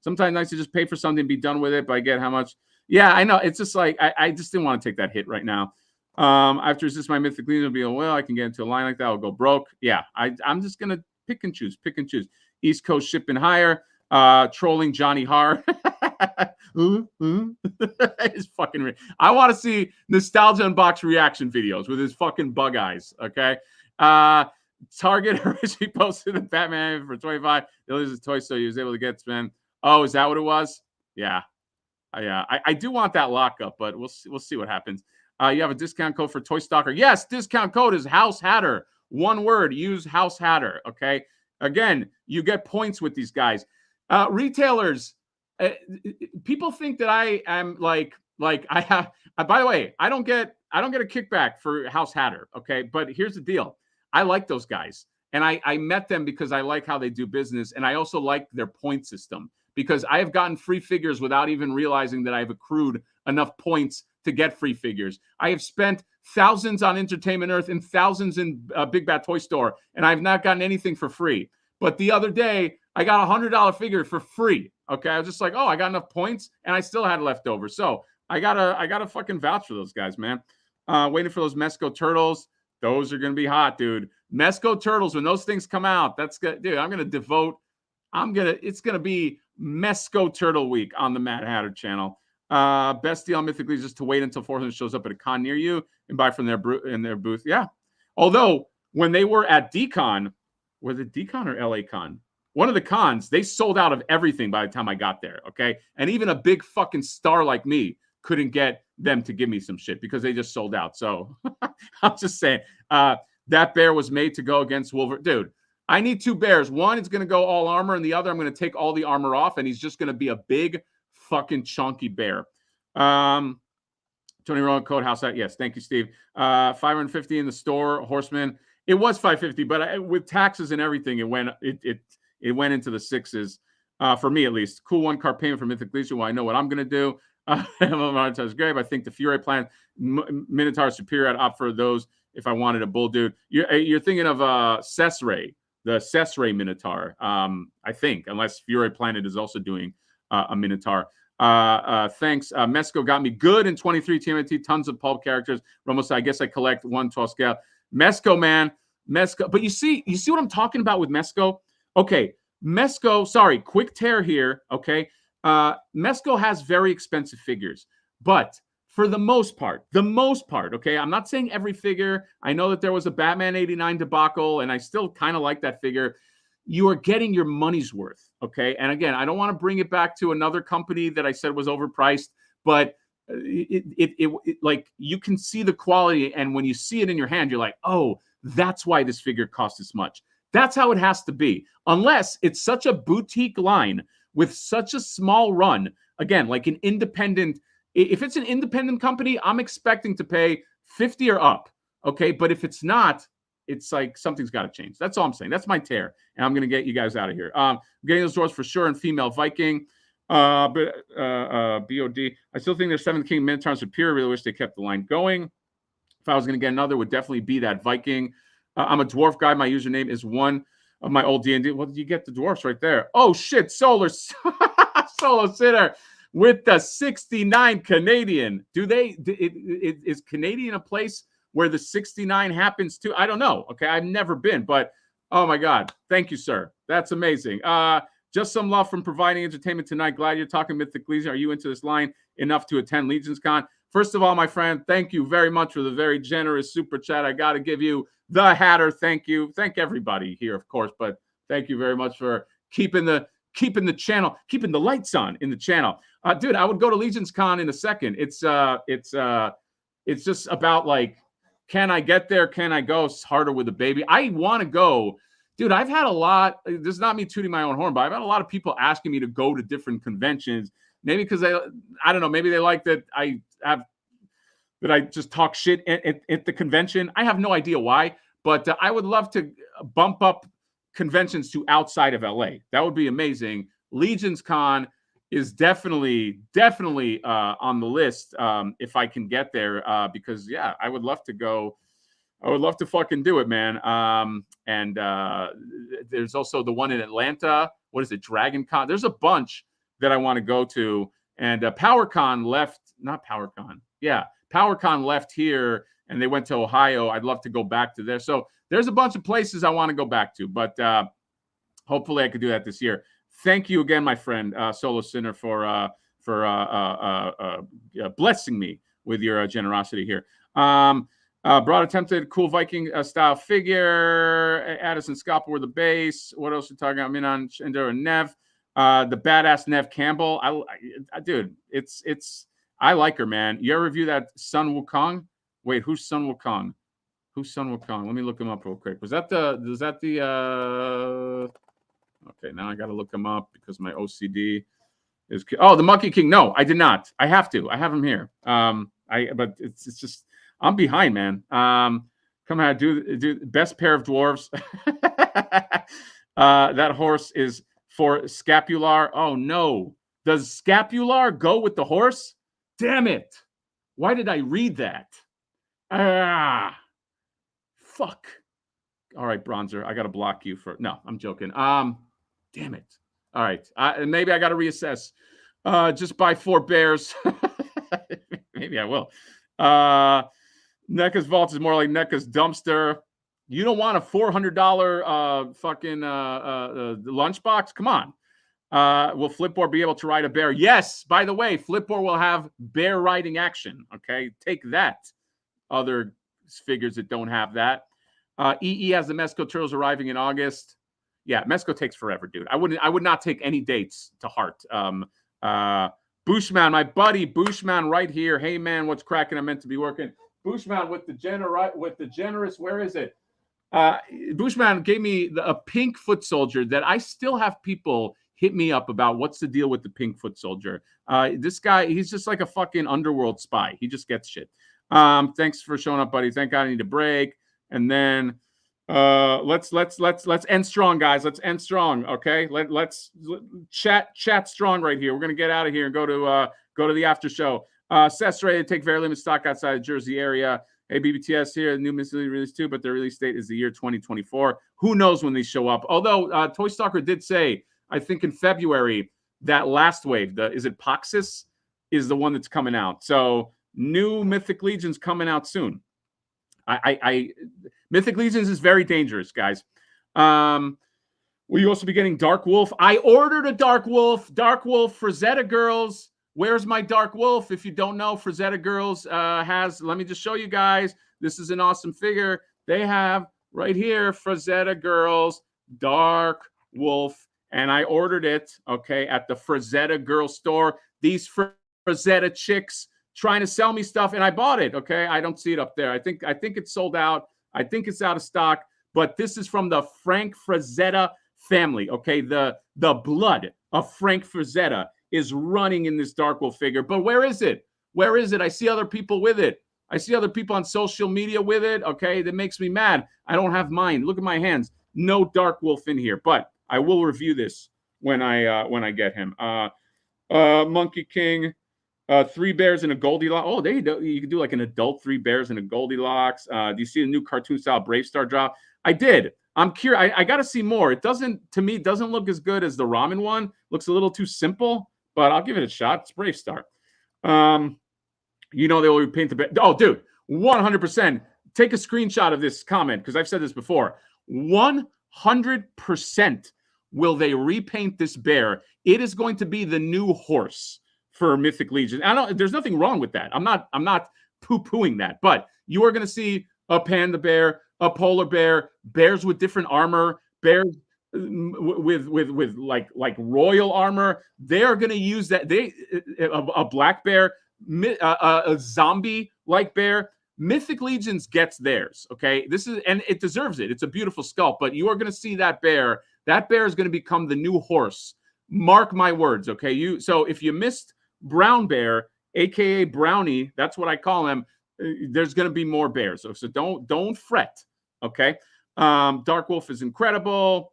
Sometimes nice to just pay for something and be done with it, but I get how much. Yeah, I know. It's just like, I just didn't want to take that hit right now. After it's just my Mythic Legion, be well, I can get into a line like that. I'll go broke. Yeah, I'm just going to pick and choose. East Coast shipping higher, trolling Johnny Har. It's fucking. I want to see Nostalgia Unbox reaction videos with his fucking bug eyes. Okay. Target originally posted the Batman for 25. This is a toy, so he was able to get spent. Oh, is that what it was? Yeah. I do want that lockup, but we'll see what happens. You have a discount code for Toy Stalker. Yes, discount code is House Hatter. One word. Use House Hatter. Okay. Again, you get points with these guys. Retailers. People think that I am like I have. By the way, I don't get a kickback for House Hatter. Okay, but here's the deal: I like those guys, and I met them because I like how they do business, and I also like their point system because I have gotten free figures without even realizing that I've accrued enough points to get free figures. I have spent thousands on Entertainment Earth and thousands in Big Bad Toy Store, and I've not gotten anything for free. But the other day, I got $100 figure for free. Okay, I was just like, oh, I got enough points, and I still had leftover. So I gotta fucking vouch for those guys, man. Waiting for those Mesco turtles. Those are gonna be hot, dude. Mesco turtles, when those things come out, that's good, dude. It's gonna be Mesco Turtle Week on the Mad Hatter channel. Best deal on Mythic Legion is just to wait until 400 shows up at a con near you and buy from their booth. Yeah. Although when they were at DCon, was it DCon or LA Con? One of the cons, they sold out of everything by the time I got there. Okay. And even a big fucking star like me couldn't get them to give me some shit because they just sold out. So I'm just saying, that bear was made to go against Wolverine. Dude, I need two bears. One is going to go all armor, and the other I'm going to take all the armor off, and he's just going to be a big fucking chunky bear. Tony Rowan, Code House. Yes, thank you, Steve. 550 in the store. Horseman. It was 550, but with taxes and everything, it went into the sixes for me at least. Cool one card payment for Mythic Legion. Well, I know what I'm going to do. Monetize grave. I think the Fury plan Minotaur superior. I'd opt for those if I wanted a bull dude. You're thinking of Cesray, the Cesray Minotaur. I think, unless Fury Planet is also doing a Minotaur. Thanks. Mesco got me good in 23 TMNT, tons of pulp characters. Ramos, I guess I collect 112 scale. Mesco, man. Mesco. But you see what I'm talking about with Mesco? Okay. Mesco, sorry, quick tear here. Okay. Mesco has very expensive figures, but for the most part, okay, I'm not saying every figure. I know that there was a Batman 89 debacle, and I still kind of like that figure. You are getting your money's worth, okay? And again, I don't want to bring it back to another company that I said was overpriced, but it like you can see the quality, and when you see it in your hand, you're like, oh, that's why this figure costs this much. That's how it has to be, unless it's such a boutique line with such a small run. Again, like an independent. If it's an independent company, I'm expecting to pay 50 or up, okay? But if it's not, it's like something's got to change. That's all I'm saying. That's my tear, and I'm going to get you guys out of here. Getting those drawers for sure, and female Viking. BOD. I still think their 7th King Minotaur superior. Really wish they kept the line going. If I was going to get another, would definitely be that Viking. I'm a dwarf guy. My username is one of my old D&D. Well, you get the dwarfs right there. Oh, shit. Solo Sitter. With the 69 Canadian, is Canadian a place where the 69 happens too? I don't know. Okay, I've never been, but oh my God, thank you, sir. That's amazing. Just some love from providing entertainment tonight. Glad you're talking Mythic Legion. Are you into this line enough to attend Legions Con? First of all, my friend, thank you very much for the very generous super chat. I got to give you the Hatter. Thank you. Thank everybody here, of course, but thank you very much for keeping the channel, keeping the lights on in the channel. Dude, I would go to Legions Con in a second. It's just about like, can I get there? Can I go? It's harder with a baby. I want to go. Dude, I've had a lot. This is not me tooting my own horn, but I've had a lot of people asking me to go to different conventions. Maybe because I don't know. Maybe they like that I just talk shit at the convention. I have no idea why, but I would love to bump up conventions to outside of LA. That would be amazing. Legions Con is definitely on the list if I can get there because yeah, I would love to go. I would love to fucking do it, man. And there's also the one in Atlanta. What is it? Dragon Con. There's a bunch that I want to go to. And PowerCon left, not PowerCon. Yeah, PowerCon left here and they went to Ohio. I'd love to go back to there. So there's a bunch of places I want to go back to, but hopefully I could do that this year. Thank you again, my friend, Solo Sinner, for blessing me with your generosity here. Broad attempted cool Viking style figure. Addison Scalper were the base. What else are we talking about? Minon, Shinder, and Nev. The badass Nev Campbell. Dude, I like her, man. You ever review that Sun Wukong? Wait, who's Sun Wukong? Who's Sun Wukong? Let me look him up real quick. Was that the okay, now I got to look him up because my OCD is. Oh, the Monkey King. No, I did not. I have to. I have him here. But it's just I'm behind, man. Come on, do best pair of dwarves. That horse is for Scapular. Oh no, does Scapular go with the horse? Damn it! Why did I read that? Fuck. All right, Bronzer, I gotta block you for. No, I'm joking. Damn it. All right. Maybe I got to reassess. Just buy 4 bears. Maybe I will. NECA's vault is more like NECA's dumpster. You don't want a $400 fucking lunchbox? Come on. Will Flipboard be able to ride a bear? Yes. By the way, Flipboard will have bear riding action. Okay. Take that. Other figures that don't have that. EE has the Mezco Turtles arriving in August. Yeah, Mezco takes forever, dude. I would not take any dates to heart. Bushman, my buddy, Bushman, right here. Hey man, what's cracking? I'm meant to be working. Bushman with the generous. Where is it? Bushman gave me a pink foot soldier that I still have people hit me up about. What's the deal with the pink foot soldier? This guy, he's just like a fucking underworld spy. He just gets shit. Thanks for showing up, buddy. Thank God I need a break. And then let's end strong, guys. Let's end strong. Okay. Let's chat strong right here. We're gonna get out of here and go to the after show. Seth's ready to take very limited stock outside the Jersey area. Hey, BBTS here, the new Mississippi release too, but the release date is the year 2024. Who knows when these show up? Although Toy Stalker did say, I think in February, that last wave, is it Poxis, is the one that's coming out. So new Mythic Legions coming out soon. Mythic Legions is very dangerous, guys. Will you also be getting Dark Wolf? I ordered a Dark Wolf. Dark Wolf, Frazetta Girls. Where's my Dark Wolf? If you don't know, Frazetta Girls let me just show you guys. This is an awesome figure. They have right here, Frazetta Girls, Dark Wolf. And I ordered it, okay, at the Frazetta Girl store. These Frazetta chicks trying to sell me stuff, and I bought it, okay? I don't see it up there. I think it's sold out. I think it's out of stock. But this is from the Frank Frazetta family, okay? The blood of Frank Frazetta is running in this Dark Wolf figure. But where is it? Where is it? I see other people with it. I see other people on social media with it, okay? That makes me mad. I don't have mine. Look at my hands. No Dark Wolf in here. But I will review this when I get him. Monkey King, 3 bears and a Goldilocks. Oh, there you go. You can do like an adult 3 bears and a Goldilocks. Do you see the new cartoon style Brave Star drop? I did. I'm curious. I got to see more. It doesn't look as good as the ramen one. Looks a little too simple, but I'll give it a shot. It's Brave Star. They will repaint the bear. Oh, dude, 100%. Take a screenshot of this comment because I've said this before. 100% will they repaint this bear. It is going to be the new horse for Mythic Legion. There's nothing wrong with that. I'm not poo-pooing that, but you are going to see a panda bear, a polar bear, bears with different armor, bears with like royal armor. They are going to use that. A black bear, a zombie like bear. Mythic Legions gets theirs. Okay, and it deserves it. It's a beautiful sculpt, but you are going to see that bear. That bear is going to become the new horse. Mark my words. Okay, so if you missed Brown Bear, aka Brownie, that's what I call him. There's going to be more bears. So don't fret. Okay, Dark Wolf is incredible.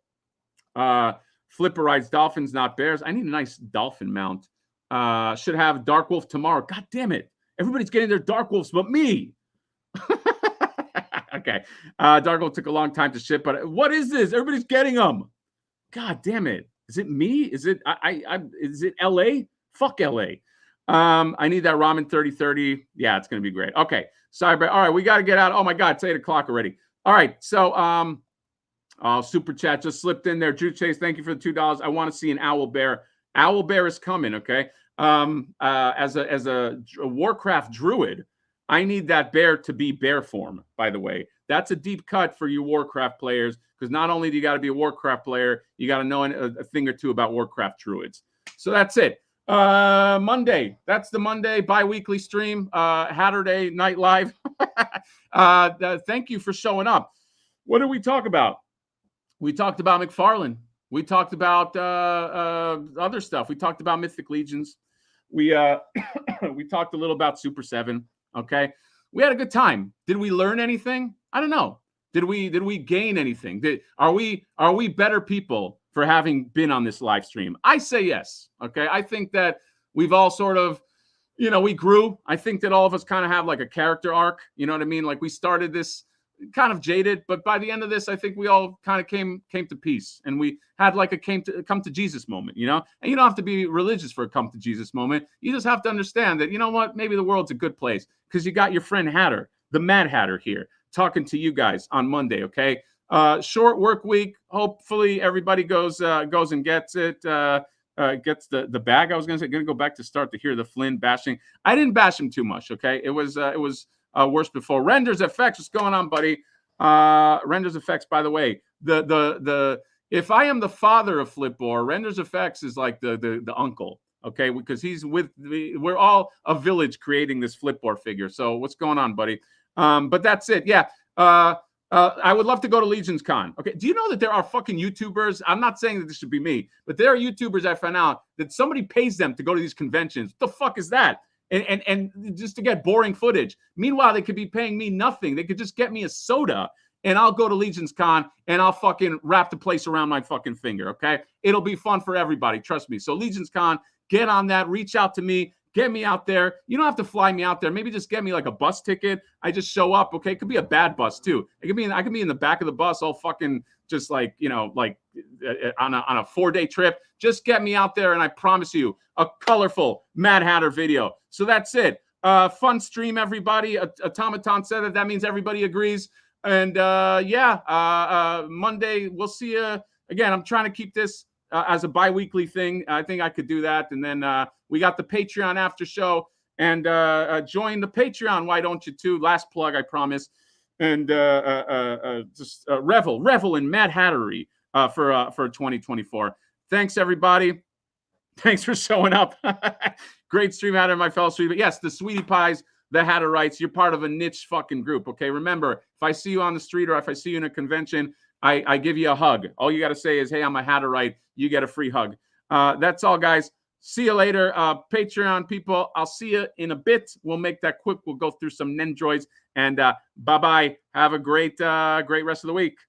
Flipper rides dolphins, not bears. I need a nice dolphin mount. Should have Dark Wolf tomorrow. God damn it! Everybody's getting their Dark Wolves, but me. Okay. Dark Wolf took a long time to ship, but what is this? Everybody's getting them. God damn it. Is it me? Is it is it LA? Fuck LA. I need that ramen 3030. Yeah, it's gonna be great. Okay. Sorry, but all right, we got to get out. Oh my god, it's 8 o'clock already. All right, so super chat just slipped in there. Drew Chase, thank you for the $2. I want to see an owl bear. Owl bear is coming, okay? As a Warcraft druid, I need that bear to be bear form, by the way. That's a deep cut for you Warcraft players, because not only do you got to be a Warcraft player, you got to know a thing or two about Warcraft druids. So that's it. Monday. That's the Monday bi-weekly stream. Hatterday Night Live. Thank you for showing up. What did we talk about? We talked about McFarlane. We talked about other stuff. We talked about Mythic Legions. We talked a little about Super 7. Okay, we had a good time. Did we learn anything? I don't know. Did we gain anything? Are we better people for having been on this live stream? I say yes. Okay, I think that we've all sort of, we grew. I think that all of us kind of have like a character arc. You know what I mean? Like we started this kind of jaded, but by the end of this, I think we all kind of came to peace, and we had like a come to Jesus moment, you know. And you don't have to be religious for a come to Jesus moment. You just have to understand that, you know what, maybe the world's a good place because you got your friend Hatter, the Mad Hatter, here talking to you guys on Monday. Okay, short work week. Hopefully everybody goes and gets it. Gets the bag. I was gonna go back to start to hear the Flynn bashing. I didn't bash him too much. Okay, it was worse before. Renders FX, what's going on, buddy? Renders FX, by the way, the if I am the father of Flipboard, Renders FX is like the uncle, okay? Because he's with me. We're all a village creating this Flipboard figure. So what's going on, buddy? But that's it. Yeah. I would love to go to Legions Con. Okay. Do you know that there are fucking YouTubers? I'm not saying that this should be me, but there are YouTubers I found out that somebody pays them to go to these conventions. What the fuck is that? And just to get boring footage. Meanwhile, they could be paying me nothing. They could just get me a soda, and I'll go to Legions Con and I'll fucking wrap the place around my fucking finger. Okay. It'll be fun for everybody. Trust me. So Legions Con, get on that. Reach out to me. Get me out there. You don't have to fly me out there. Maybe just get me like a bus ticket. I just show up. Okay. It could be a bad bus too. I could be in the back of the bus, all fucking just like, you know, like on a 4-day trip. Just get me out there, and I promise you a colorful Mad Hatter video. So that's it. Fun stream, everybody. Automaton said that. That means everybody agrees. And Monday we'll see you again. I'm trying to keep this as a bi-weekly thing. I think I could do that. And then we got the Patreon after show, and join the Patreon. Why don't you too? Last plug, I promise. And just revel in Mad Hattery for 2024. Thanks, everybody. Thanks for showing up. Great stream, Hatter, my fellow streamer. Yes, the Sweetie Pies, the Hatterites, you're part of a niche fucking group, okay? Remember, if I see you on the street or if I see you in a convention, I give you a hug. All you got to say is, hey, I'm a Hatterite. You get a free hug. That's all, guys. See you later. Patreon people, I'll see you in a bit. We'll make that quick. We'll go through some Nendroids. And bye-bye. Have a great rest of the week.